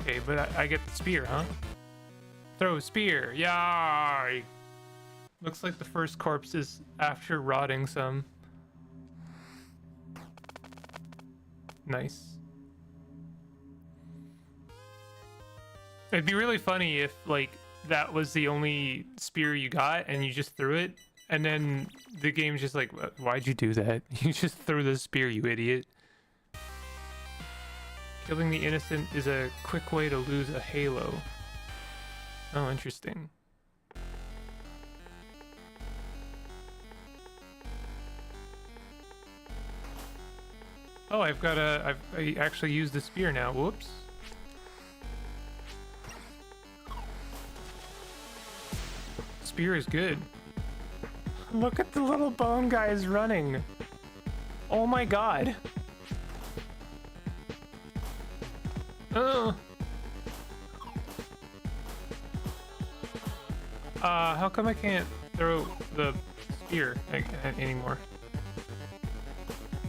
Okay, but I get the spear, huh? Throw a spear. Yay! Looks like the first corpse is after rotting some. Nice. It'd be really funny if, like, that was the only spear you got and you just threw it, and then the game's just like, why'd you do that? You just threw the spear, you idiot. Killing the innocent is a quick way to lose a halo. Oh, interesting. Oh, I actually used the spear now. Whoops. Spear is good. Look at the little bone guys running. Oh my god. How come I can't throw the spear anymore?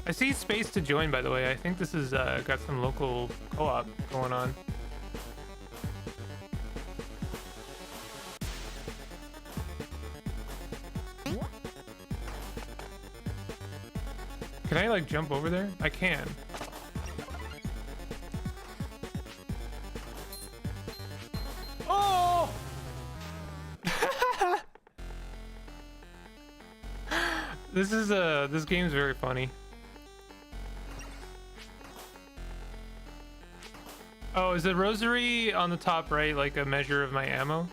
I see space to join, by the way. I think this is got some local co-op going on. Can I like jump over there? I can. Oh! This game's very funny. Oh, is the rosary on the top right like a measure of my ammo?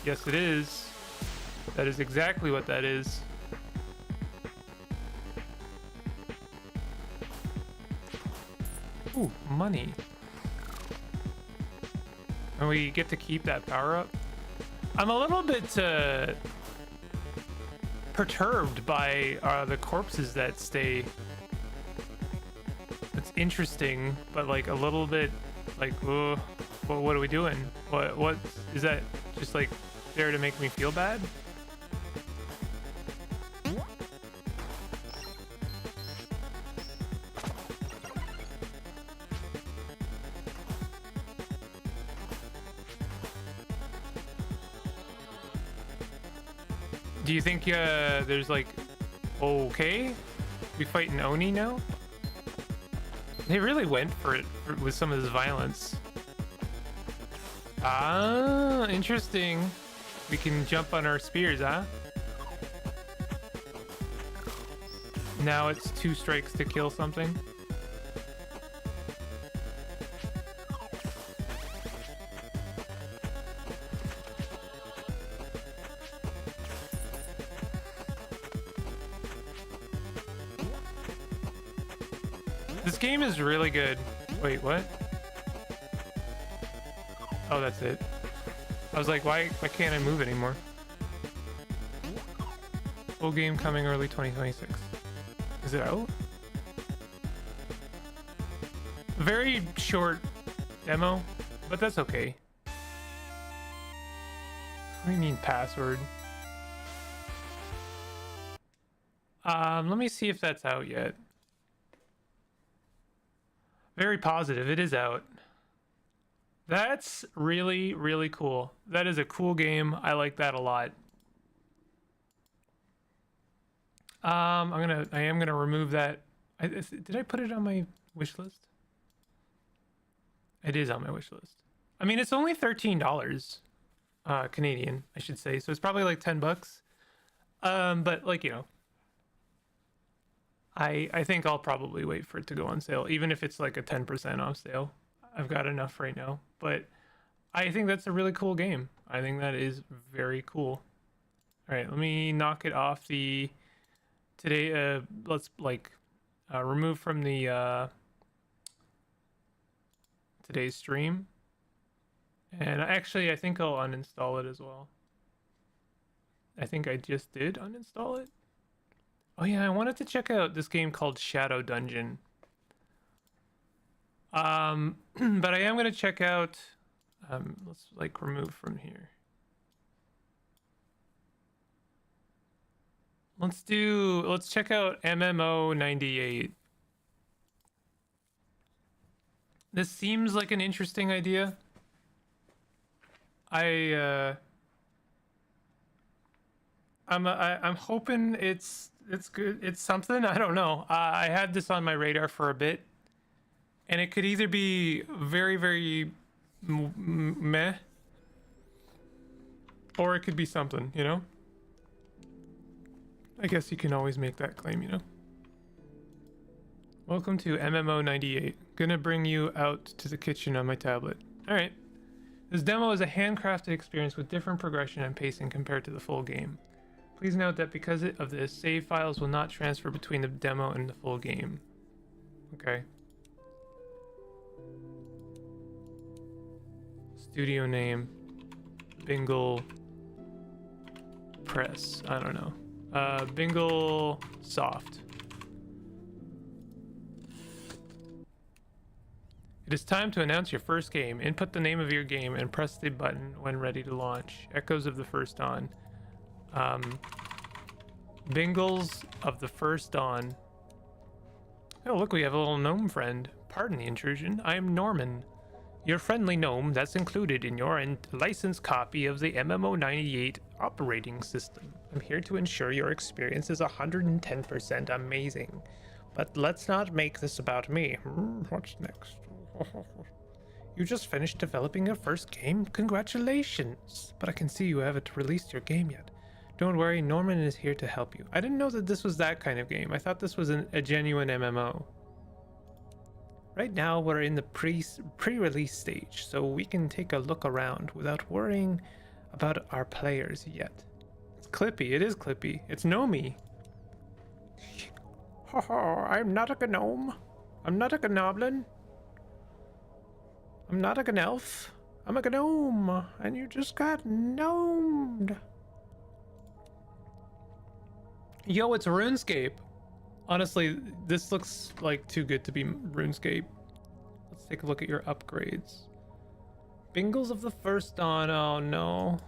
Yes, it is. That is exactly what that is. Ooh, money. And we get to keep that power up. I'm a little bit perturbed by the corpses that stay. It's interesting, but like a little bit like, well, what are we doing? What is that? Just like there to make me feel bad? Do you think there's like, okay, we fight an Oni now? They really went for it with some of this violence. Ah, interesting. We can jump on our spears, huh? Now it's 2 strikes to kill something. This game is really good. Wait, what? Oh, that's it. I was like, why can't I move anymore? Full game coming early 2026. Is it out? Very short demo, but that's okay. What do you mean password? Let me see if that's out yet. Very positive, it is out. That's really, really cool. That is a cool game. I like that a lot. I am gonna remove that. Did I put it on my wish list? It is on my wish list. I mean, it's only $13, Canadian, I should say. So it's probably like $10. But like, you know, I think I'll probably wait for it to go on sale, even if it's like a 10% off sale. I've got enough right now, but I think that's a really cool game. I think that is very cool. All right, let me knock it off the today. Let's like remove from the today's stream, and actually I think I'll uninstall it as well. I think I just did uninstall it. Oh yeah, I wanted to check out this game called Shadow Dungeon. But I am gonna check out. Let's like remove from here. Let's check out MMO 98. This seems like an interesting idea. I'm hoping it's good. It's something. I don't know. I had this on my radar for a bit, and it could either be very, very meh, or it could be something, you know? I guess you can always make that claim, you know? Welcome to MMO 98. Gonna bring you out to the kitchen on my tablet. Alright. This demo is a handcrafted experience with different progression and pacing compared to the full game. Please note that because of this, save files will not transfer between the demo and the full game. Okay. Studio name. Bingle Press. I don't know. Bingle Soft. It is time to announce your first game. Input the name of your game and press the button when ready to launch. Echoes of the First Dawn. Bingles of the First Dawn. Oh, look, we have a little gnome friend. Pardon the intrusion. I am Norman, your friendly gnome that's included in your licensed copy of the MMO98 operating system. I'm here to ensure your experience is 110% amazing. But let's not make this about me. What's next? You just finished developing your first game? Congratulations! But I can see you haven't released your game yet. Don't worry, Norman is here to help you. I didn't know that this was that kind of game. I thought this was a genuine MMO. Right now, we're in the pre-release stage, so we can take a look around without worrying about our players yet. It's clippy. It is clippy. It's gnomey. Haha, I'm not a gnome. I'm not a gnoblin. I'm not a elf. I'm a gnome, and you just got gnomed. Yo, it's RuneScape. Honestly, this looks like too good to be RuneScape. Let's take a look at your upgrades. Bingles of the First Dawn. Oh no.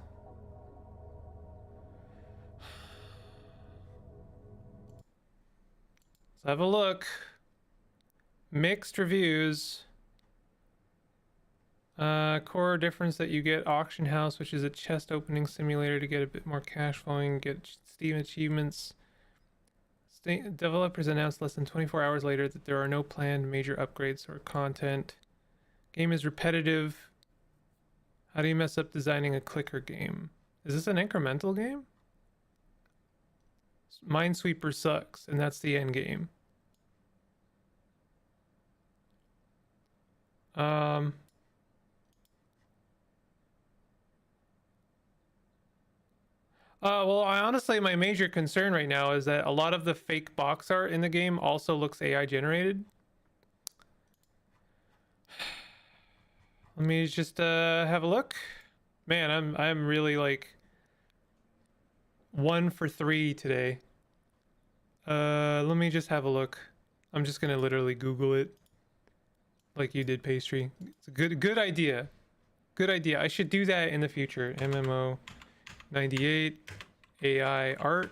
Let's have a look. Mixed reviews. Core difference that you get auction house, which is a chest opening simulator to get a bit more cash flowing, get Steam achievements. Developers announced less than 24 hours later that there are no planned major upgrades or content. Game is repetitive. How do you mess up designing a clicker game? Is this an incremental game? Minesweeper sucks, and that's the end game. Well, honestly, my major concern right now is that a lot of the fake box art in the game also looks AI generated. Let me just have a look. Man, I'm really like 1 for 3 today. Let me just have a look. I'm just gonna literally Google it, like you did, Pastry. It's a good idea. Good idea. I should do that in the future. MMO 98 AI art.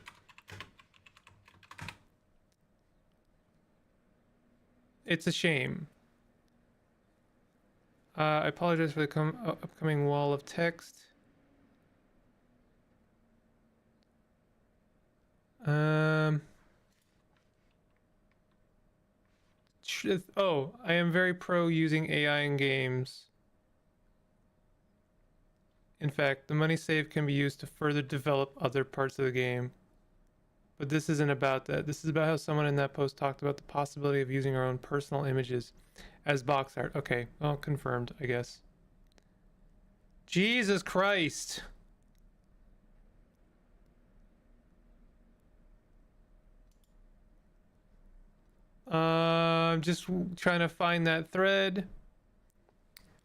It's a shame. I apologize for the upcoming wall of text. Oh, I am very pro using AI in games. In fact, the money saved can be used to further develop other parts of the game. But this isn't about that. This is about how someone in that post talked about the possibility of using our own personal images as box art. Okay, well, confirmed, I guess. Jesus Christ. I'm just trying to find that thread.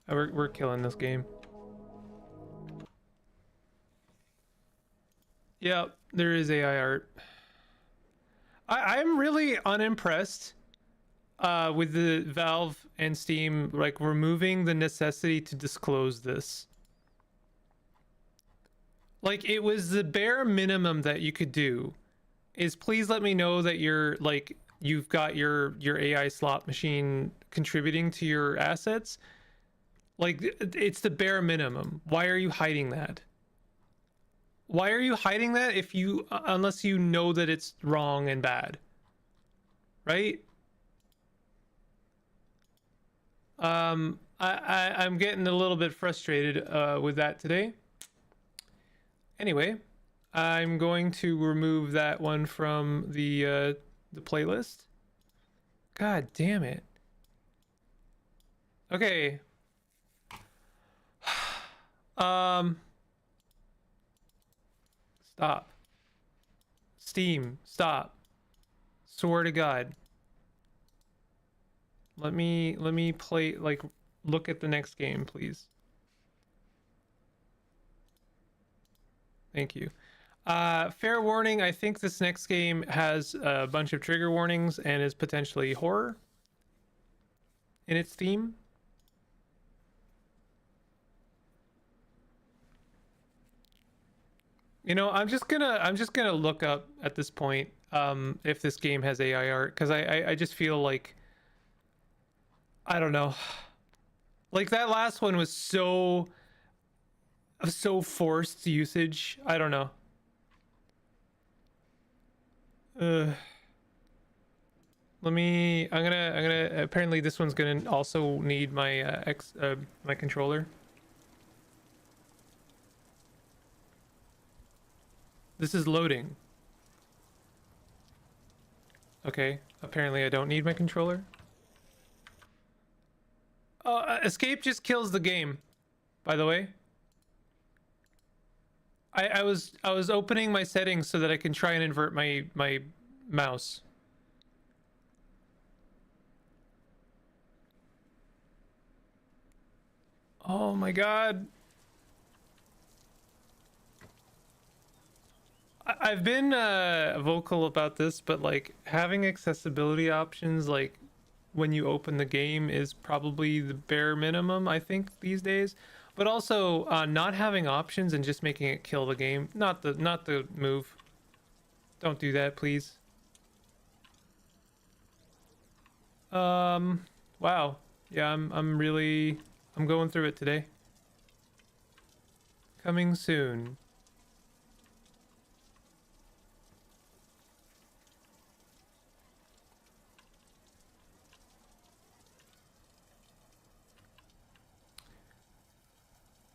We're killing this game. Yep, there is AI art. I'm really unimpressed with the Valve and Steam like removing the necessity to disclose this. Like, it was the bare minimum that you could do is please let me know that you're like you've got your AI slot machine contributing to your assets. Like, it's the bare minimum. Why are you hiding that? Why are you hiding that if you unless you know that it's wrong and bad? Right? I'm getting a little bit frustrated with that today. Anyway, I'm going to remove that one from the playlist. God damn it. Okay. Stop. Steam, stop. Swear to God. Let me play, like, look at the next game, please. Thank you. Fair warning, I think this next game has a bunch of trigger warnings and is potentially horror in its theme. You know, I'm just gonna look up at this point if this game has AI art, because I just feel like, I don't know, like that last one was so forced usage. I don't know. Let me. I'm gonna. Apparently, this one's gonna also need my my controller. This is loading. Okay. Apparently, I don't need my controller. Escape just kills the game. By the way, I was opening my settings so that I can try and invert my mouse. Oh my god. I've been vocal about this, but like having accessibility options like when you open the game is probably the bare minimum, I think, these days. But also not having options and just making it kill the game. Not the move. Don't do that, please. Wow. Yeah, I'm going through it today. Coming soon.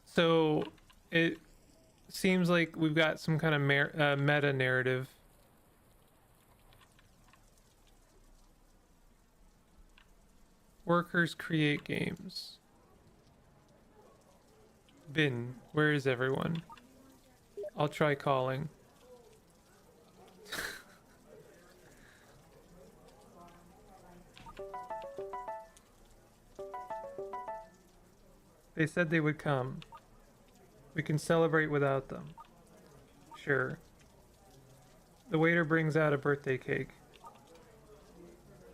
So it seems like we've got some kind of meta narrative. Workers create games. Bin, where is everyone? I'll try calling. They said they would come. We can celebrate without them. Sure. The waiter brings out a birthday cake.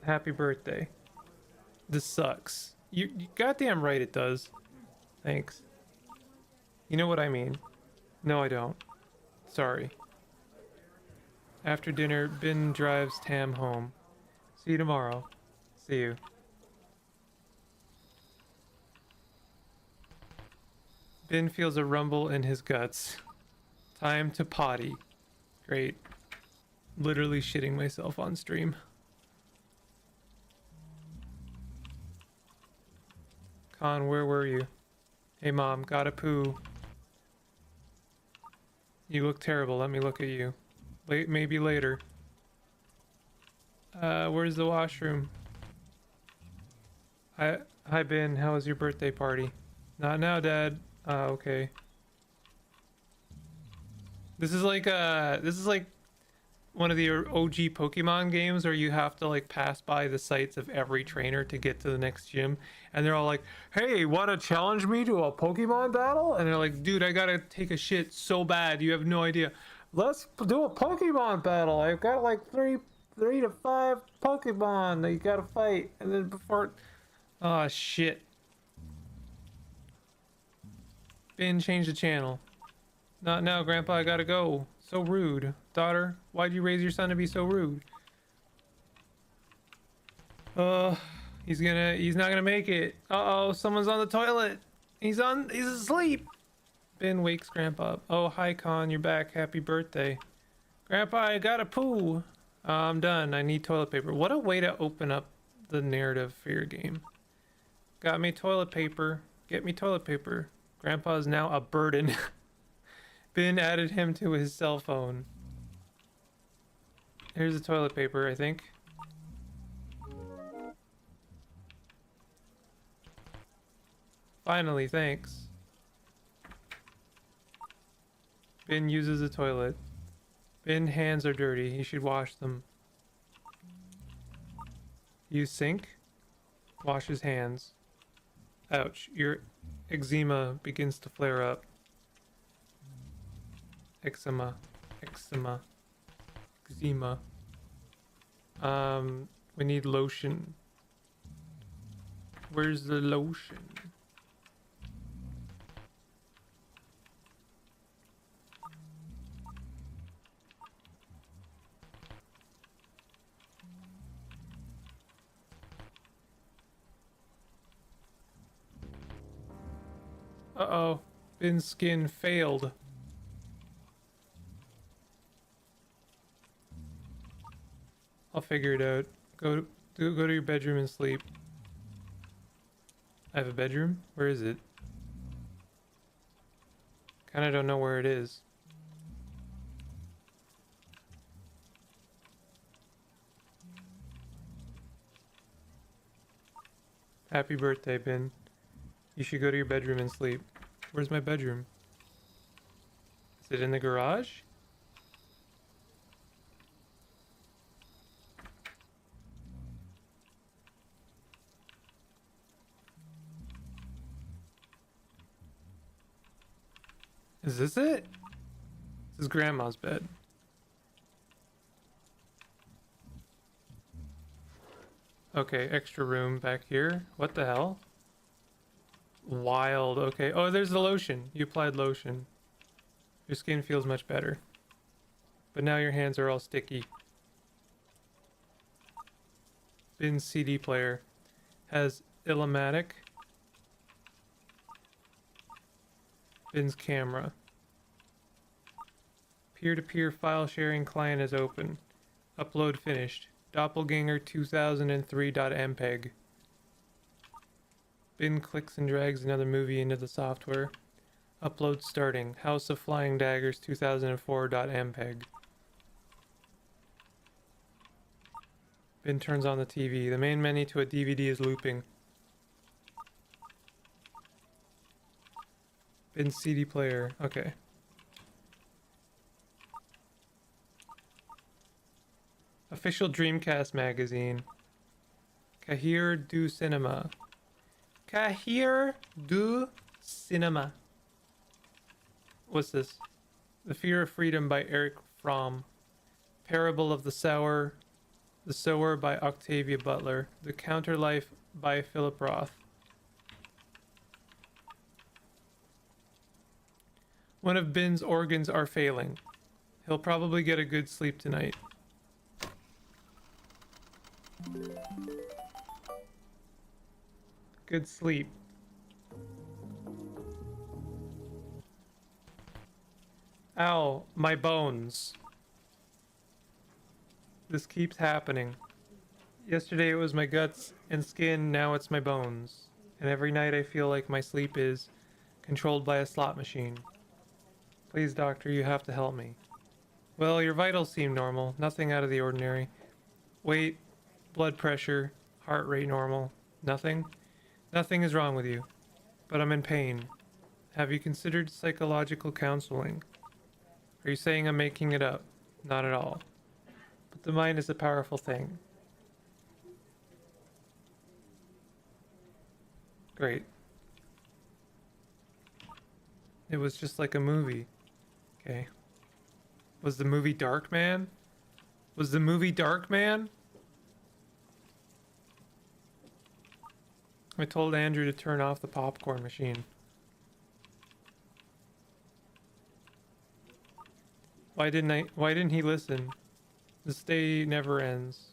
Happy birthday. This sucks. You goddamn right it does. Thanks. You know what I mean. No, I don't. Sorry. After dinner, Bin drives Tam home. See you tomorrow. See you. Bin feels a rumble in his guts. Time to potty. Great. Literally shitting myself on stream. Con, where were you? Hey mom, gotta poo. You look terrible, let me look at you. Maybe later. Where's the washroom? Hi Ben, how was your birthday party? Not now, Dad. Okay. This is like one of the OG Pokemon games where you have to like pass by the sites of every trainer to get to the next gym, and they're all like, "Hey, wanna challenge me to a Pokemon battle?" And they're like, "Dude, I gotta take a shit so bad, you have no idea. Let's do a Pokemon battle. I've got like three to five Pokemon that you gotta fight, and then before, oh shit." Ben, change the channel. Not now, Grandpa, I gotta go. So rude. Daughter, why'd you raise your son to be so rude? He's not gonna make it. Uh-oh, someone's on the toilet. He's asleep. Ben wakes Grandpa up. Oh, hi, Con, you're back. Happy birthday. Grandpa, I gotta poo. I'm done. I need toilet paper. What a way to open up the narrative for your game. Got me toilet paper. Get me toilet paper. Grandpa is now a burden. Ben added him to his cell phone. Here's the toilet paper, I think. Finally, thanks. Ben uses the toilet. Ben hands are dirty. He should wash them. Use sink. Wash his hands. Ouch. Your eczema begins to flare up. Eczema. We need lotion. Where's the lotion? Uh-oh. Bin's skin failed. I'll figure it out. Go to your bedroom and sleep. I have a bedroom? Where is it? Kinda don't know where it is. Happy birthday, Bin. You should go to your bedroom and sleep. Where's my bedroom? Is it in the garage? Is this it? This is Grandma's bed. Okay, extra room back here. What the hell? Wild. Okay. Oh, there's the lotion. You applied lotion. Your skin feels much better. But now your hands are all sticky. Bin's CD player has Illumatic. Bin's camera. Peer-to-peer file sharing client is open. Upload finished. Doppelganger 2003.mpeg. Bin clicks and drags another movie into the software. Upload starting. House of Flying Daggers 2004.mpeg. Bin turns on the TV. The main menu to a DVD is looping. Bin's CD player. Okay. Official Dreamcast magazine. Cahir du Cinema. Cahir du Cinema. What's this? The Fear of Freedom by Eric Fromm. Parable of the Sower by Octavia Butler. The Counterlife by Philip Roth. One of Bin's organs are failing. He'll probably get a good sleep tonight. Good sleep. Ow, my bones. This keeps happening. Yesterday it was my guts and skin, now it's my bones. And every night I feel like my sleep is controlled by a slot machine. Please, doctor, you have to help me. Well, your vitals seem normal, nothing out of the ordinary. Weight, blood pressure, heart rate normal. Nothing? Nothing is wrong with you. But I'm in pain. Have you considered psychological counseling? Are you saying I'm making it up? Not at all. But the mind is a powerful thing. Great. It was just like a movie. Okay. Was the movie Dark Man? Was the movie Dark Man? I told Andrew to turn off the popcorn machine. Why didn't he listen? This day never ends.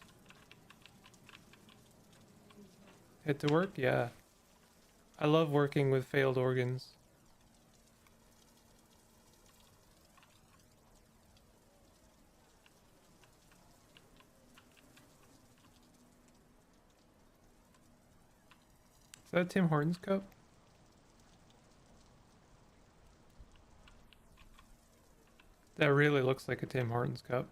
Head to work? Yeah. I love working with failed organs. Is that a Tim Hortons cup? That really looks like a Tim Hortons cup.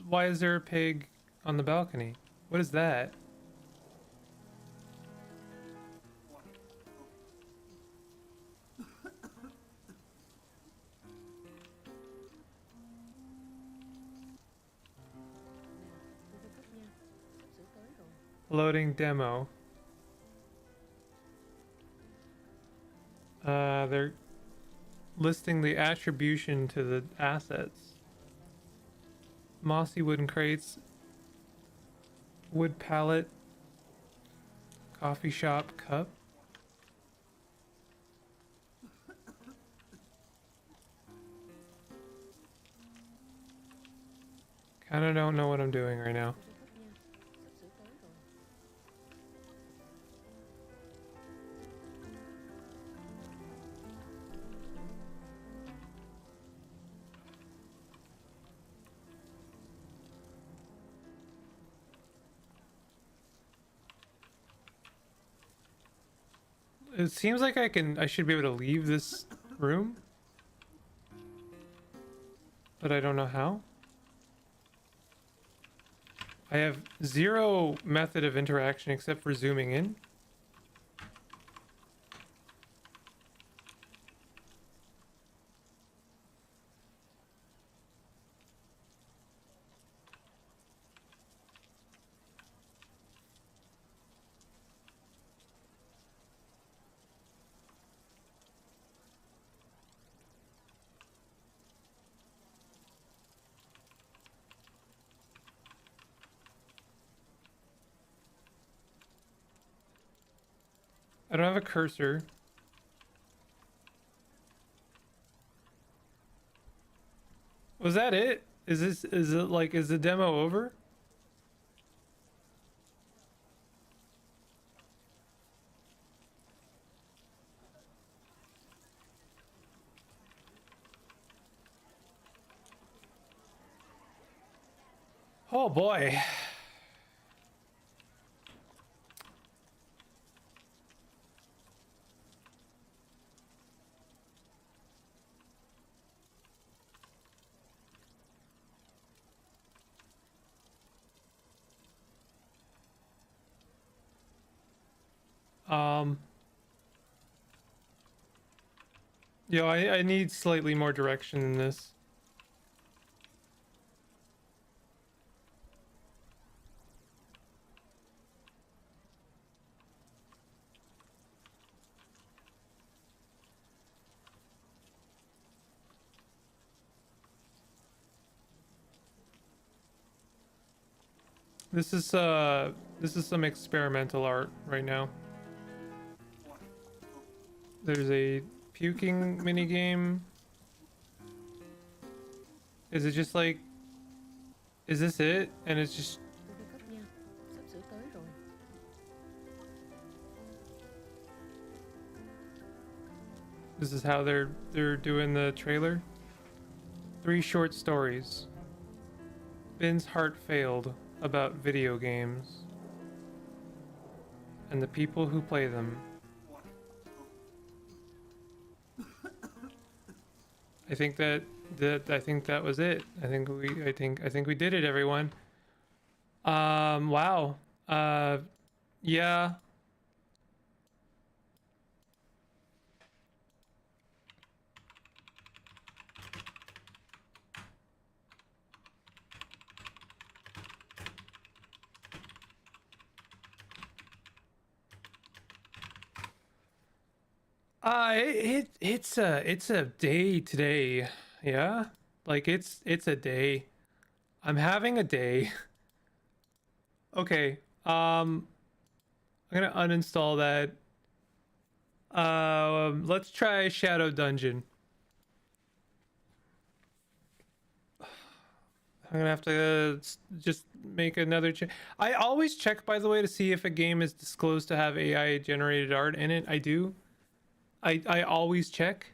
Why is there a pig on the balcony? What is that? Loading demo. They're listing the attribution to the assets. Mossy wooden crates. Wood pallet. Coffee shop cup. Kinda don't know what I'm doing right now. It seems like I should be able to leave this room, but I don't know how. I have zero method of interaction except for zooming in. I don't have a cursor. Was that it? Is the demo over? Oh boy. Yo, I need slightly more direction in this. This is some experimental art right now. There's a puking minigame. Is it just like, is this it? And it's just this is how they're doing the trailer. 3 short stories. Ben's heart failed about video games and the people who play them. I think that was it. I think we did it, everyone. Wow. Yeah. It's a day today. Yeah? Like it's a day. I'm having a day. Okay. I'm gonna uninstall that. Let's try Shadow Dungeon. I'm gonna have to just make another check. I always check, by the way, to see if a game is disclosed to have AI generated art in it. I do. I always check,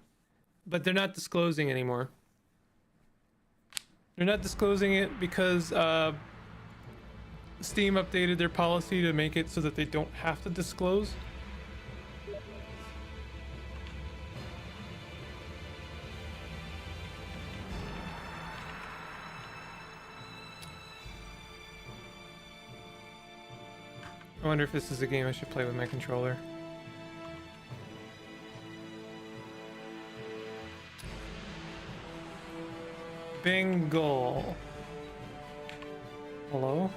but they're not disclosing anymore. They're not disclosing it because Steam updated their policy to make it so that they don't have to disclose. I wonder if this is a game I should play with my controller. Bingle. Hello?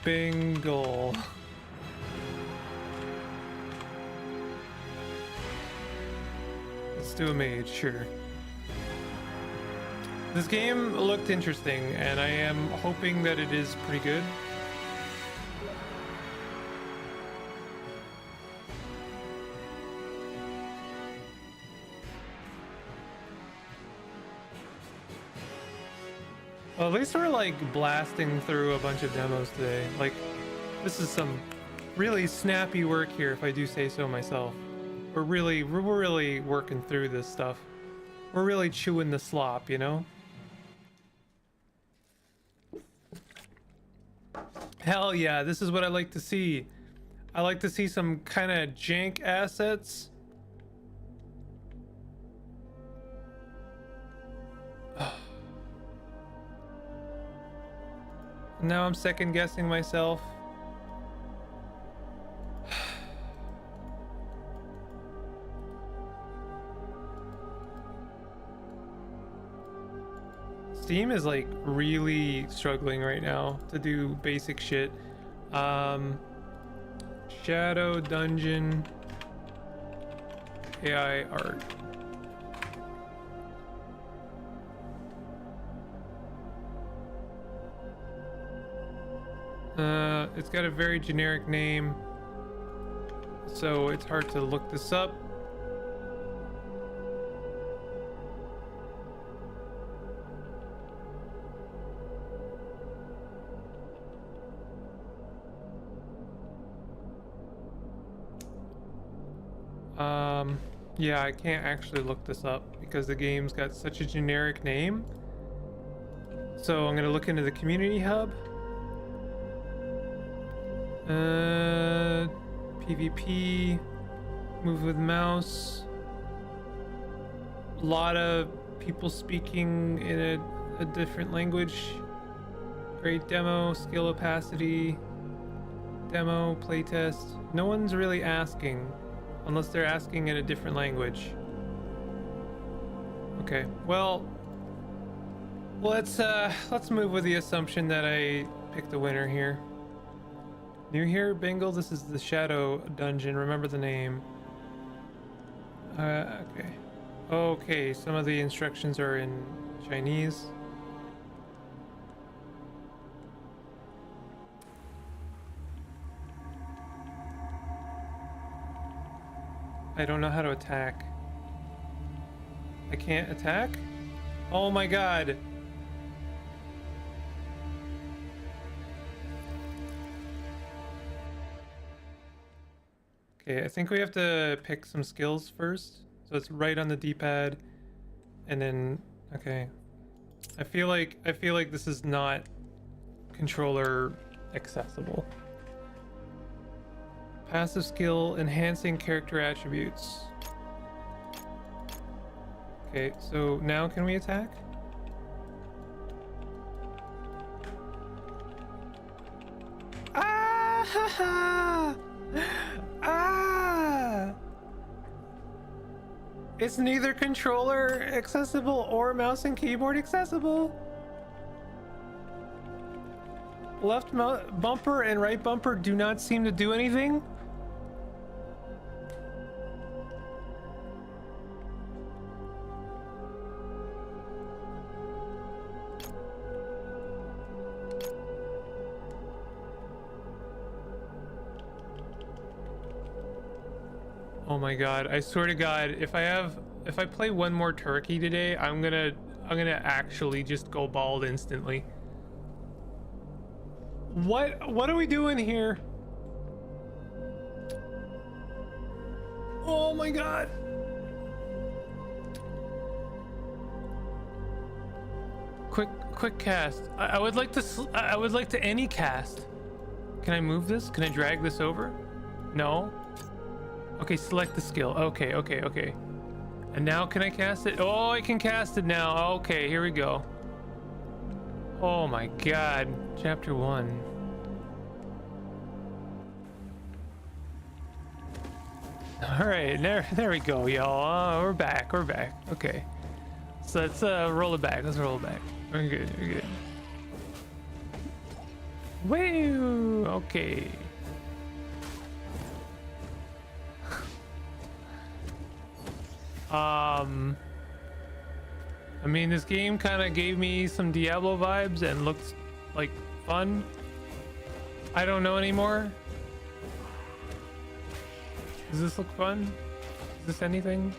Bingle. Let's do a mage, sure. This game looked interesting, and I am hoping that it is pretty good. Well, at least we're like blasting through a bunch of demos today. Like, this is some really snappy work here, if I do say so myself. We're really working through this stuff. We're really chewing the slop, you know? Hell yeah, this is what I like to see. I like to see some kind of jank assets. Now I'm second guessing myself. Steam is like really struggling right now to do basic shit. Shadow Dungeon AI art. It's got a very generic name, so it's hard to look this up. Yeah, I can't actually look this up because the game's got such a generic name. So I'm gonna look into the community hub. PvP, move with mouse. A lot of people speaking in a different language. Great demo, skill opacity, demo, playtest. No one's really asking. Unless they're asking in a different language. Okay, well, let's move with the assumption that I picked a winner here. New here, Bingle. This is the Shadow Dungeon. Remember the name. Okay. Okay, some of the instructions are in Chinese. I don't know how to attack. I can't attack? Oh my god. Okay, I think we have to pick some skills first. So it's right on the D-pad and then okay. I feel like this is not controller accessible. Passive skill, enhancing character attributes. Okay, so now can we attack? Ah! Ha, ha! Ah! It's neither controller accessible or mouse and keyboard accessible. Left bumper and right bumper do not seem to do anything. Oh my god, I swear to god, if I play one more turkey today, I'm gonna actually just go bald instantly. What are we doing here? Oh my god. Quick cast. I would like to any cast. Can I move this? Can I drag this over? No. Okay, select the skill. Okay. And now can I cast it? Oh, I can cast it now. Okay, here we go. Oh my god. Chapter 1. Alright, there we go, y'all. We're back. Okay. So let's roll it back. Let's roll it back. We're good. Woo! Okay. I mean, this game kind of gave me some Diablo vibes and looked like fun. I don't know anymore. Does this look fun? Is this anything?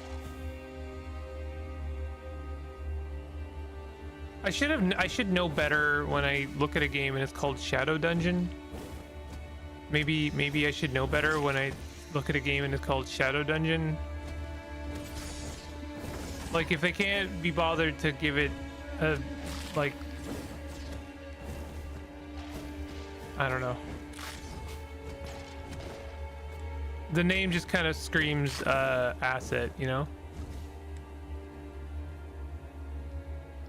I should know better when I look at a game and it's called Shadow Dungeon. Maybe I should know better when I look at a game and it's called Shadow Dungeon. Like, if they can't be bothered to give it a, like, I don't know. The name just kind of screams asset, you know?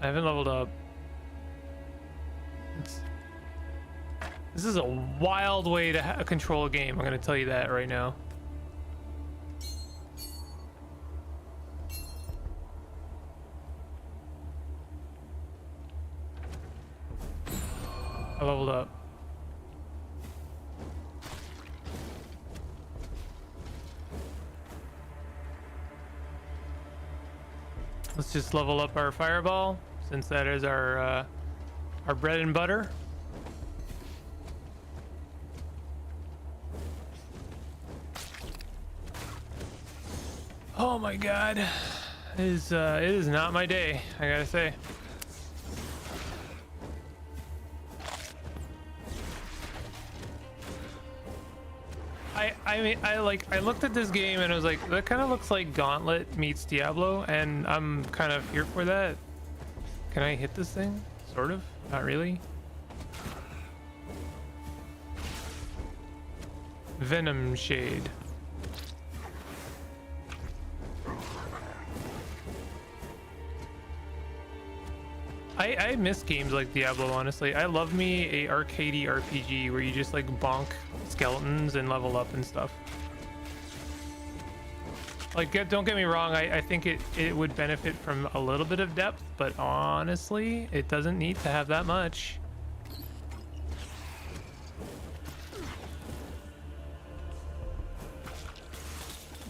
I haven't leveled up. This is a wild way to control a game, I'm gonna tell you that right now. I leveled up. Let's just level up our fireball, since that is our bread and butter. Oh my god, it is not my day, I gotta say. I mean, I looked at this game and I was like, that kind of looks like Gauntlet meets Diablo, and I'm kind of here for that. Can I hit this thing? Sort of, not really. Venom Shade. I miss games like Diablo, honestly. I love me a arcadey RPG where you just like bonk skeletons and level up and stuff. Like, don't get me wrong, I think it would benefit from a little bit of depth, but honestly, it doesn't need to have that much.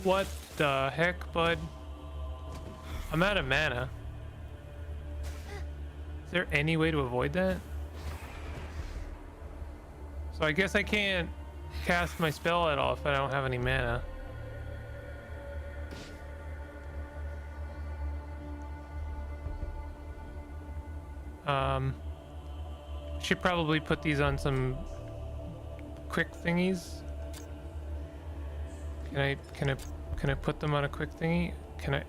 What the heck, bud? I'm out of mana. Is there any way to avoid that? So I guess I can't cast my spell at all if I don't have any mana. Should probably put these on some quick thingies. Can I put them on a quick thingy? Can I?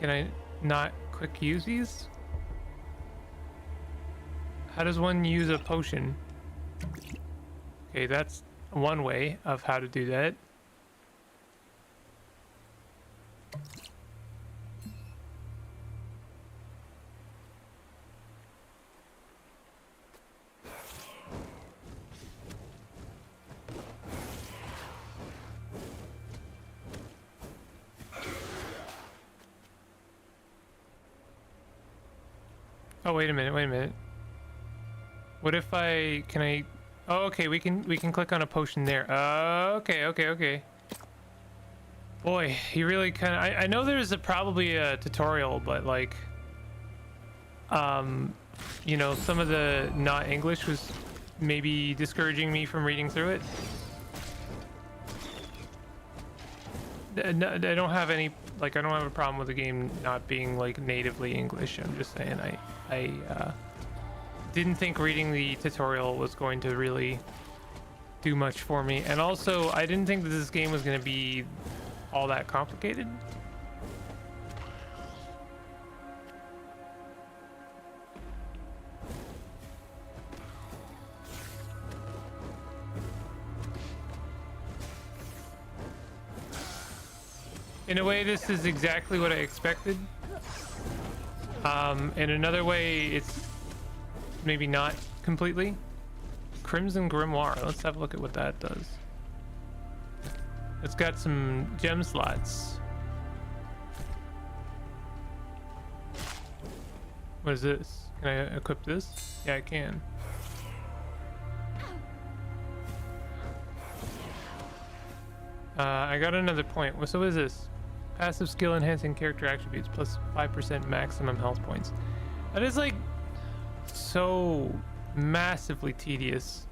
Can I not quick use these? How does one use a potion? Okay, that's one way of how to do that. Oh, wait a minute. What if can I, oh, okay, we can click on a potion there. Okay. Boy, he really kind of, I know there's probably a tutorial, but like, you know, some of the not English was maybe discouraging me from reading through it. I don't have any, like, I don't have a problem with the game not being like natively English. I'm just saying I didn't think reading the tutorial was going to really do much for me, and also I didn't think that this game was going to be all that complicated. In a way, this is exactly what I expected. In another way, it's maybe not completely. Crimson Grimoire. Let's have a look at what that does. It's got some gem slots. What is this? Can I equip this? Yeah, I can. I got another point. So what is this? Passive skill enhancing character attributes plus 5% maximum health points. That is like so massively tedious.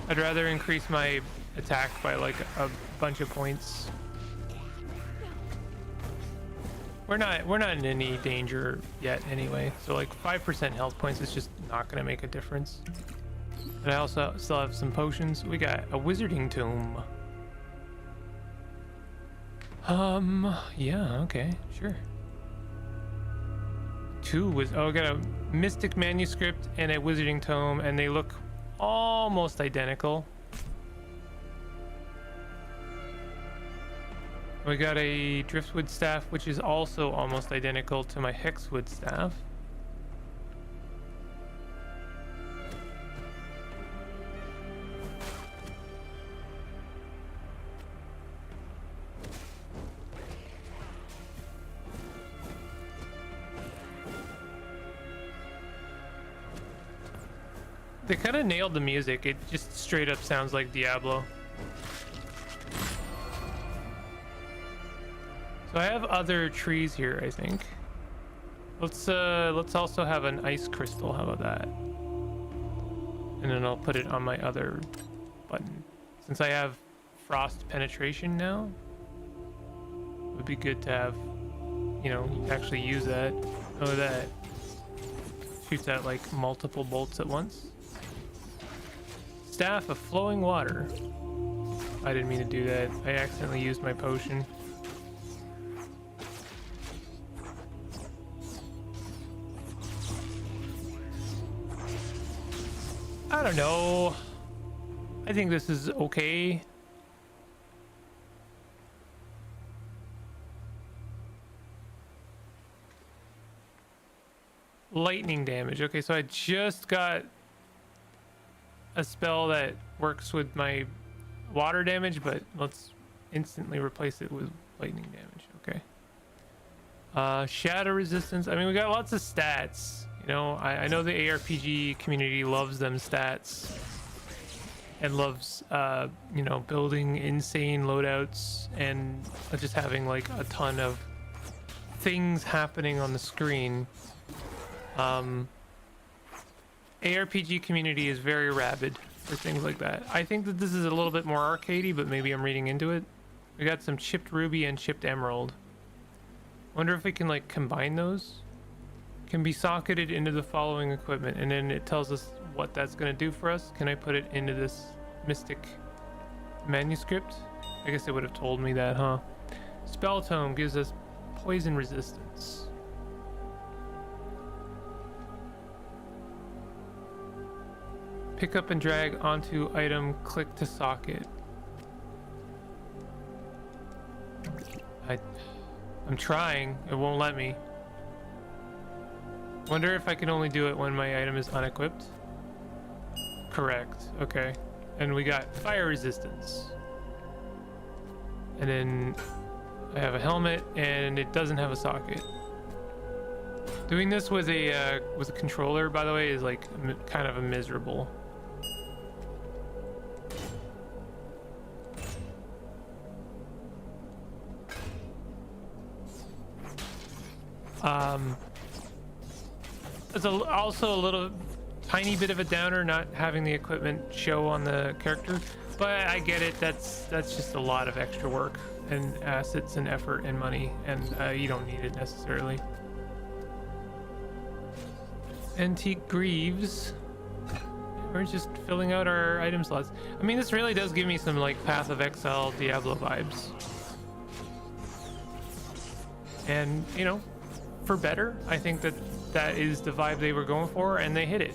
I'd rather increase my attack by like a bunch of points. We're not in any danger yet anyway, so like 5% health points is just not gonna make a difference. And I also still have some potions. We got a wizarding tome. Yeah, okay, sure. I got a mystic manuscript and a wizarding tome, and they look almost identical. We got a driftwood staff, which is also almost identical to my hexwood staff. They kind of nailed the music. It just straight up sounds like Diablo. So I have other trees here, I think. Let's also have an ice crystal. How about that? And then I'll put it on my other button. Since I have frost penetration now, it would be good to have, you know, actually use that. Oh, that shoots out like multiple bolts at once. Staff of flowing water. I didn't mean to do that. I accidentally used my potion. I don't know. I think this is okay. Lightning damage. Okay, so I just got a spell that works with my water damage, but let's instantly replace it with lightning damage. Okay. Shadow resistance. I mean, we got lots of stats. You know, I know the ARPG community loves them stats and loves, you know, building insane loadouts and just having like a ton of things happening on the screen. ARPG community is very rabid for things like that. I think that this is a little bit more arcadey, but maybe I'm reading into it. We got some chipped ruby and chipped emerald. Wonder if we can like combine those. Can be socketed into the following equipment, and then it tells us what that's going to do for us. Can I put it into this mystic manuscript? I guess it would have told me that, huh? Spell tome gives us poison resistance. Pick up and drag onto item, click to socket. I'm trying, it won't let me. Wonder if I can only do it when my item is unequipped. Correct, okay. And we got fire resistance. And then I have a helmet and it doesn't have a socket. Doing this with a controller, by the way, is like kind of a miserable. It's also a little tiny bit of a downer not having the equipment show on the character, but I get it. That's just a lot of extra work and assets and effort and money, and you don't need it necessarily. Antique greaves. We're just filling out our item slots. I mean, this really does give me some like Path of Exile Diablo vibes, and you know, for better. I think that is the vibe they were going for, and they hit it.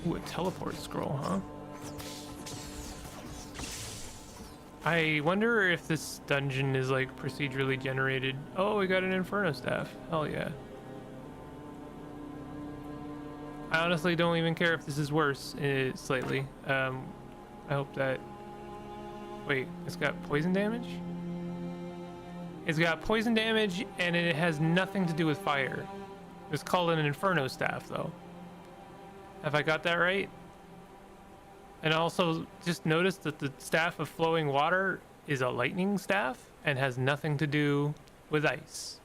Ooh, a teleport scroll, huh? I wonder if this dungeon is like procedurally generated. Oh, we got an Inferno staff. Hell yeah. I honestly don't even care if this is worse slightly. I hope that... Wait, it's got poison damage? It's got poison damage, and it has nothing to do with fire. It's called an Inferno Staff, though. Have I got that right? And also, just notice that the Staff of Flowing Water is a lightning staff and has nothing to do with ice.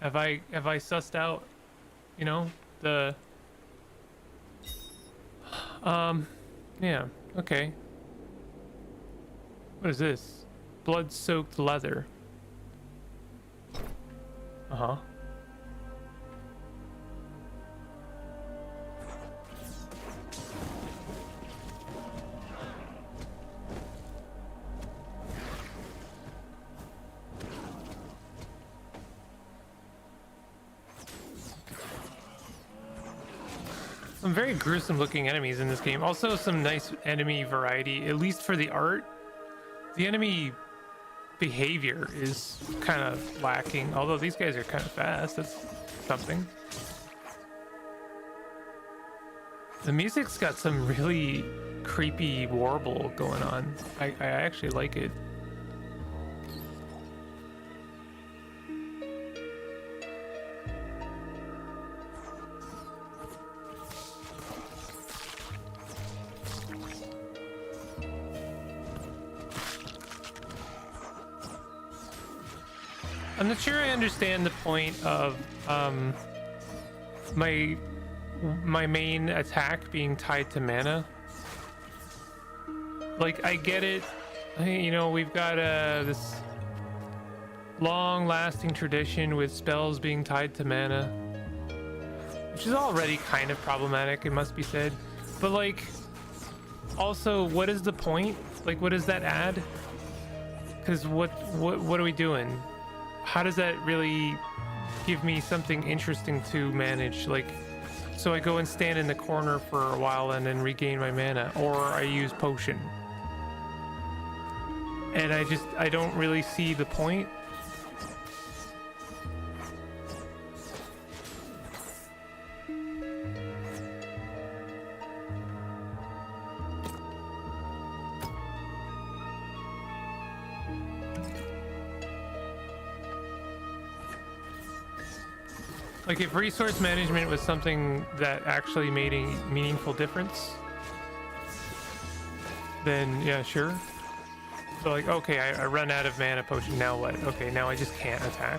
Have I sussed out, you know, the... yeah, okay. What is this? Blood-soaked leather. Uh-huh. Some very gruesome looking enemies in this game. Also some nice enemy variety, at least for the art. The enemy behavior is kind of lacking, although these guys are kind of fast. That's something. The music's got some really creepy warble going on. I actually like it. I'm not sure I understand the point of my main attack being tied to mana. Like, I get it, you know, we've got this long-lasting tradition with spells being tied to mana, which is already kind of problematic, it must be said. But like, also, what is the point? Like, what does that add? Because what are we doing? How does that really give me something interesting to manage? Like, so I go and stand in the corner for a while and then regain my mana, or I use potion. And I don't really see the point. Like, if resource management was something that actually made a meaningful difference, then yeah, sure. So like, okay, I run out of mana potion, now what? Okay, now I just can't attack.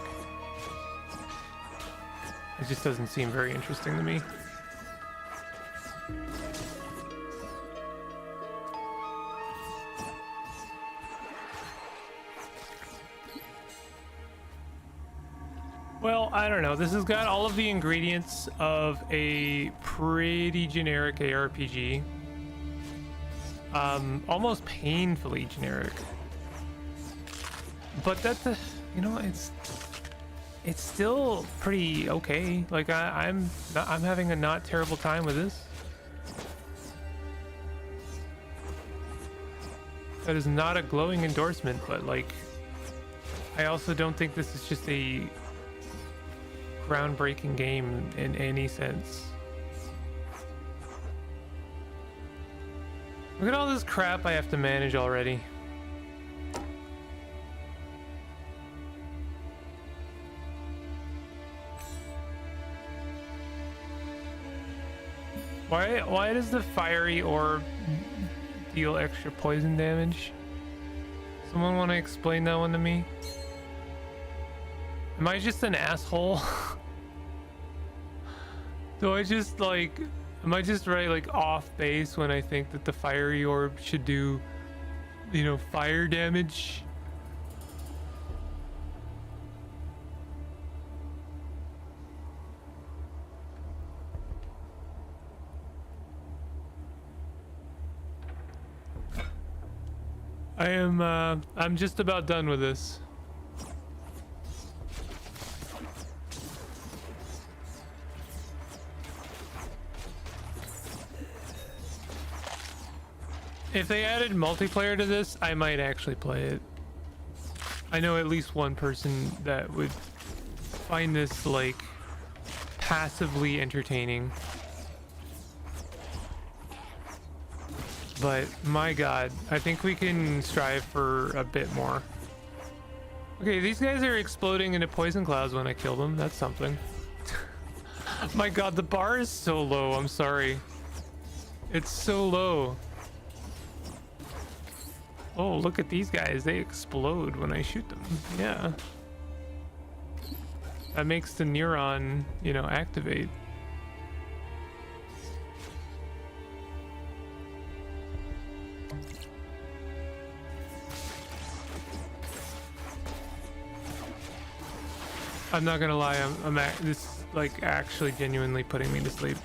It just doesn't seem very interesting to me. Well, I don't know. This has got all of the ingredients of a pretty generic ARPG. Almost painfully generic. But that's a, you know, it's still pretty okay. Like I'm having a not terrible time with this. That is not a glowing endorsement, but like, I also don't think this is just a groundbreaking game in any sense. Look at all this crap I have to manage already. Why does the fiery orb deal extra poison damage? Someone want to explain that one to me? Am I just an asshole? Do I just like, am I just like off base when I think that the fiery orb should do, you know, fire damage? I'm just about done with this. If they added multiplayer to this, I might actually play it. I know at least one person that would find this like passively entertaining. But my god, I think we can strive for a bit more. Okay, these guys are exploding into poison clouds when I kill them. That's something. My god, the bar is so low. I'm sorry. It's so low. Oh, look at these guys. They explode when I shoot them. Yeah. That makes the neuron, you know, activate. I'm not gonna lie, this is like actually genuinely putting me to sleep.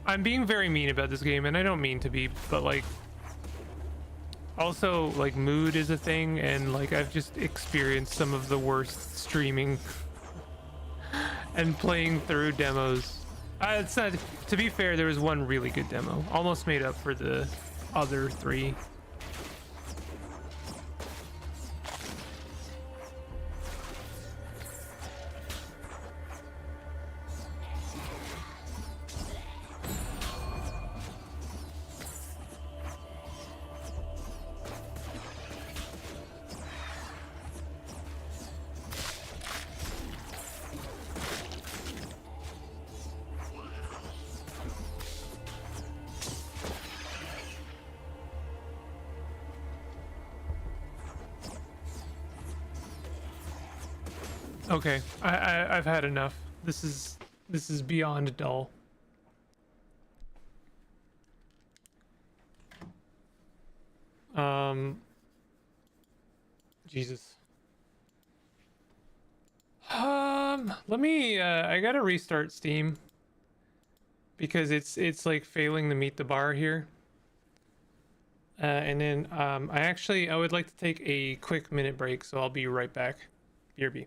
I'm being very mean about this game, and I don't mean to be, but like, also like mood is a thing, and like I've just experienced some of the worst streaming and playing through demos. It's not, to be fair, there was one really good demo, almost made up for the other three. Okay, I've had enough. This is beyond dull. Jesus. Let me I gotta restart Steam because it's like failing to meet the bar here. And then I would like to take a quick minute break, so I'll be right back. BRB.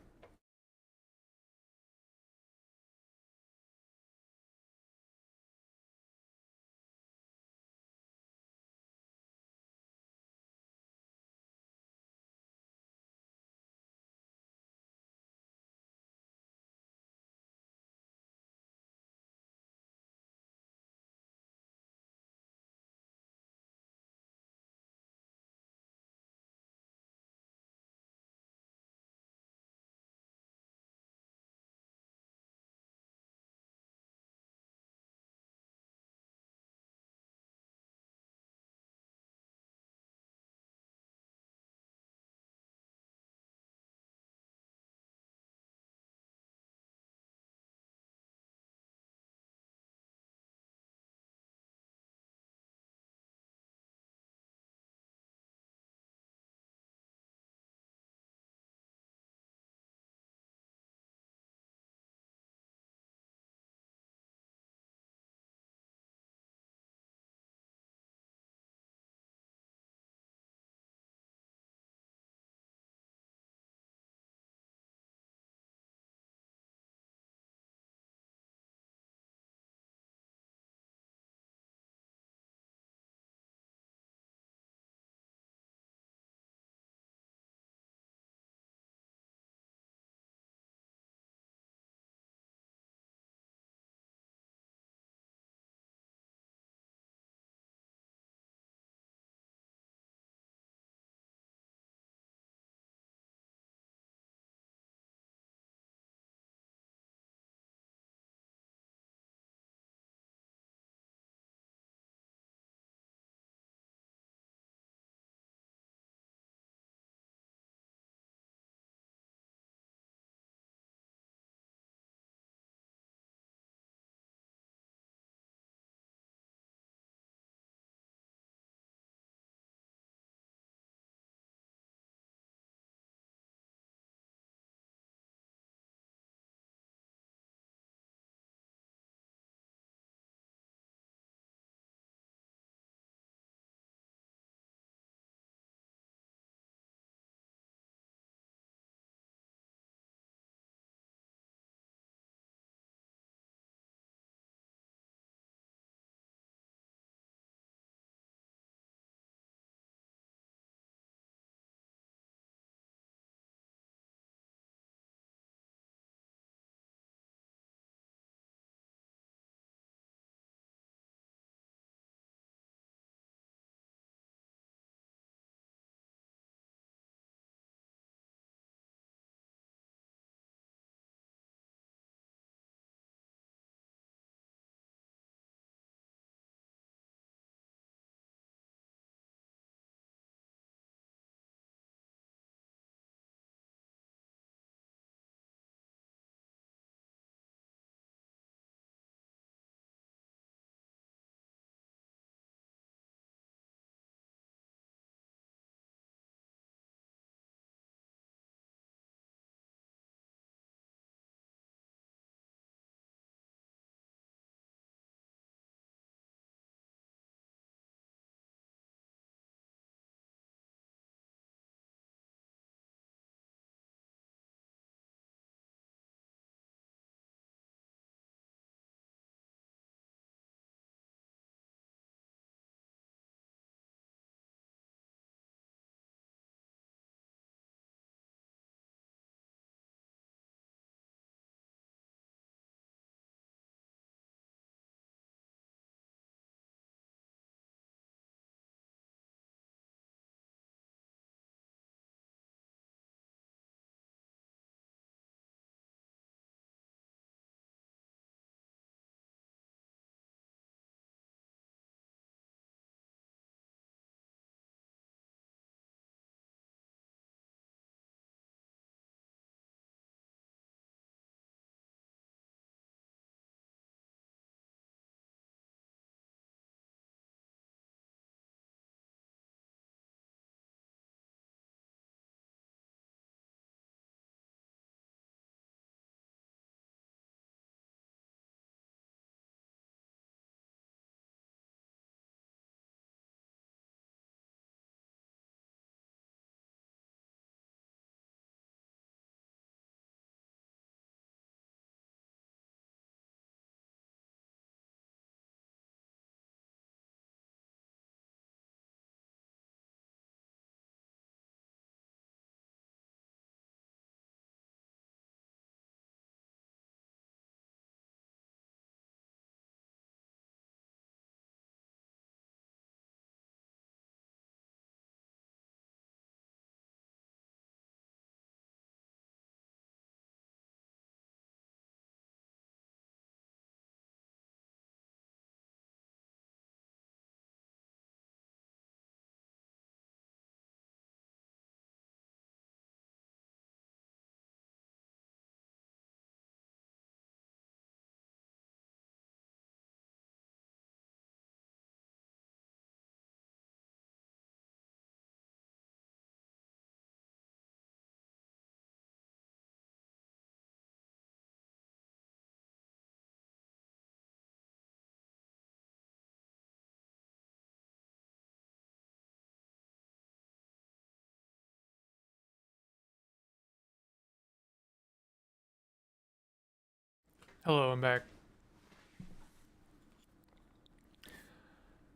Hello, I'm back.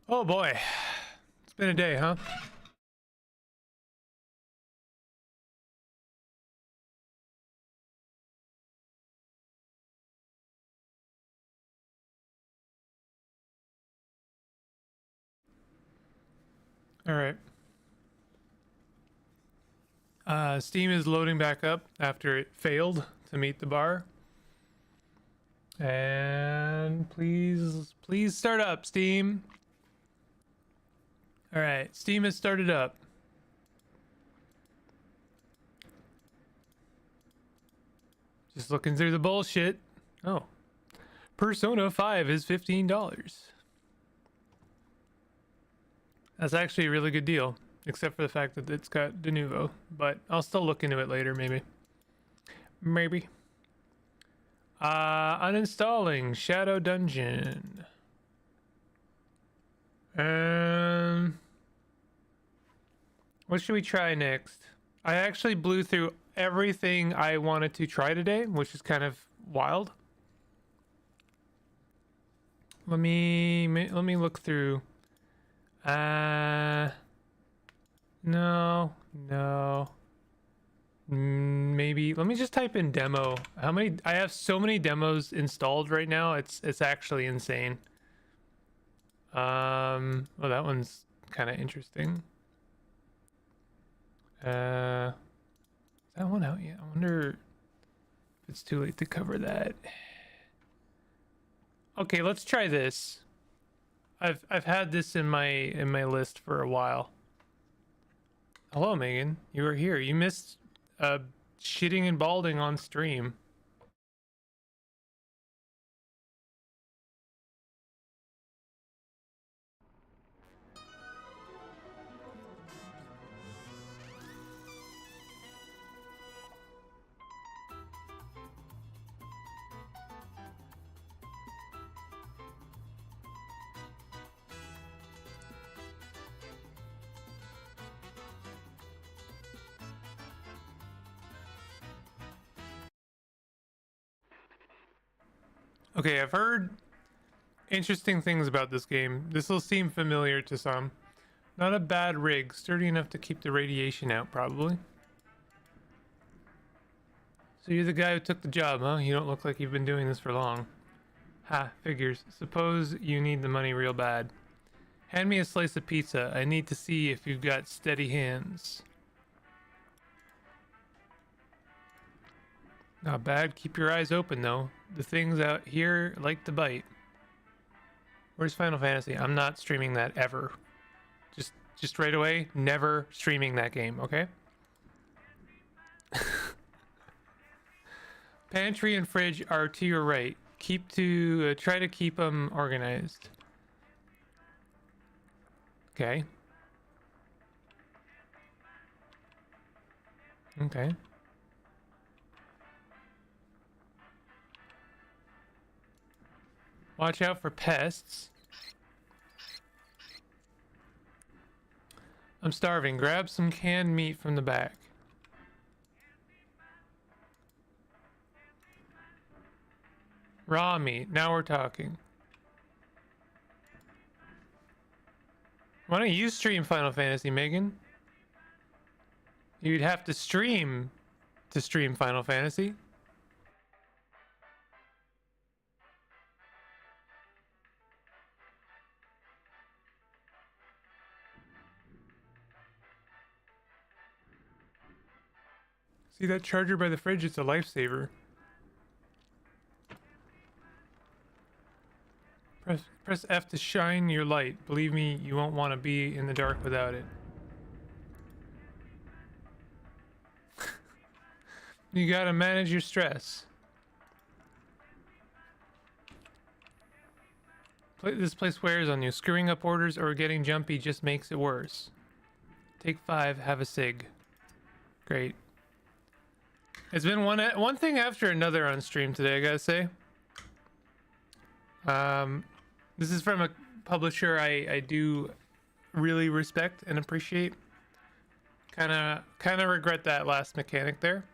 Oh boy. It's been a day, huh? All right. Steam is loading back up after it failed to meet the bar. And please start up, Steam. All right, Steam has started up. Just looking through the bullshit. Oh. Persona 5 is $15. That's actually a really good deal, except for the fact that it's got de novo, but I'll still look into it later, maybe. Maybe. Uninstalling Shadow Dungeon. What should we try next? I actually blew through everything I wanted to try today, which is kind of wild. Let me look through. No. Maybe let me just type in demo. How many? I have so many demos installed right now. It's actually insane. Well, that one's kind of interesting. Is that one out yet? I wonder if it's too late to cover that. Okay, let's try this. I've had this in my list for a while. Hello, Megan. You were here. You missed shitting and balding on stream. Okay, I've heard interesting things about this game. This will seem familiar to some. Not a bad rig, sturdy enough to keep the radiation out, probably. So you're the guy who took the job, huh? You don't look like you've been doing this for long. Ha, figures. Suppose you need the money real bad. Hand me a slice of pizza. I need to see if you've got steady hands. Not bad. Keep your eyes open, though. The things out here like to bite. Where's Final Fantasy? I'm not streaming that ever. Just right away, never streaming that game, okay? Pantry and fridge are to your right. Try to keep them organized. Okay. Okay. Watch out for pests. I'm starving. Grab some canned meat from the back. Raw meat. Now we're talking. Why don't you stream Final Fantasy, Megan? You'd have to stream Final Fantasy. See that charger by the fridge? It's a lifesaver. Press F to shine your light. Believe me, you won't want to be in the dark without it. You gotta manage your stress. This place wears on you. Screwing up orders or getting jumpy just makes it worse. Take 5, have a cig. Great. It's been one thing after another on stream today, I gotta say. This is from a publisher I do really respect and appreciate. Kind of regret that last mechanic there.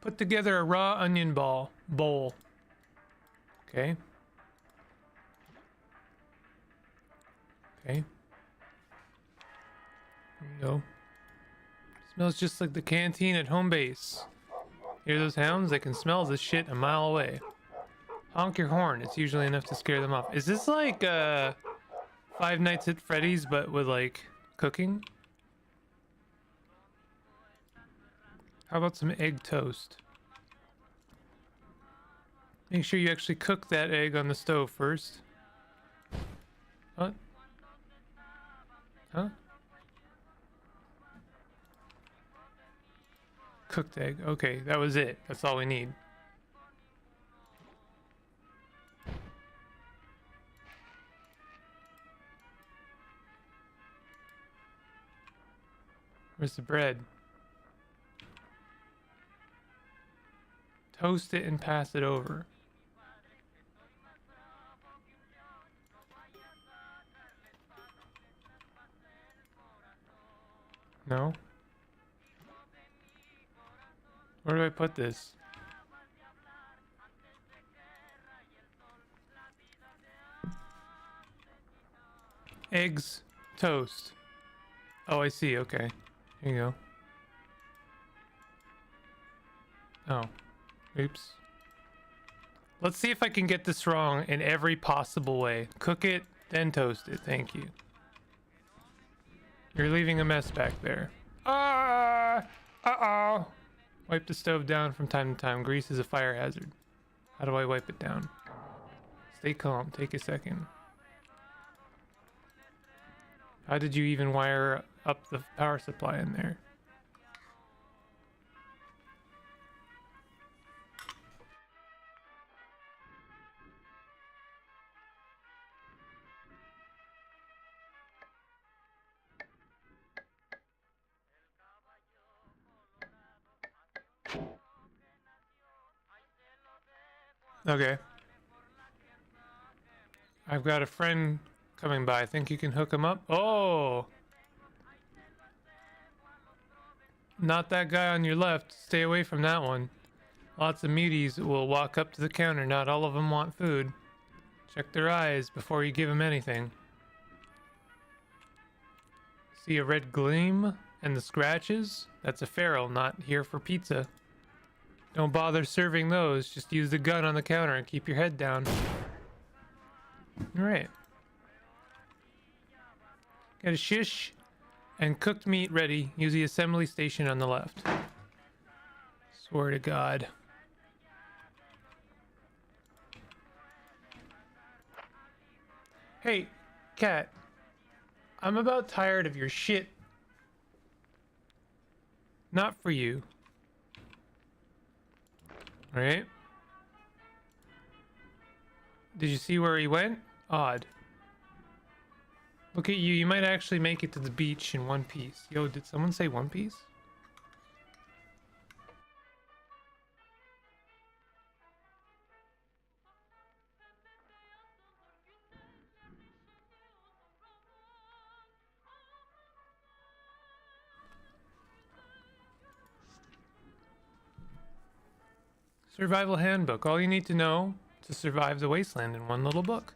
Put together a raw onion bowl. Okay. Okay. There you go. Smells just like the canteen at home base. Hear those hounds? I can smell this shit a mile away. Honk your horn. It's usually enough to scare them off. Is this like Five Nights at Freddy's but with like cooking? How about some egg toast? Make sure you actually cook that egg on the stove first. What? Huh? Cooked egg. Okay, that was it. That's all we need. Where's the bread? Toast it and pass it over. No? Where do I put this? Eggs, toast. Oh, I see. Okay. Here you go. Oh. Oops. Let's see if I can get this wrong in every possible way. Cook it, then toast it. Thank you. You're leaving a mess back there. Ah! Uh-oh! Wipe the stove down from time to time. Grease is a fire hazard. How do I wipe it down? Stay calm. Take a second. How did you even wire up the power supply in there? Okay. I've got a friend coming by. I think you can hook him up. Oh! Not that guy on your left. Stay away from that one. Lots of muties will walk up to the counter. Not all of them want food. Check their eyes before you give them anything. See a red gleam and the scratches? That's a feral, not here for pizza. Don't bother serving those. Just use the gun on the counter and keep your head down. Alright. Got a shish and cooked meat ready. Use the assembly station on the left. Swear to God. Hey, cat. I'm about tired of your shit. Not for you. Alright. Did you see where he went? Odd. Look at you. You might actually make it to the beach in one piece. Yo, did someone say One Piece? Survival handbook. All you need to know to survive the wasteland in one little book.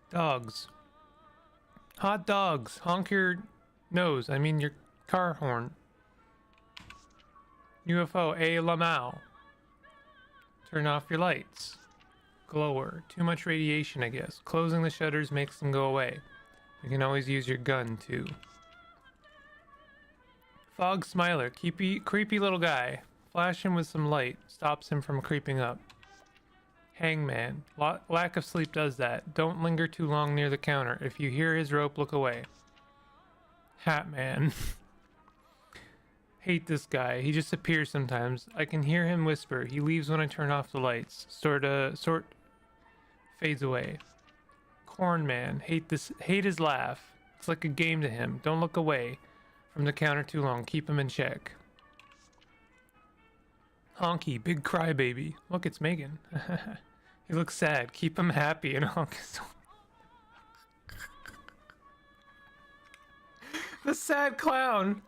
Dogs. Hot dogs. Honk your nose. I mean your car horn. UFO. A lamau. Turn off your lights. Glower. Too much radiation, I guess. Closing the shutters makes them go away. You can always use your gun, too. Fog smiler. Creepy little guy. Flash him with some light. Stops him from creeping up. Hangman. Lack of sleep does that. Don't linger too long near the counter. If you hear his rope, look away. Hatman. Hate this guy. He just appears sometimes. I can hear him whisper. He leaves when I turn off the lights. Sort fades away. Corn man. Hate his laugh. It's like a game to him. Don't look away from the counter too long. Keep him in check. Honky, big crybaby. Look, it's Megan. He looks sad. Keep him happy and honk his The sad clown.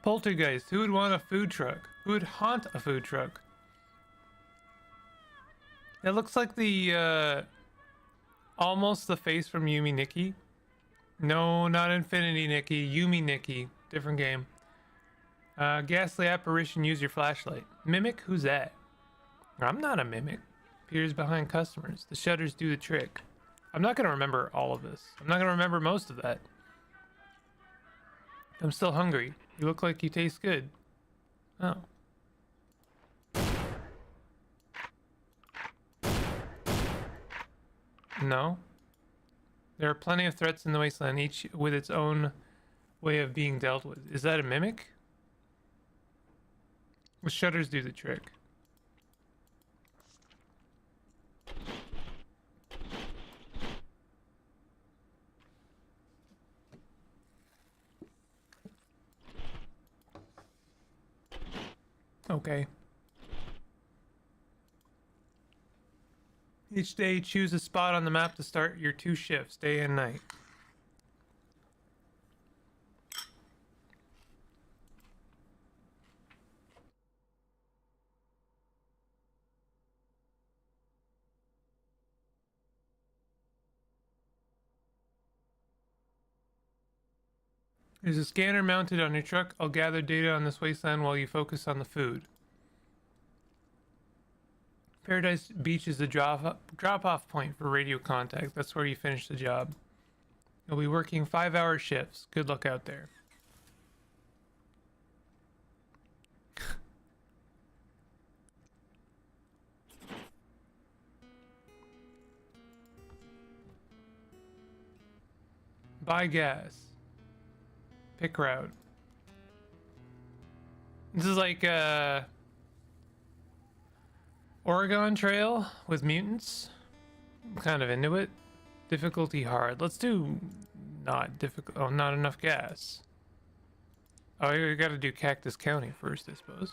Poltergeist. Who would want a food truck? Who would haunt a food truck? It looks like the almost the face from Yumi Nikki. No, not Infinity Nikki. Yumi Nikki. Different game. Ghastly apparition. Use your flashlight. Mimic. Who's that? I'm not a mimic. Appears behind customers. The shutters do the trick. I'm not gonna remember all of this. I'm not gonna remember most of that. I'm still hungry. You look like you taste good. Oh. No. There are plenty of threats in the wasteland, each with its own way of being dealt with. Is that a mimic? The shutters do the trick. Okay. Each day, choose a spot on the map to start your 2 shifts, day and night. There's a scanner mounted on your truck. I'll gather data on this wasteland while you focus on the food. Paradise Beach is the drop-off point for radio contact. That's where you finish the job. You'll be working 5-hour shifts. Good luck out there. Buy gas. Pick route. This is like Oregon Trail with mutants. I'm kind of into it. Difficulty hard. Let's do not difficult. Oh, not enough gas. Oh, you gotta do Cactus County first, I suppose.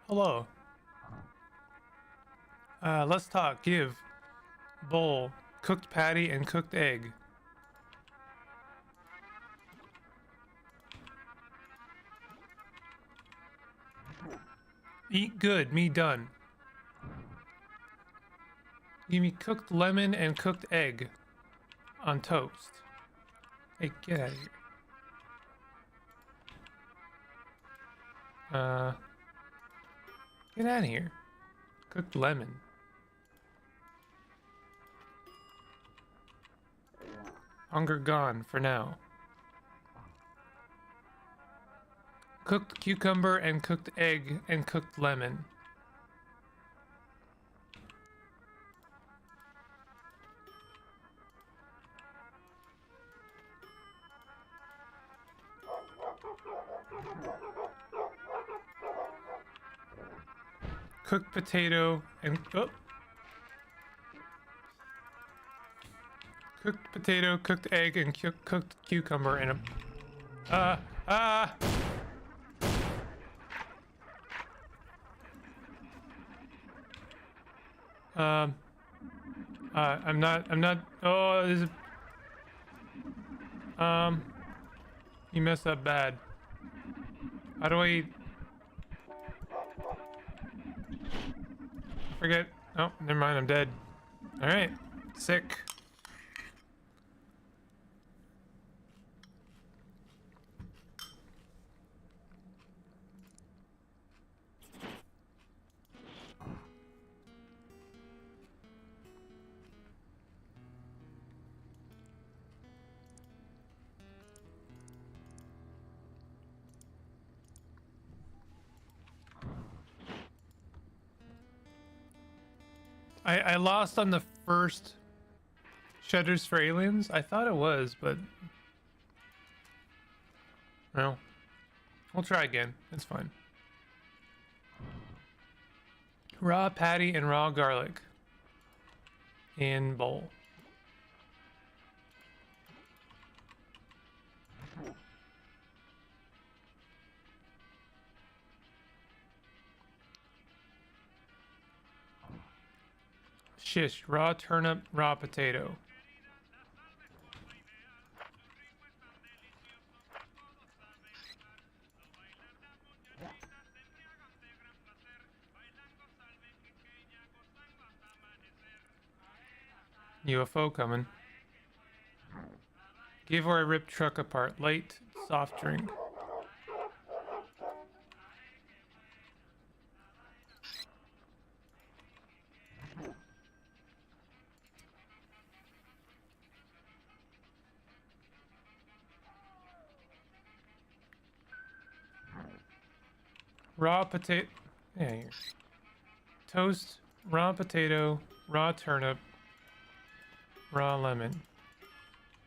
Hello. Let's talk. Give. Bowl. Cooked patty and cooked egg. Eat good. Me done. Give me cooked lemon and cooked egg on toast. Hey, get out of here. Get out of here. Cooked lemon. Hunger gone for now. Cooked cucumber and cooked egg and cooked lemon. Cooked potato and cooked potato, cooked egg, and cooked cucumber in a I'm not. Oh, this is. You messed up bad. How do I? Forget. Oh, never mind. I'm dead. All right. Sick. I lost on the first Shutters for Aliens. I thought it was, but no. We'll try again. It's fine. Raw patty and raw garlic in bowl. shish, raw turnip, raw potato. UFO coming. Give or I rip truck apart. Light, soft drink. Raw potato. Yeah, here. Toast, raw potato, raw turnip, raw lemon.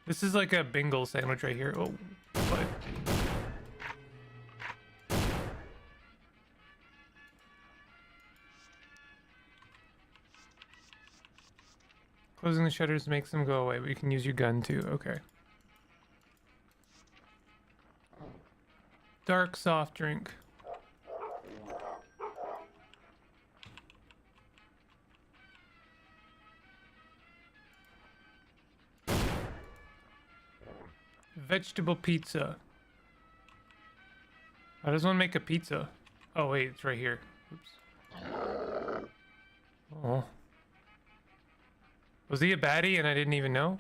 This is like a Bingle sandwich right here. Oh, but closing the shutters makes them go away, but you can use your gun too. Okay. Dark soft drink. Vegetable pizza. How does one make a pizza? Oh wait, it's right here. Oops. Oh. Was he a baddie and I didn't even know?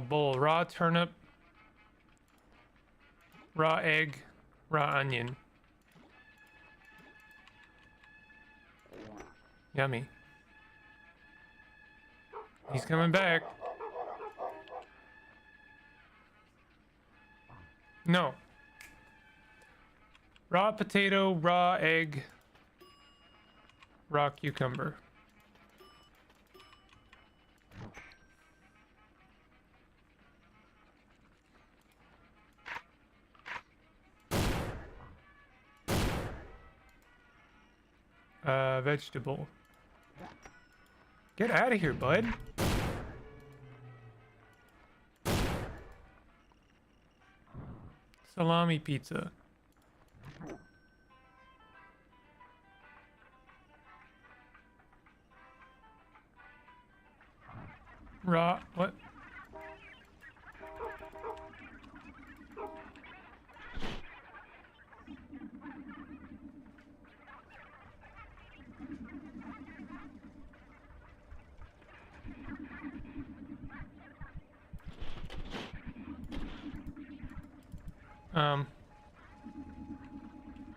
Bowl, raw turnip, raw egg, raw onion. Yummy. He's coming back. No. Raw potato, raw egg, raw cucumber. Vegetable. Get out of here, bud. Salami pizza. Raw, what?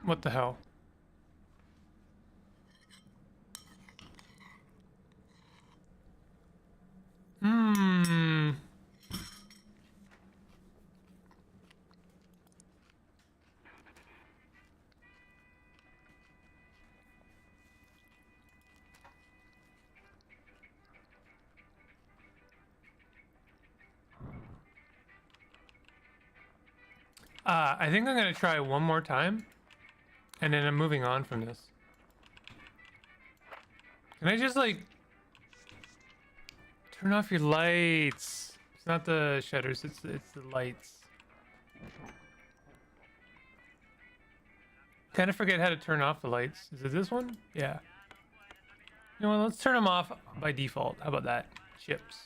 What the hell? Hmm. I think I'm gonna try one more time, and then I'm moving on from this. Can I just like turn off your lights? It's not the shutters, it's the lights. Kind of forget how to turn off the lights. Is it this one? Yeah. You know what? Let's turn them off by default. How about that? Chips.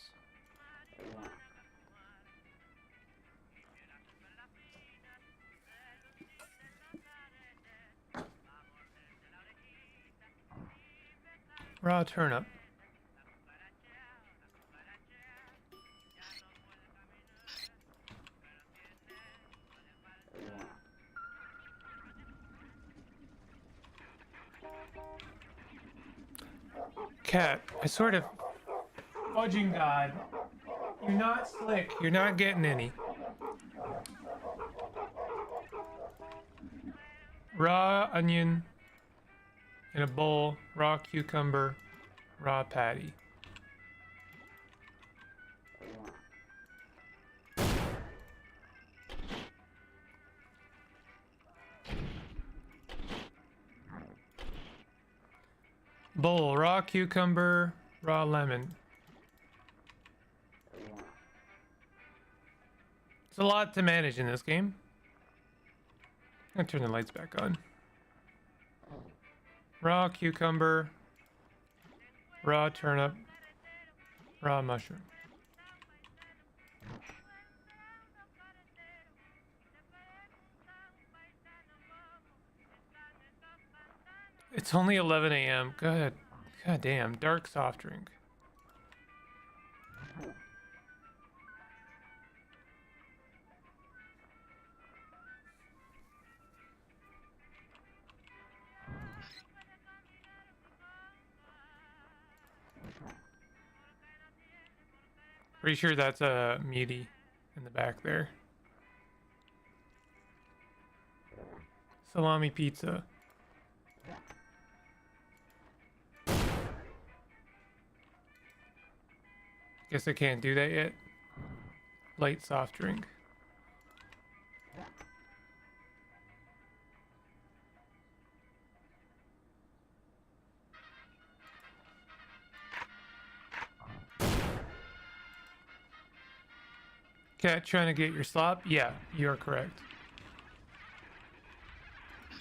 Raw turnip. Cat, I sort of... Fudging God. You're not slick. You're not getting any. Raw onion in a bowl. Raw cucumber. Raw patty. Bowl, raw cucumber, raw lemon. It's a lot to manage in this game. I'm gonna turn the lights back on. Raw cucumber. Raw turnip. Raw mushroom. It's only 11 a.m. God damn. Dark soft drink. Pretty sure that's a meaty in the back there. Salami pizza. Guess I can't do that yet. Light soft drink. Cat trying to get your slop? Yeah, you are correct.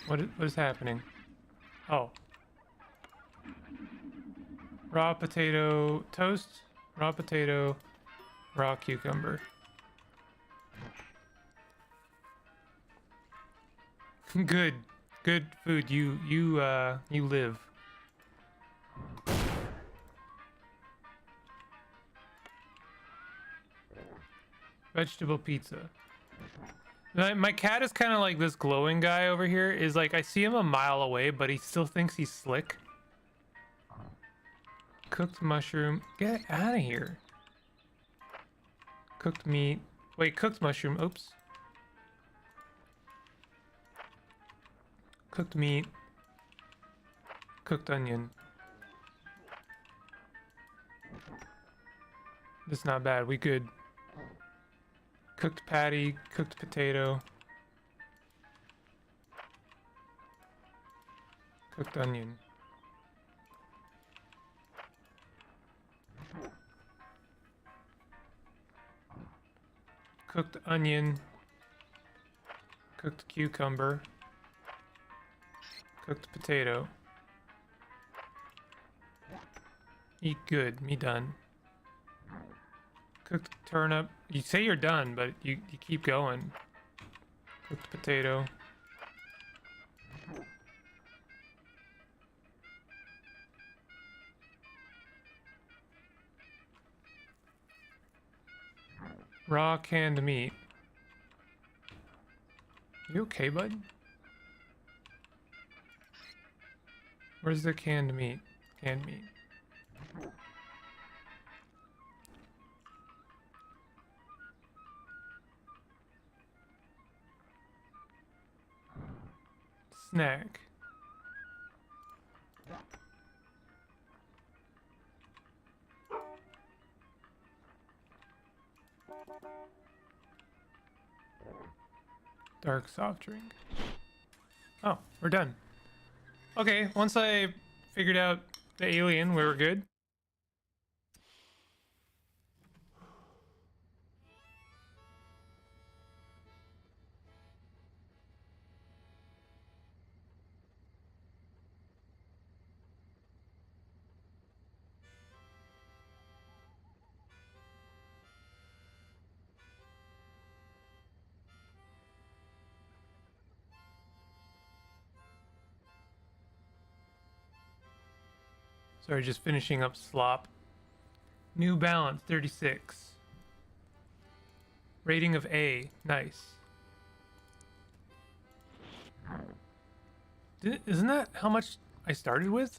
What is happening? Oh. Raw potato toast, raw potato, raw cucumber. Good food. You live. Vegetable pizza. My cat is kind of like this glowing guy over here. Is like I see him a mile away, but he still thinks he's slick. Cooked mushroom. Get out of here. Cooked meat. Wait, cooked mushroom. Oops. Cooked meat. Cooked onion. That's not bad. We good. Cooked patty. Cooked potato. Cooked onion. Cooked onion. Cooked cucumber. Cooked potato. Eat good. Me done. Cooked turnip. You say you're done, but you keep going. Cooked potato. Raw canned meat. You okay, bud? Where's the canned meat? Canned meat. Snack. Dark soft drink. Oh, we're done. Okay, once I figured out the alien, we were good. Sorry, just finishing up slop. New Balance 36. Rating of A. Nice. Isn't that how much I started with?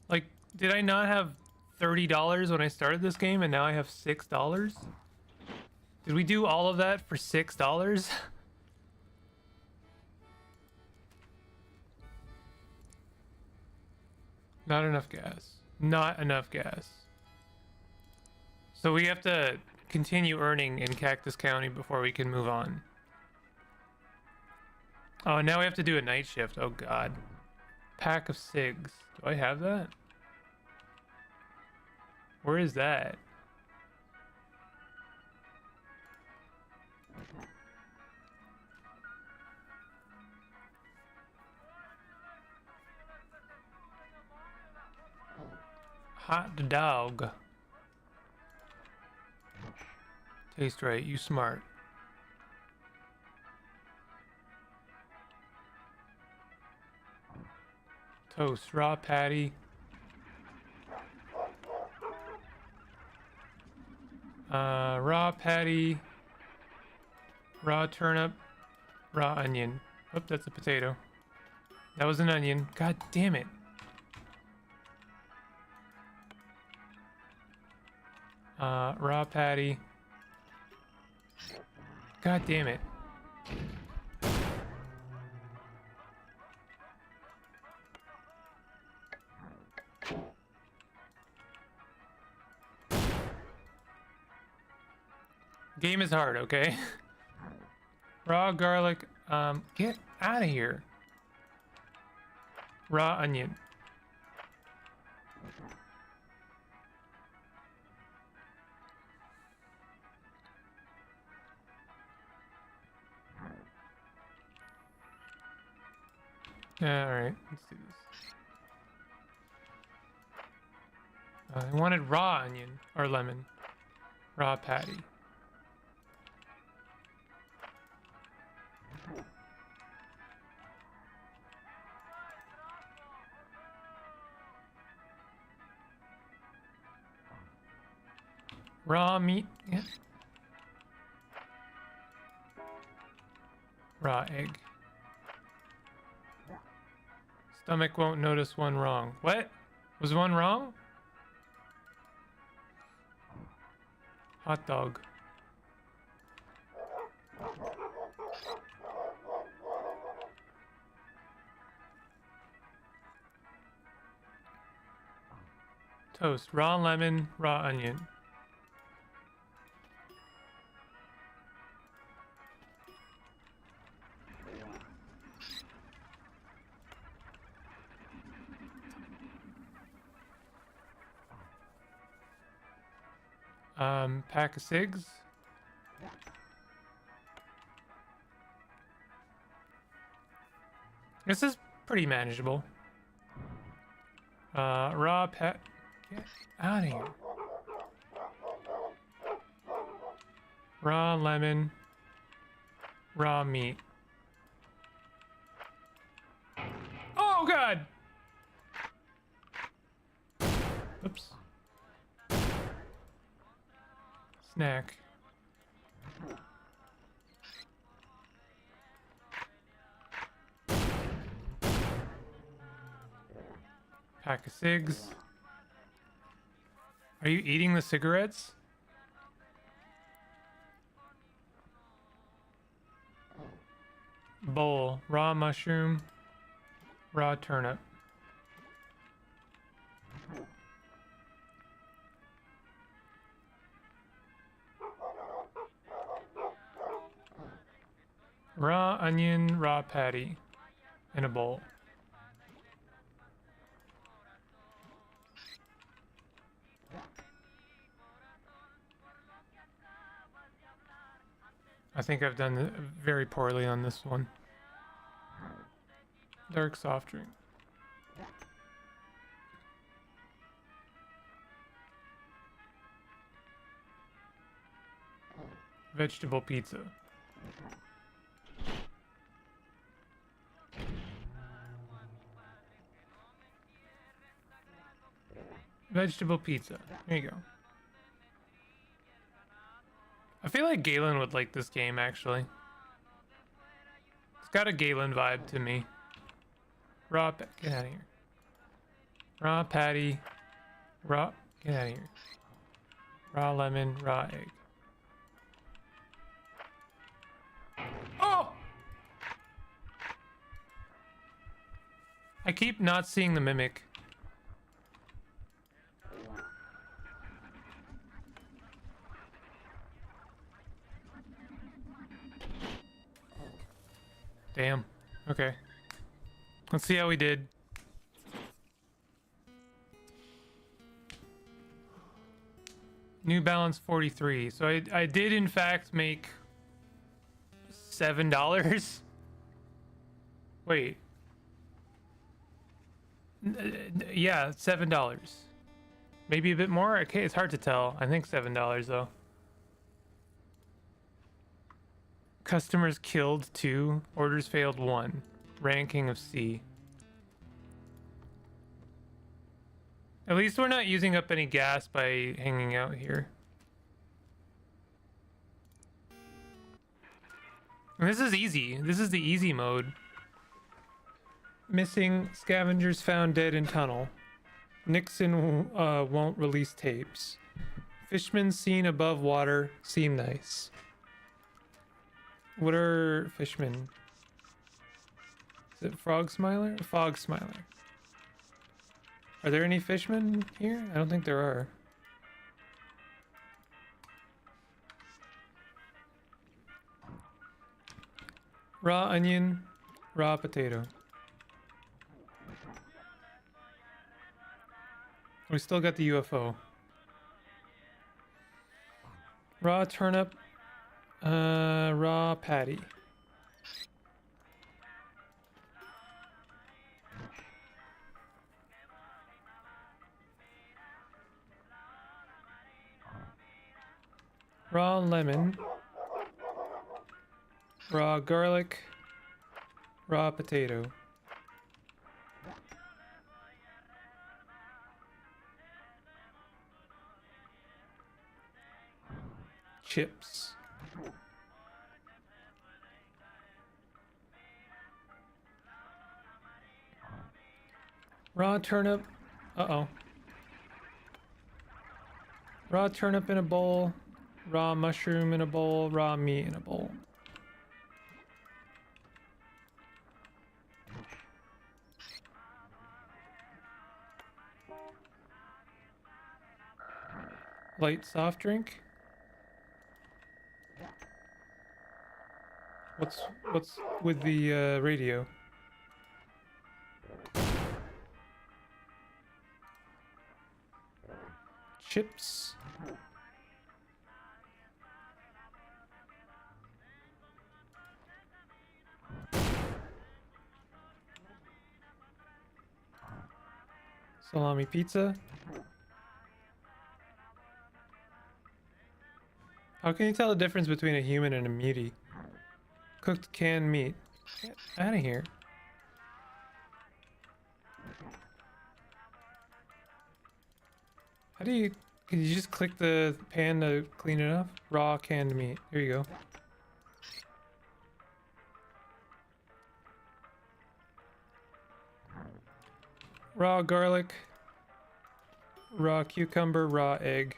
Like, did I not have $30 when I started this game and now I have $6? Did we do all of that for $6? Not enough gas. Not enough gas. So we have to continue earning in Cactus County before we can move on. Oh, now we have to do a night shift. Oh god. Pack of cigs. Do I have that? Where is that? Hot dog. Taste right, you smart. Toast, raw patty. Raw patty. Raw turnip. Raw onion. Oh, that's a potato. That was an onion. God damn it. Raw patty. God damn it. Game is hard, okay? Raw garlic. Get out of here. Raw onion. Alright, let's do this. I wanted raw onion or lemon. Raw patty. Raw meat. Yeah. Raw egg. Stomach won't notice one wrong. What? Was one wrong? Hot dog. Toast. Raw lemon, raw onion. Pack of cigs. This is pretty manageable. Raw pet. Get out of here. Raw lemon. Raw meat. Oh god! Oops. Snack. Pack of cigs. Are you eating the cigarettes? Bowl. Raw mushroom. Raw turnip. Raw onion, raw patty, in a bowl. I think I've done very poorly on this one. Dark soft drink. Vegetable pizza. Vegetable pizza. There you go. I feel like Galen would like this game, actually. It's got a Galen vibe to me. Raw get out of here. Raw patty. Raw, get out of here. Raw lemon, raw egg. Oh! I keep not seeing the mimic. Damn. Okay. Let's see how we did. New Balance 43. So I did in fact make $7. Wait. Yeah, $7. Maybe a bit more? Okay, it's hard to tell. I think $7 though. Customers killed 2. Orders failed 1. Ranking of C. At least we're not using up any gas by hanging out here. And this is easy. This is the easy mode. Missing scavengers found dead in tunnel. Nixon won't release tapes. Fishermen seen above water seem nice. What are fishmen? Is it frog smiler? Fog smiler. Are there any fishmen here? I don't think there are. Raw onion, raw potato. We still got the UFO. Raw turnip, raw patty. Raw lemon, raw garlic, raw potato. Chips. Raw turnip. Uh-oh. Raw turnip in a bowl. Raw mushroom in a bowl. Raw meat in a bowl. Light soft drink. What's with the radio? Chips. Salami pizza. How can you tell the difference between a human and a mutie? Cooked canned meat. Get out of here. How do you... Can you just click the pan to clean it off? Raw canned meat. Here you go. Raw garlic. Raw cucumber. Raw egg.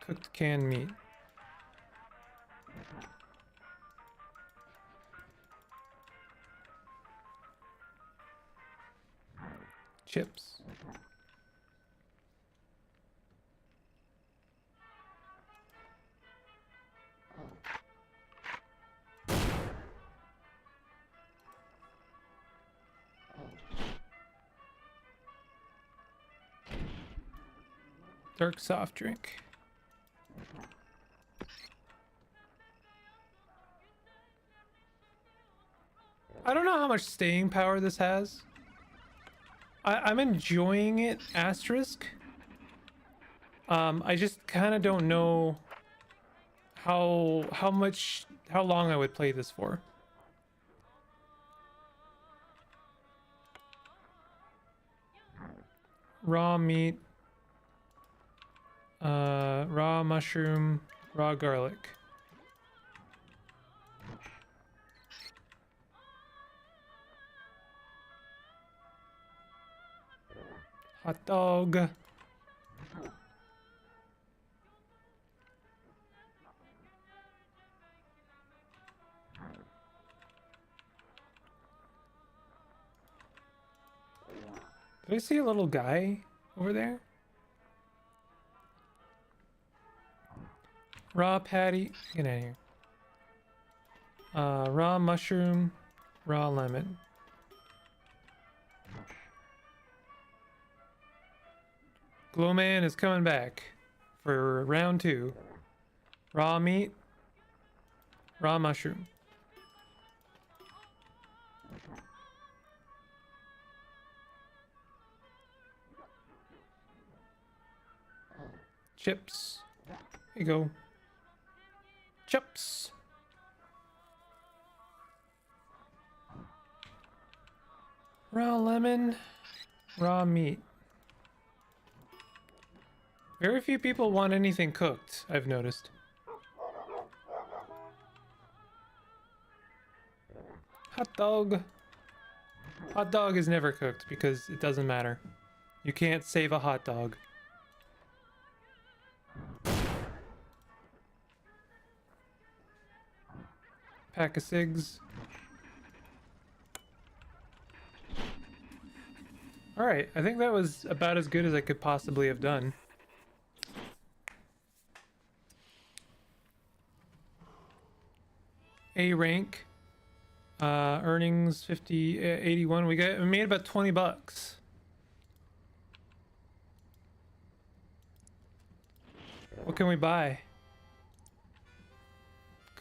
Cooked canned meat. Chips. Dark soft drink. I don't know how much staying power this has. I'm enjoying it, asterisk. I just kind of don't know how long I would play this for. Raw meat, raw mushroom, raw garlic. Hot dog. Did I see a little guy over there? Raw patty. Get out of here. Raw mushroom, raw lemon. Glowman is coming back for round 2. Raw meat, raw mushroom. Chips. There you go. Chips. Raw lemon. Raw meat. Very few people want anything cooked, I've noticed. Hot dog. Hot dog is never cooked because it doesn't matter. You can't save a hot dog. Pack of cigs. Alright, I think that was about as good as I could possibly have done. A rank. Earnings 81. We made about 20 bucks. What can we buy?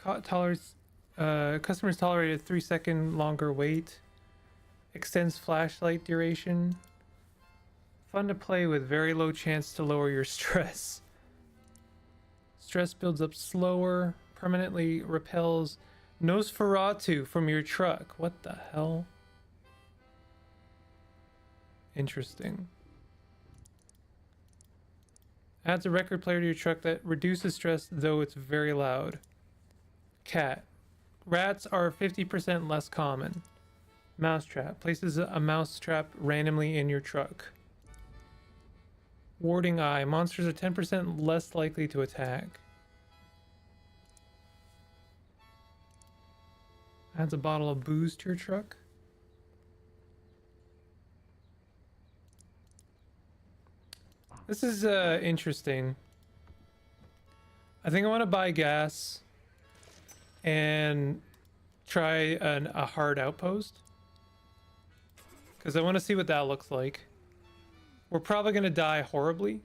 Customers tolerate a 3-second longer wait. Extends flashlight duration. Fun to play with, very low chance to lower your stress. Stress builds up slower. Permanently repels Nosferatu from your truck. What the hell? Interesting. Adds a record player to your truck that reduces stress, though it's very loud. Cat. Rats are 50% less common. Mousetrap. Places a mousetrap randomly in your truck. Warding eye. Monsters are 10% less likely to attack. Adds a bottle of booze to your truck. This is interesting. I think I want to buy gas and try a hard outpost, because I want to see what that looks like. We're probably going to die horribly.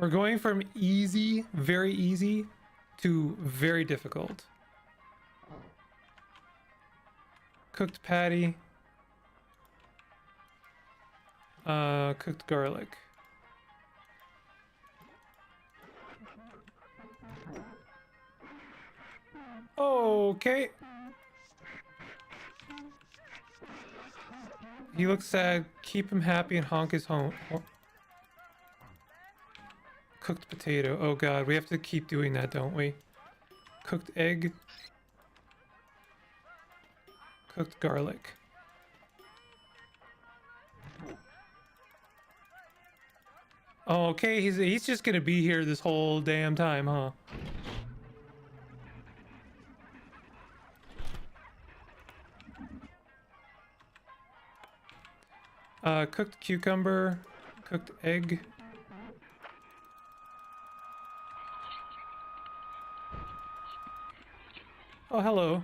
We're going from easy, very easy, to very difficult. Cooked patty. Cooked garlic. Okay. He looks sad. Keep him happy and honk his home. Cooked potato. Oh god, we have to keep doing that, don't we? Cooked egg. Cooked garlic. Oh, okay, he's just gonna be here this whole damn time, huh? Cooked cucumber, cooked egg. Oh, hello.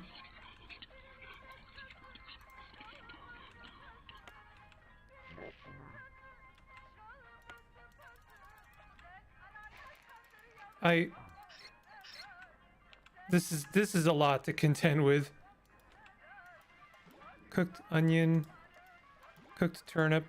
This is a lot to contend with. Cooked onion, cooked turnip.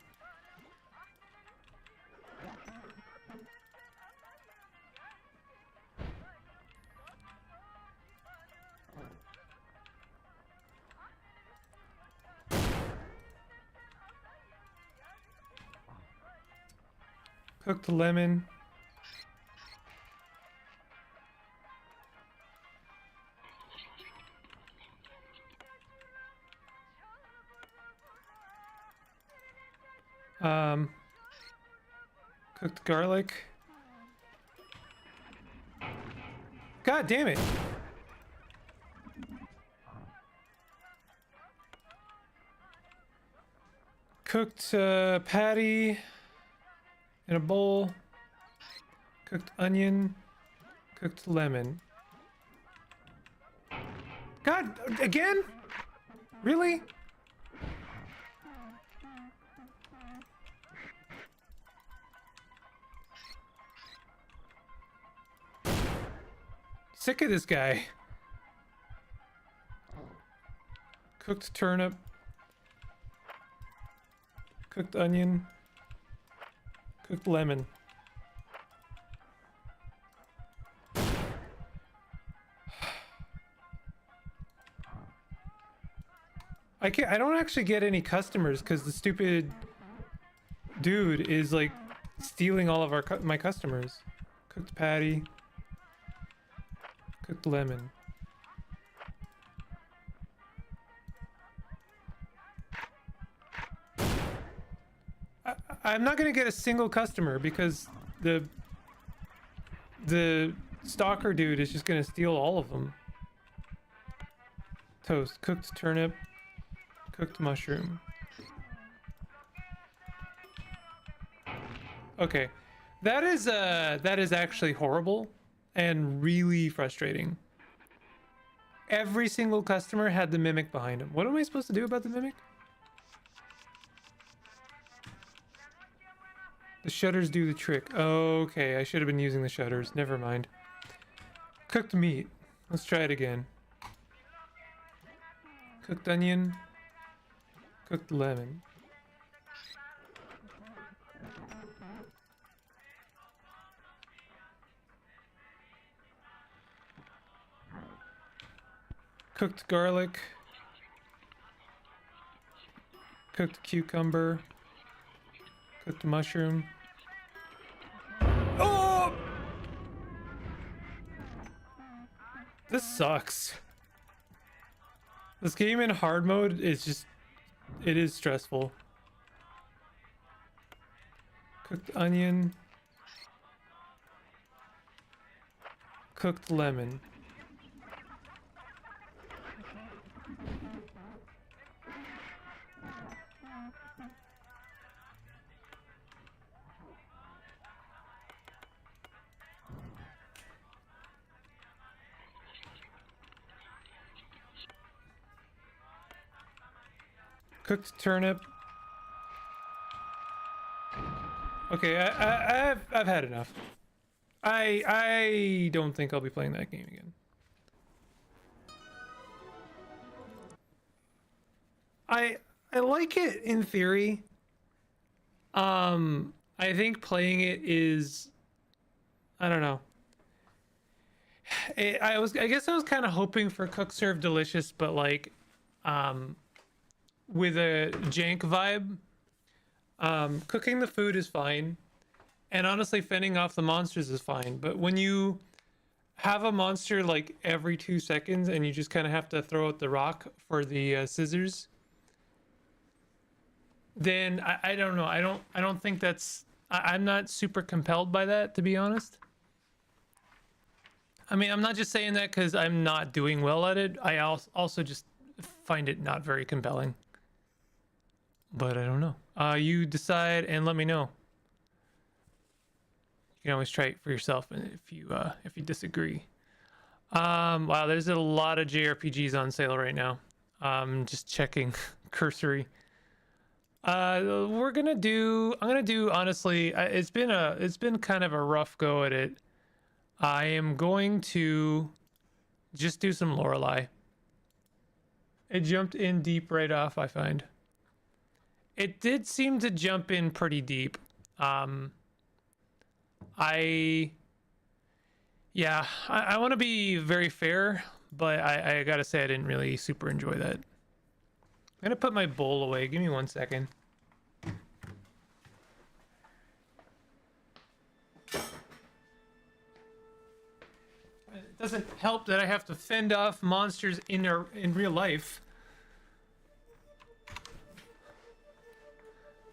Cooked lemon. Cooked garlic. God damn it. Cooked patty in a bowl. Cooked onion. Cooked lemon. God, again? Really? Sick of this guy. Cooked turnip. Cooked onion. Cooked lemon. I don't actually get any customers because the stupid dude is like stealing all of my customers. Cooked patty. Cooked lemon. I'm not gonna get a single customer because the stalker dude is just gonna steal all of them. Toast. Cooked turnip. Cooked mushroom. Okay, that is actually horrible and really frustrating. Every single customer had the mimic behind him. What am I supposed to do about the mimic? The shutters do the trick. Okay, I should have been using the shutters. Never mind. Cooked meat. Let's try it again. Cooked onion. Cooked lemon. Cooked garlic. Cooked cucumber. Cooked mushroom. Oh! This sucks. This game in hard mode is just... It is stressful. Cooked onion. Cooked lemon. Cooked turnip. Okay, I've had enough. I don't think I'll be playing that game again. I like it in theory. I think playing it is, I don't know. I guess I was kind of hoping for Cook Serve Delicious, but like with a jank vibe. Cooking the food is fine, and honestly fending off the monsters is fine, but when you have a monster like every 2 seconds and you just kind of have to throw out the rock for the scissors, then I don't know. I don't think that's... I'm not super compelled by that, to be honest. I mean, I'm not just saying that because I'm not doing well at it. I also just find it not very compelling. But I don't know. You decide and let me know. You can always try it for yourself if you disagree. Wow, there's a lot of JRPGs on sale right now. Just checking cursory. I'm gonna do honestly, it's been kind of a rough go at it. I am going to just do some Lorelei. It jumped in deep right off, I find. It did seem to jump in pretty deep. I want to be very fair, but I gotta say I didn't really super enjoy that. I'm gonna put my bowl away. Give me 1 second. It doesn't help that I have to fend off monsters in real life.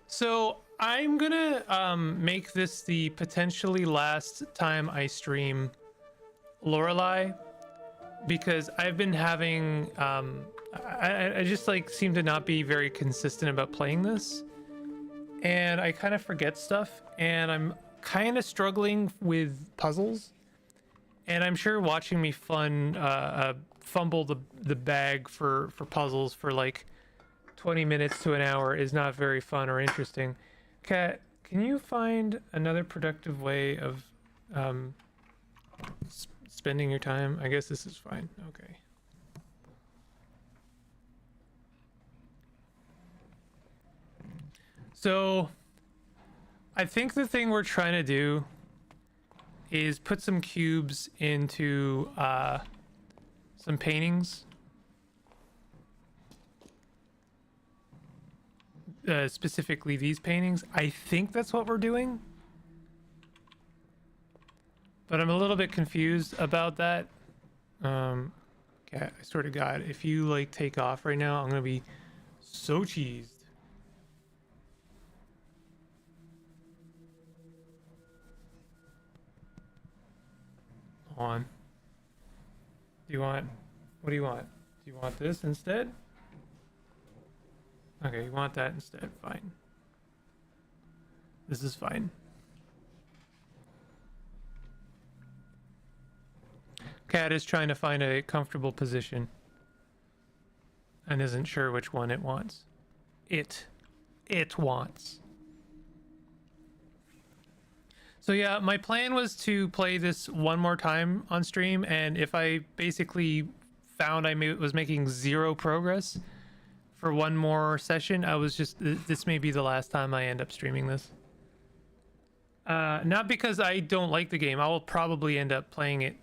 So I'm gonna make this the potentially last time I stream Lorelei, because I've been having I just like seem to not be very consistent about playing this, and I kind of forget stuff, and I'm kind of struggling with puzzles, and I'm sure watching me fumble the bag for puzzles for like 20 minutes to an hour is not very fun or interesting. Kat, can you find another productive way of spending your time? I guess this is fine. Okay. So I think the thing we're trying to do is put some cubes into some paintings. Specifically these paintings. I think that's what we're doing. But I'm a little bit confused about that. Okay, I swear to God, if you like take off right now, I'm gonna be so cheesed. Hold on. Do you want? What do you want? Do you want this instead? Okay, you want that instead. Fine. This is fine. Cat is trying to find a comfortable position and isn't sure which one it wants. It wants. So yeah, my plan was to play this one more time on stream, and if I basically found I was making zero progress for one more session, I was just, this may be the last time I end up streaming this. Not because I don't like the game. I will probably end up playing it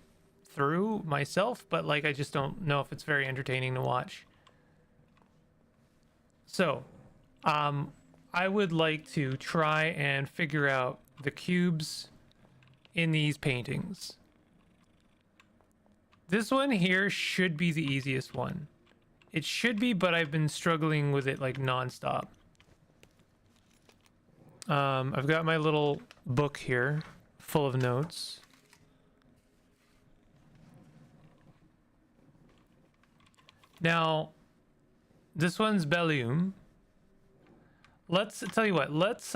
through myself, but like I just don't know if it's very entertaining to watch. So I would like to try and figure out the cubes in these paintings. This one here should be the easiest one. It should be, but I've been struggling with it like nonstop. I've got my little book here full of notes. Now, this one's Bellium. Let's tell you what, let's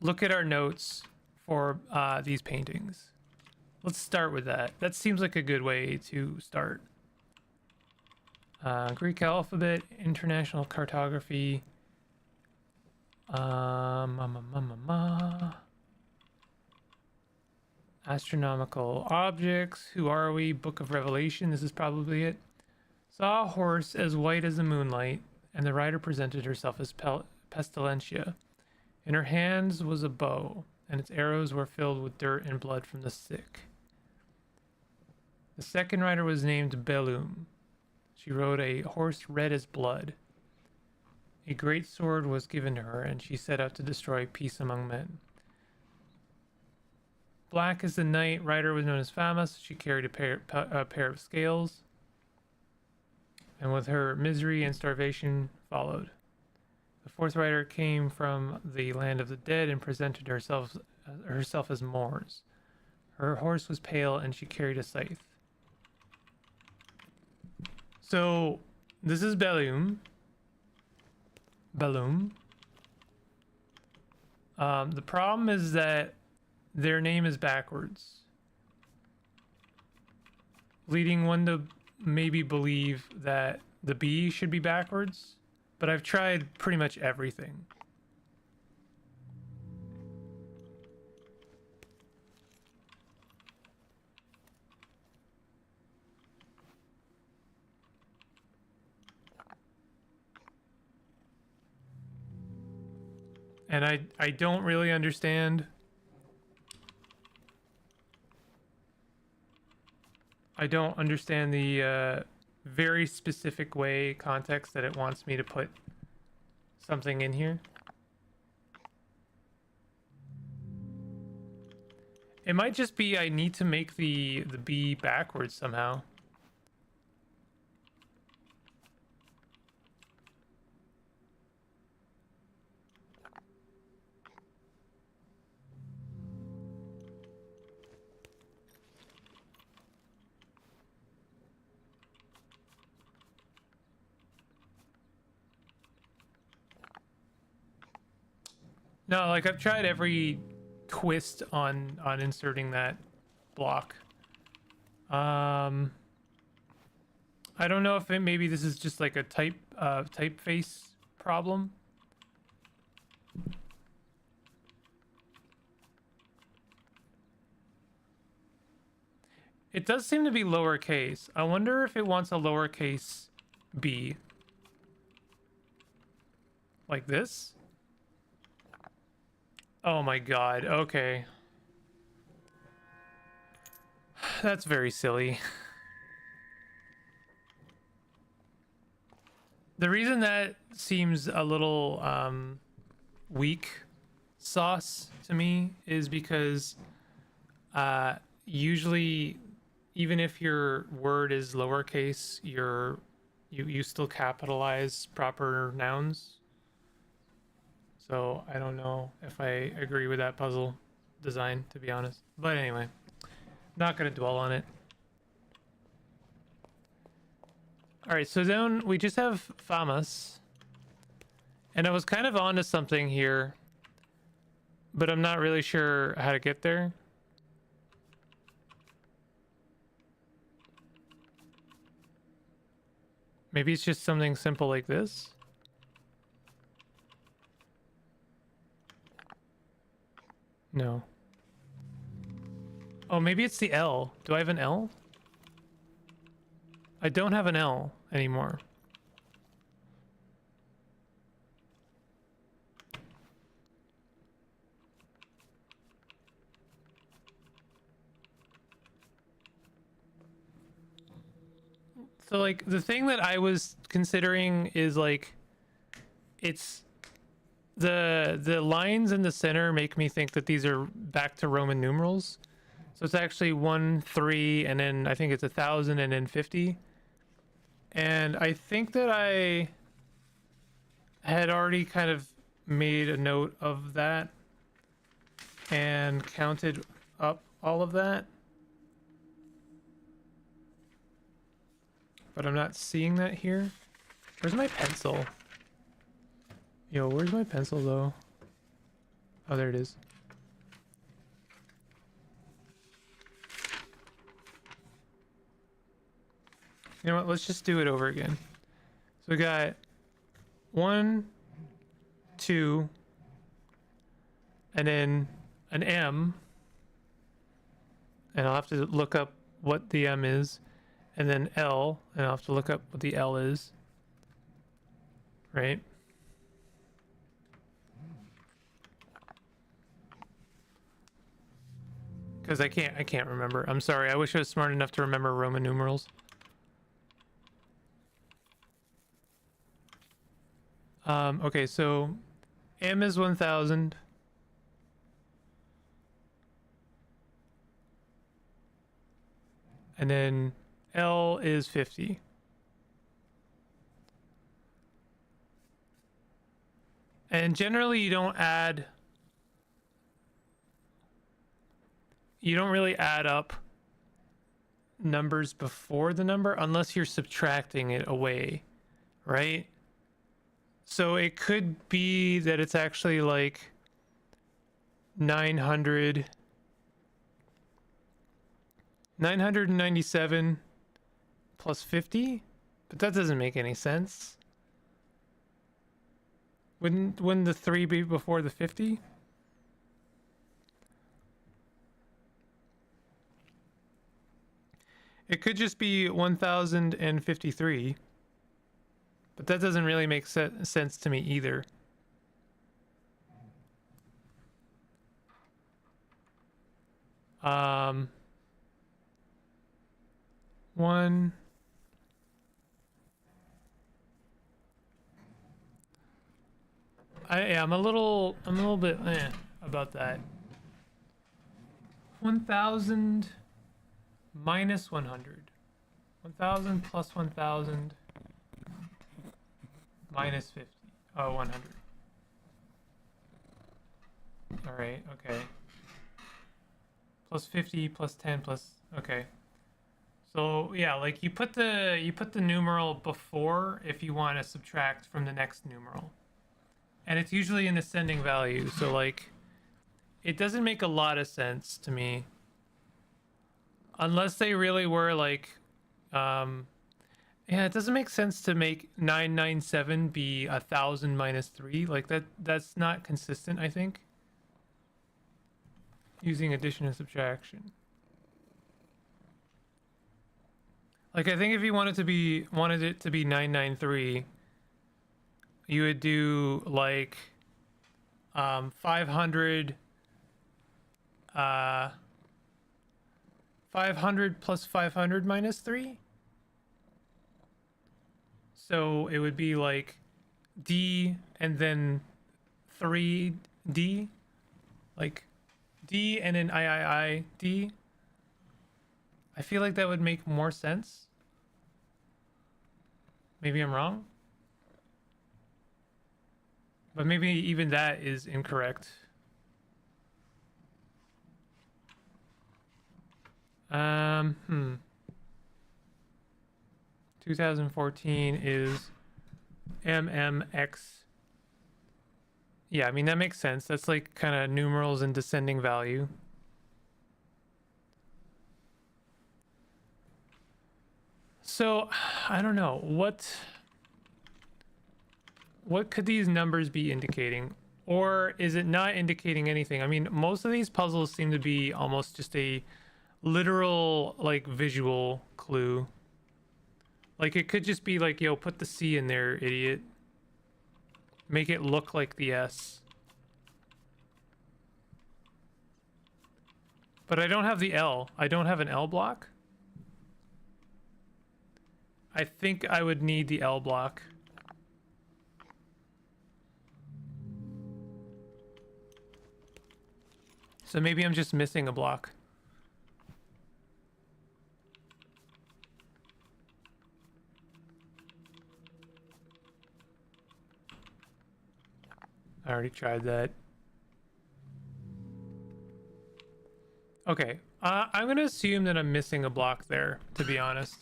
look at our notes for these paintings. Let's start with that. That seems like a good way to start. Greek alphabet, international cartography. Astronomical objects. Who are we? Book of Revelation. This is probably it. Saw a horse as white as the moonlight, and the rider presented herself as Pestilentia. In her hands was a bow, and its arrows were filled with dirt and blood from the sick. The second rider was named Belum. She rode a horse red as blood. A great sword was given to her, and she set out to destroy peace among men. Black as the night rider was known as Famus. She carried a pair of scales, and with her misery and starvation followed. The fourth rider came from the land of the dead and presented herself as Moors. Her horse was pale, and she carried a scythe. So this is Belum. The problem is that their name is backwards, leading one to maybe believe that the B should be backwards, but I've tried pretty much everything. And I don't really understand. I don't understand the very specific context that it wants me to put something in here. It might just be I need to make the B backwards somehow. No, like I've tried every twist on inserting that block. I don't know if maybe this is just like a typeface problem. It does seem to be lowercase. I wonder if it wants a lowercase b. Like this? Oh my god, okay. That's very silly. The reason that seems a little weak sauce to me is because usually even if your word is lowercase, you still capitalize proper nouns. So I don't know if I agree with that puzzle design, to be honest. But anyway, not gonna dwell on it. All right, so then we just have Famas, and I was kind of onto something here, but I'm not really sure how to get there. Maybe it's just something simple like this. No. Oh, maybe it's the L. Do I have an L? I don't have an L anymore. So like the thing that I was considering is like it's the lines in the center make me think that these are back to Roman numerals. So it's actually 1, 3, and then I think it's 1,000 and then 50. And I think that I had already kind of made a note of that and counted up all of that. But I'm not seeing that here. Where's my pencil? Yo, where's my pencil though? Oh, there it is. You know what? Let's just do it over again. So we got 1, 2, and then an M. And I'll have to look up what the M is. And then L, and I'll have to look up what the L is. Right? Because I can't remember. I'm sorry. I wish I was smart enough to remember Roman numerals. Okay, so M is 1,000. And then L is 50. And generally you don't really add up numbers before the number unless you're subtracting it away, right? So it could be that it's actually like 997 plus 50, but that doesn't make any sense. Wouldn't the 3 be before the 50? It could just be 1053, but that doesn't really make sense to me either. One. I'm a little bit about that. 1,000 minus 100. 1,000 plus 1,000 minus 50. Oh, 100. All right. Okay. Plus 50 plus 10 plus. Okay. So yeah, like you put the numeral before if you want to subtract from the next numeral. And it's usually an ascending value, so like it doesn't make a lot of sense to me. Unless they really were like yeah, it doesn't make sense to make 997 be 1,000 minus 3. Like that's not consistent, I think. Using addition and subtraction. Like I think if you wanted it to be 993, you would do like 500 500 plus 500 minus 3. So it would be like D and then 3D, like D and then D. I feel like that would make more sense. Maybe I'm wrong. But maybe even that is incorrect. 2014 is MMX. Yeah, I mean, that makes sense. That's like kind of numerals in descending value. So, I don't know. What could these numbers be indicating? Or is it not indicating anything? I mean, most of these puzzles seem to be almost just a literal, like, visual clue. Like, it could just be like, yo, put the C in there, idiot. Make it look like the S. But I don't have the L. I don't have an L block. I think I would need the L block. So maybe I'm just missing a block. I already tried that. Okay, I'm gonna assume that I'm missing a block there, to be honest.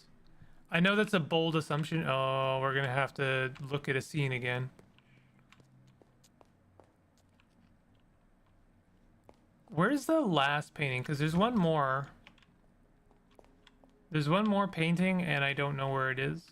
I know that's a bold assumption. Oh, we're gonna have to look at a scene again. Where's the last painting? Because there's one more. There's one more painting, and I don't know where it is.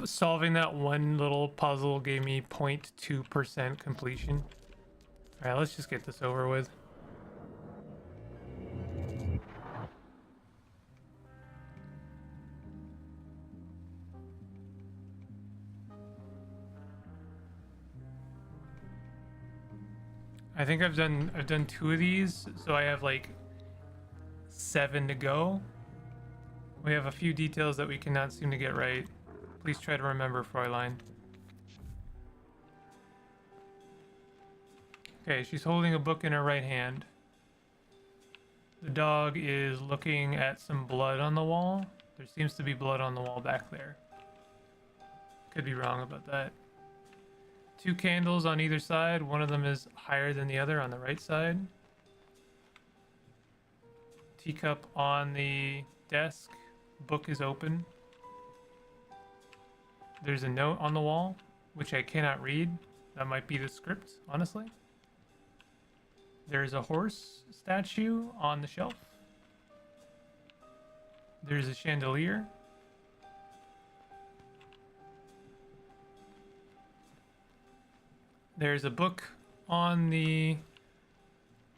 Solving that one little puzzle gave me 0.2% completion. All right, let's just get this over with. I think I've done 2 of these, so I have like 7 to go. We have a few details that we cannot seem to get right. Please try to remember, Fräulein. Okay, she's holding a book in her right hand. The dog is looking at some blood on the wall. There seems to be blood on the wall back there. Could be wrong about that. 2 candles on either side. One of them is higher than the other on the right side. Teacup on the desk. Book is open. There's a note on the wall, which I cannot read. That might be the script, honestly. There's a horse statue on the shelf. There's a chandelier. There's a book on the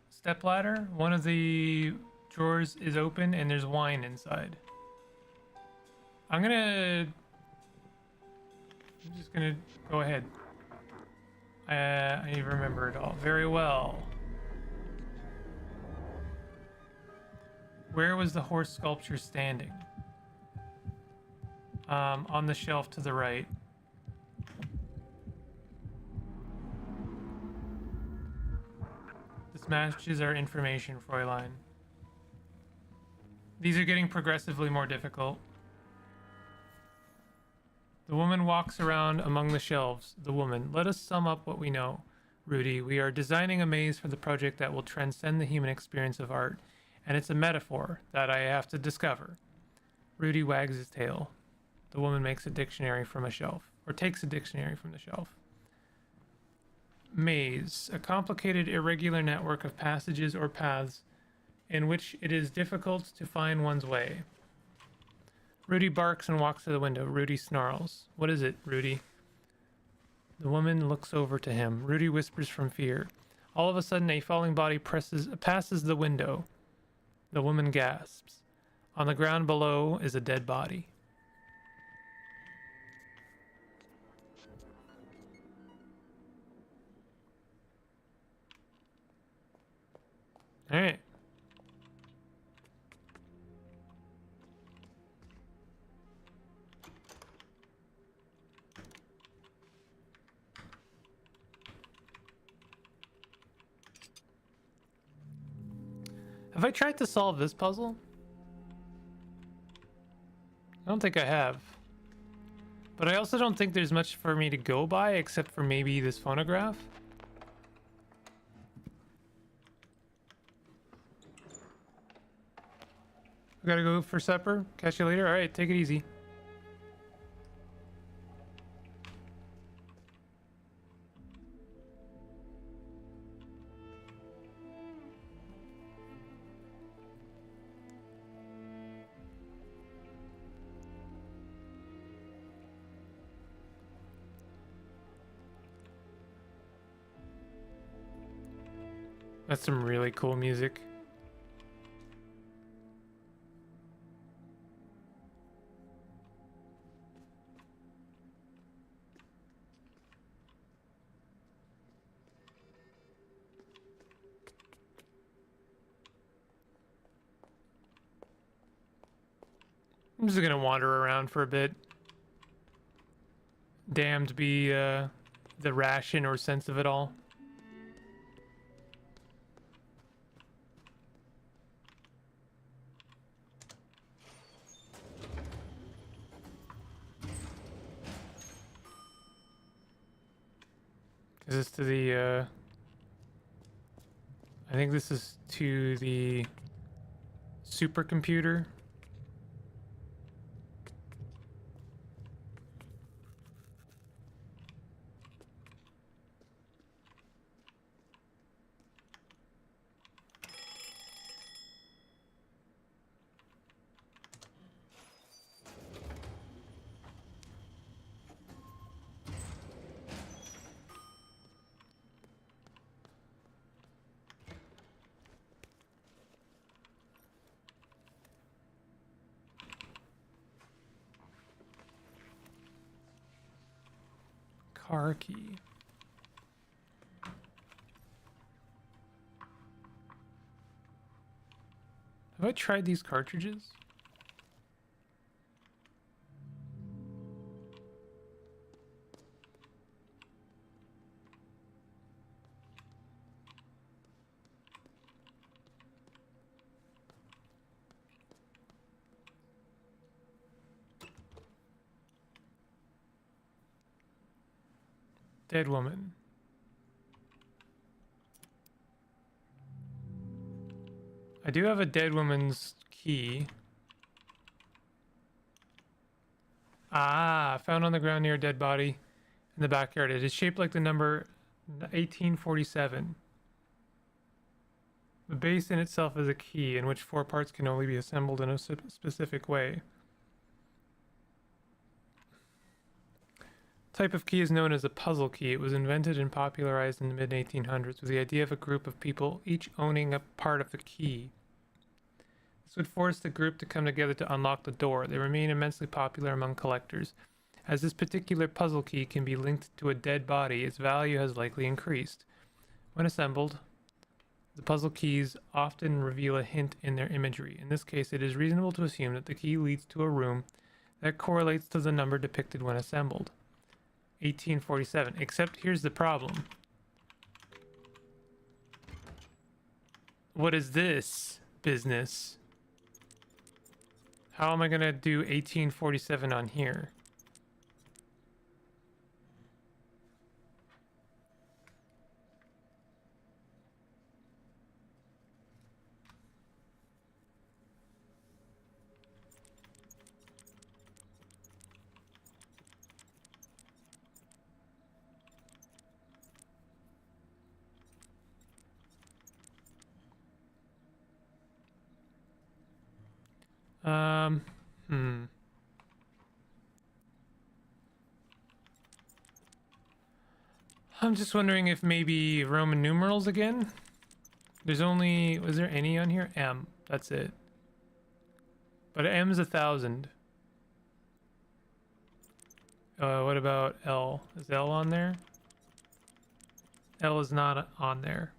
stepladder. One of the drawers is open and there's wine inside. I'm just gonna go ahead. I need to remember it all very well. Where was the horse sculpture standing? On the shelf to the right. This matches our information, Fräulein. These are getting progressively more difficult. The woman walks around among the shelves. The woman. Let us sum up what we know. Rudy, we are designing a maze for the project that will transcend the human experience of art, and it's a metaphor that I have to discover. Rudy wags his tail. The woman makes a dictionary from a shelf, or takes a dictionary from the shelf. Maze, a complicated, irregular network of passages or paths in which it is difficult to find one's way. Rudy barks and walks to the window. Rudy snarls. What is it, Rudy? The woman looks over to him. Rudy whispers from fear. All of a sudden, a falling body passes the window. The woman gasps. On the ground below is a dead body. All right. Have I tried to solve this puzzle? I don't think I have. But I also don't think there's much for me to go by except for maybe this phonograph. I gotta go for supper. Catch you later. All right, take it easy. That's some really cool music. I'm just gonna wander around for a bit. Damned be the ration or sense of it all. Is this to the I think this is to the supercomputer. Car key. Have I tried these cartridges? Dead woman. I do have a dead woman's key. Ah, found on the ground near a dead body in the backyard. It is shaped like the number 1847. The base in itself is a key in which 4 parts can only be assembled in a specific way. Type of key is known as a puzzle key. It was invented and popularized in the mid-1800s with the idea of a group of people each owning a part of the key. This would force the group to come together to unlock the door. They remain immensely popular among collectors. As this particular puzzle key can be linked to a dead body, its value has likely increased. When assembled, the puzzle keys often reveal a hint in their imagery. In this case, it is reasonable to assume that the key leads to a room that correlates to the number depicted when assembled. 1847. Except here's the problem. What is this business? How am I gonna do 1847 on here? Um, hmm. I'm just wondering if maybe Roman numerals again? There's only, was there any on here? M, that's it. But M's 1,000. What about L? Is L on there? L is not on there.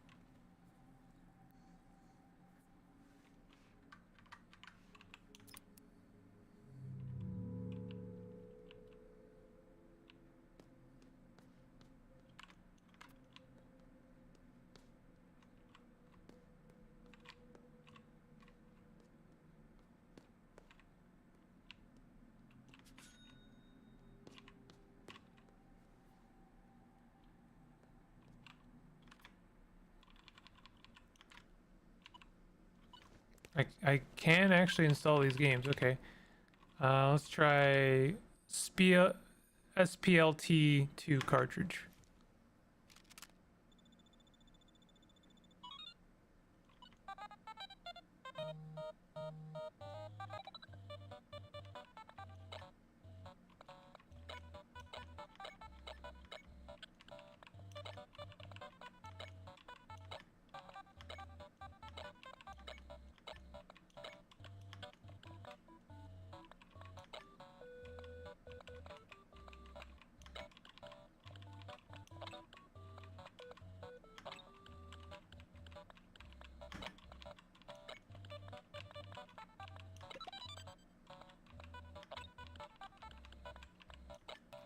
I can actually install these games. Okay. Let's try SPLT2 cartridge.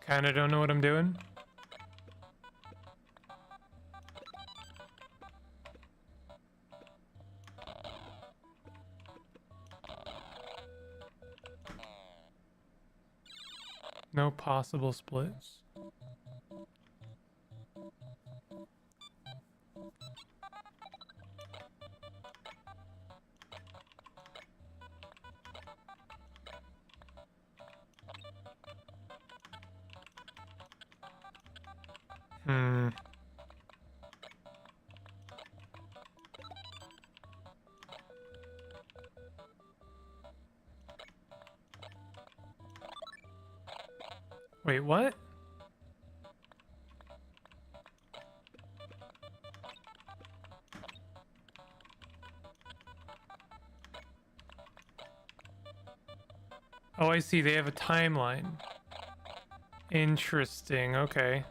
Kinda don't know what I'm doing. No possible splits. Hmm. Wait, what? Oh, I see. They have a timeline. Interesting. Okay.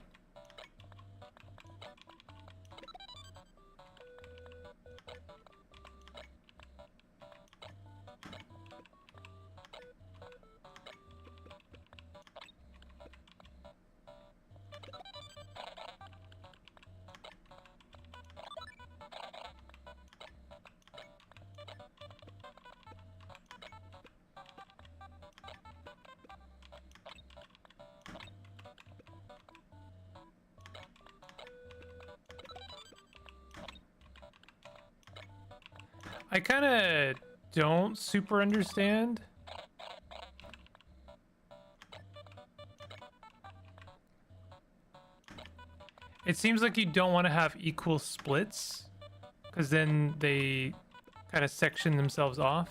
I kind of don't super understand. It seems like you don't want to have equal splits, because then they kind of section themselves off.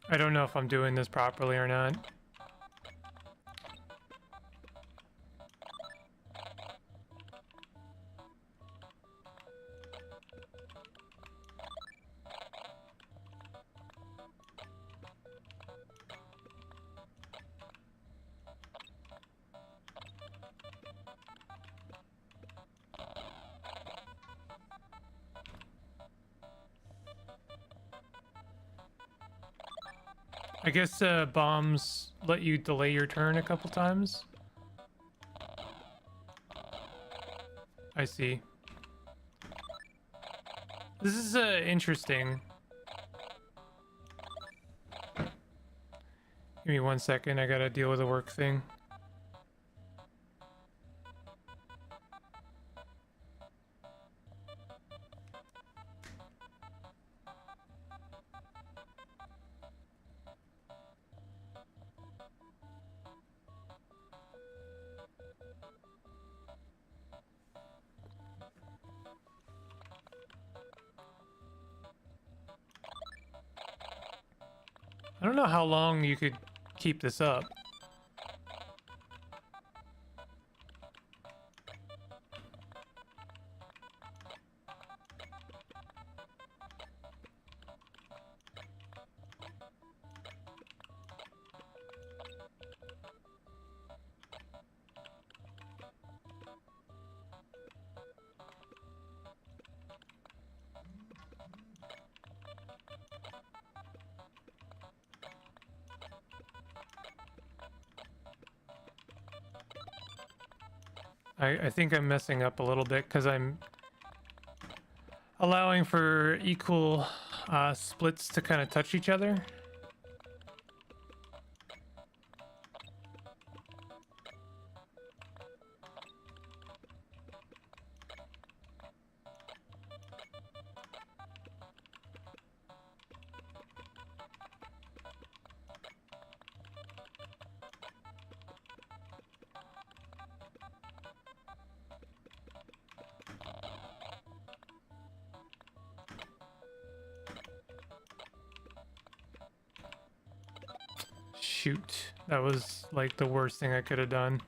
I don't know if I'm doing this properly or not. I guess bombs let you delay your turn a couple times. I see. This is interesting. Give me 1 second. I gotta deal with a work thing. I don't know how long you could keep this up. I think I'm messing up a little bit because I'm allowing for equal splits to kind of touch each other. Shoot, that was like the worst thing I could have done.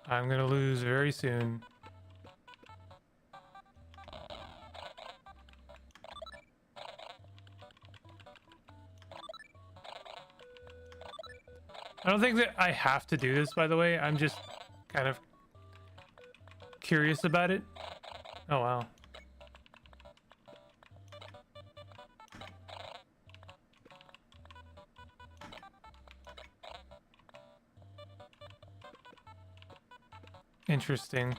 I'm gonna lose very soon. I don't think that I have to do this, by the way. I'm just kind of curious about it. Oh, wow. Interesting.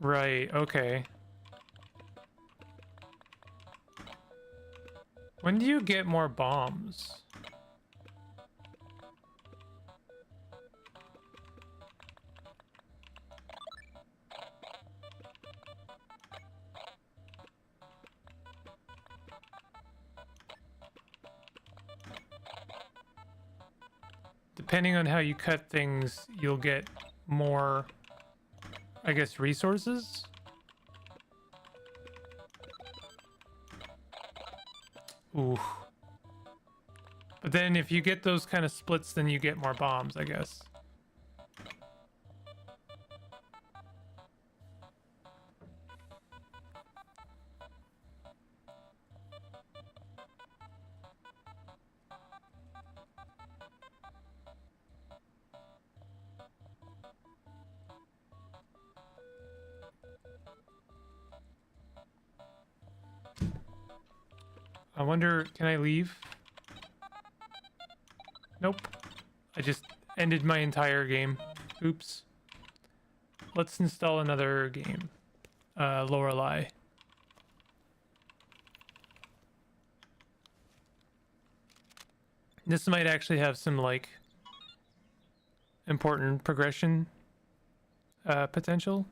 Right, okay. When do you get more bombs? Depending on how you cut things, you'll get more, I guess, resources? Ooh. But then if you get those kind of splits, then you get more bombs, I guess. I wonder, can I leave? Nope. I just ended my entire game. Oops. Let's install another game. Lorelei. This might actually have some, like, important progression potential.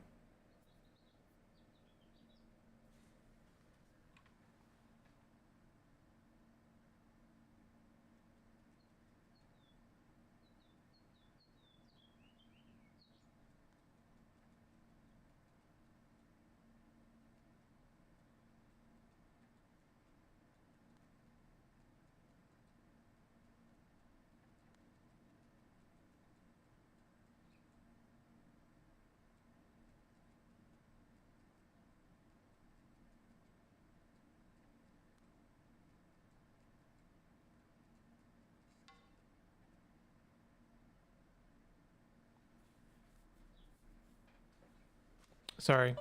Sorry.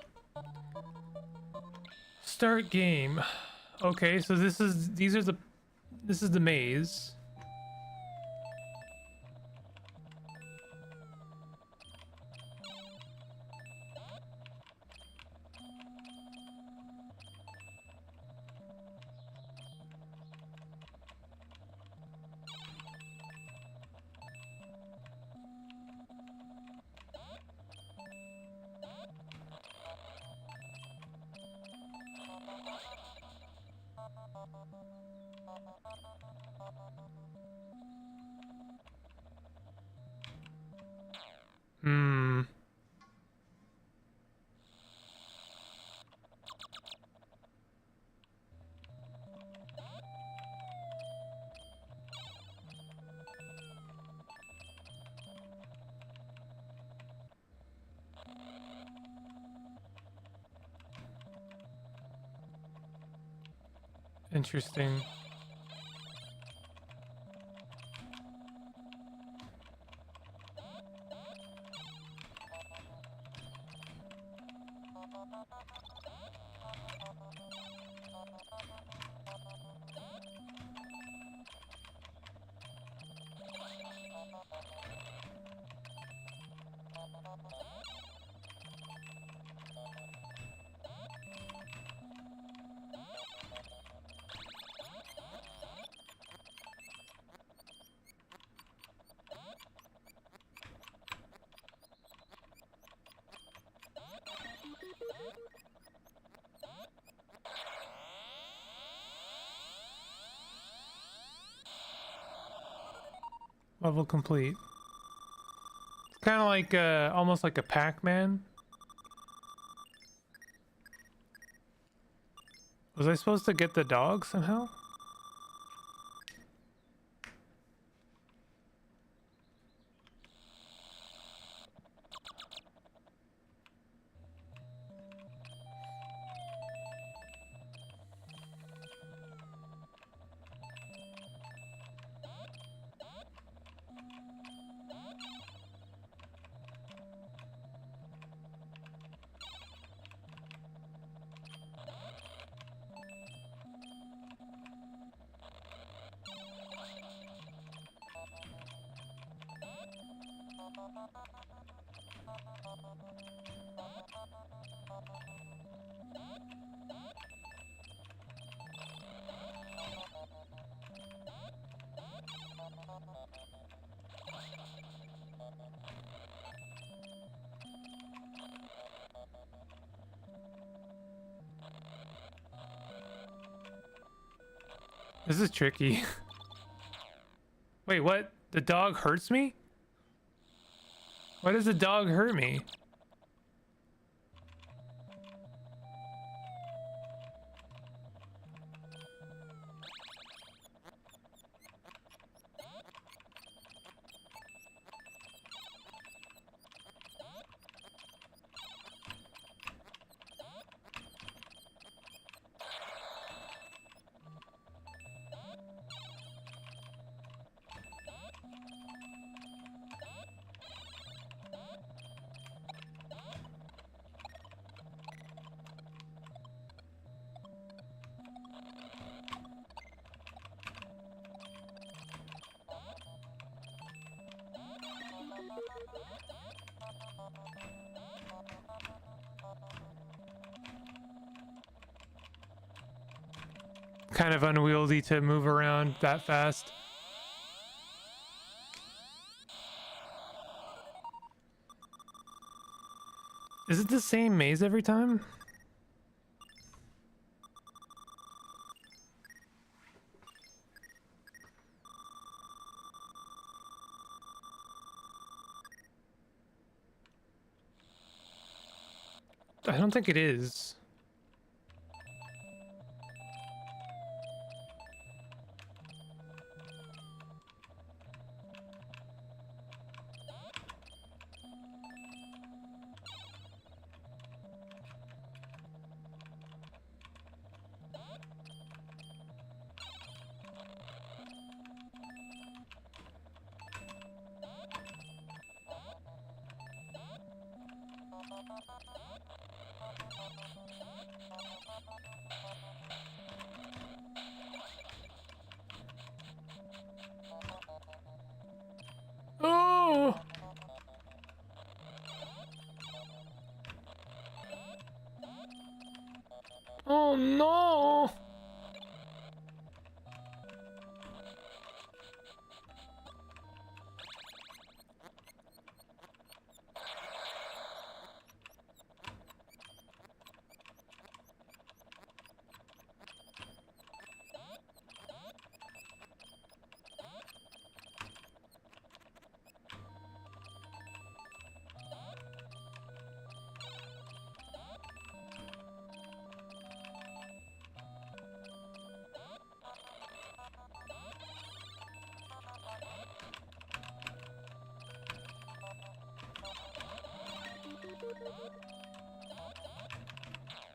Start game. Okay, so this is the maze. Hmm. Interesting. Level complete. It's kind of like almost like a Pac-Man. Was I supposed to get the dog somehow? This is tricky. Wait, what? The dog hurts me? Why does the dog hurt me? Kind of unwieldy to move around that fast. Is it the same maze every time? I don't think it is. no!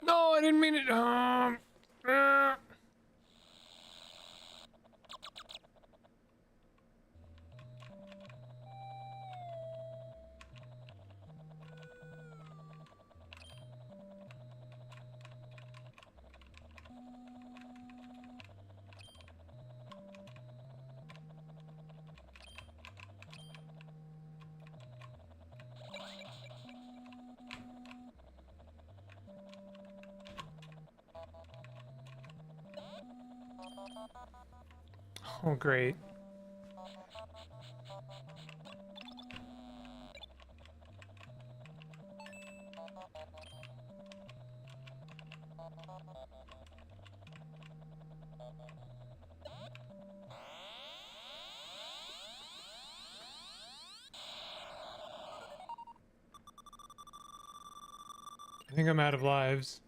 No, I didn't mean it. Oh, great. I think I'm out of lives.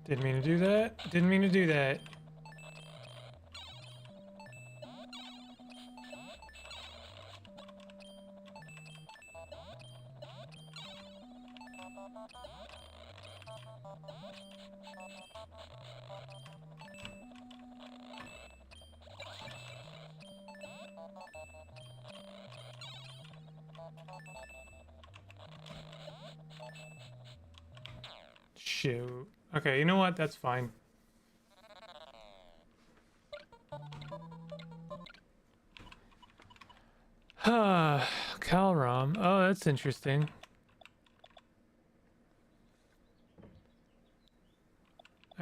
Didn't mean to do that. Didn't mean to do that. Shoot. Okay, you know what? That's fine. Calrom. Oh, that's interesting.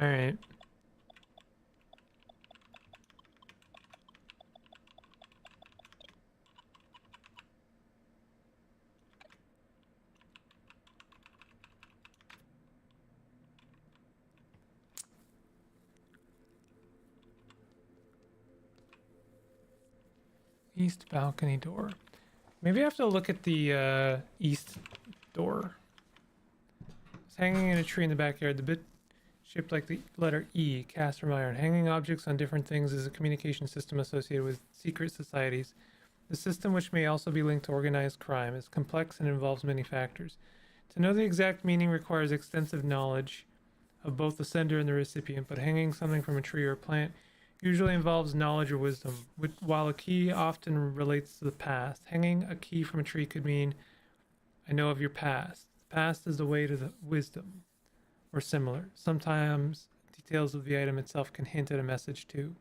All right. East balcony door. Maybe I have to look at the east door. It's hanging in a tree in the backyard. The bit shaped like the letter E, cast from iron. Hanging objects on different things is a communication system associated with secret societies. The system, which may also be linked to organized crime, is complex and involves many factors. To know the exact meaning requires extensive knowledge of both the sender and the recipient, but hanging something from a tree or a plant usually involves knowledge or wisdom, while a key often relates to the past. Hanging a key from a tree could mean, I know of your past. The past is the way to the wisdom, or similar. Sometimes details of the item itself can hint at a message too.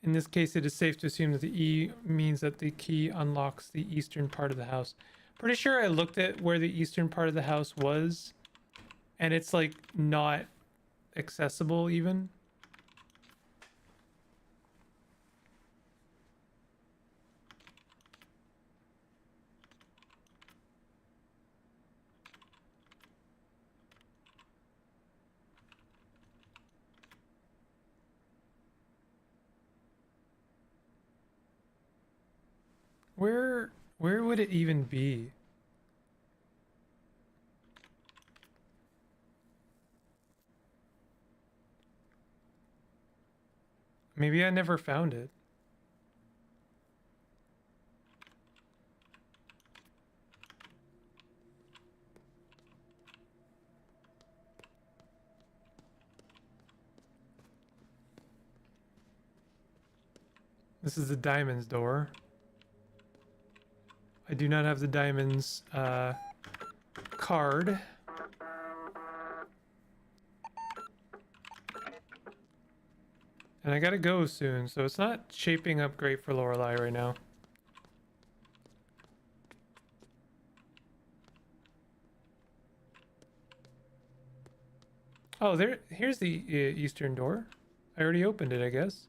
In this case, it is safe to assume that the E means that the key unlocks the eastern part of the house. Pretty sure I looked at where the eastern part of the house was, and it's like not accessible even. Where would it even be? Maybe I never found it. This is the diamonds door. I do not have the diamonds card. And I gotta go soon, so it's not shaping up great for Lorelei right now. Oh, here's the eastern door. I already opened it, I guess.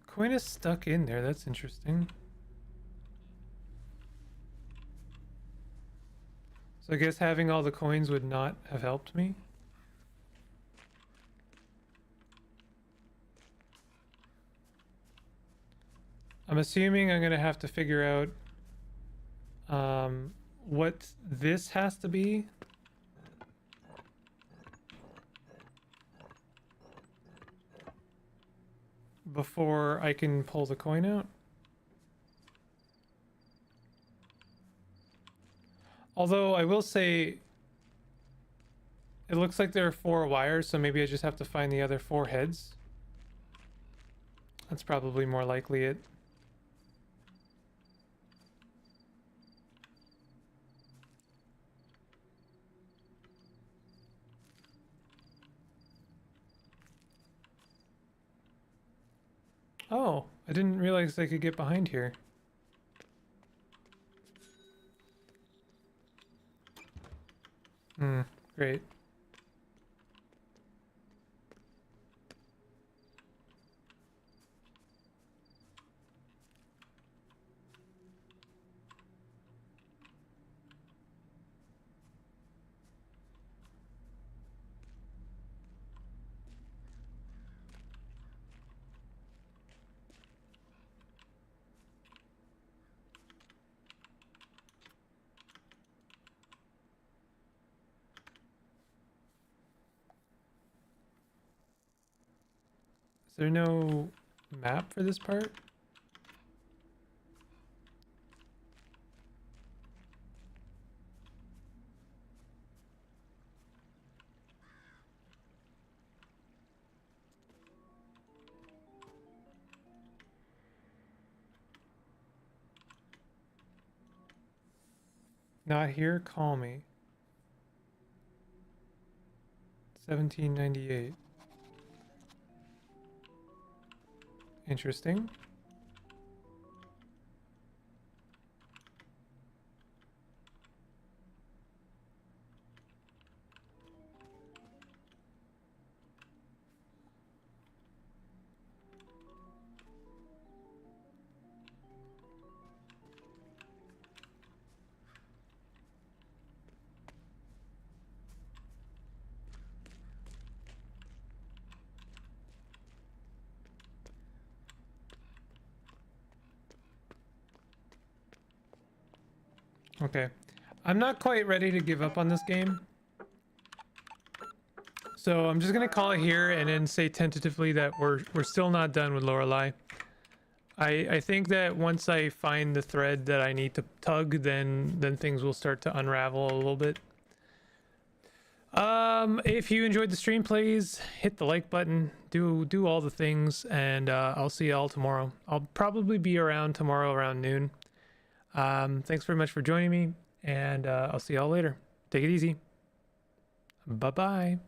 Coin is stuck in there, that's interesting. So I guess having all the coins would not have helped me. I'm assuming I'm gonna have to figure out what this has to be. Before I can pull the coin out. Although I will say it looks like there are 4 wires, so maybe I just have to find the other 4 heads. That's probably more likely it. Oh, I didn't realize I could get behind here. Great. Is there no map for this part? Not here, call me. 1798. Interesting. Okay. I'm not quite ready to give up on this game. So I'm just gonna call it here and then say tentatively that we're still not done with Lorelei. I think that once I find the thread that I need to tug, then things will start to unravel a little bit. If you enjoyed the stream, please hit the like button, do all the things, and I'll see y'all tomorrow. I'll probably be around tomorrow around noon. Thanks very much for joining me, and I'll see y'all later. Take it easy. Bye bye.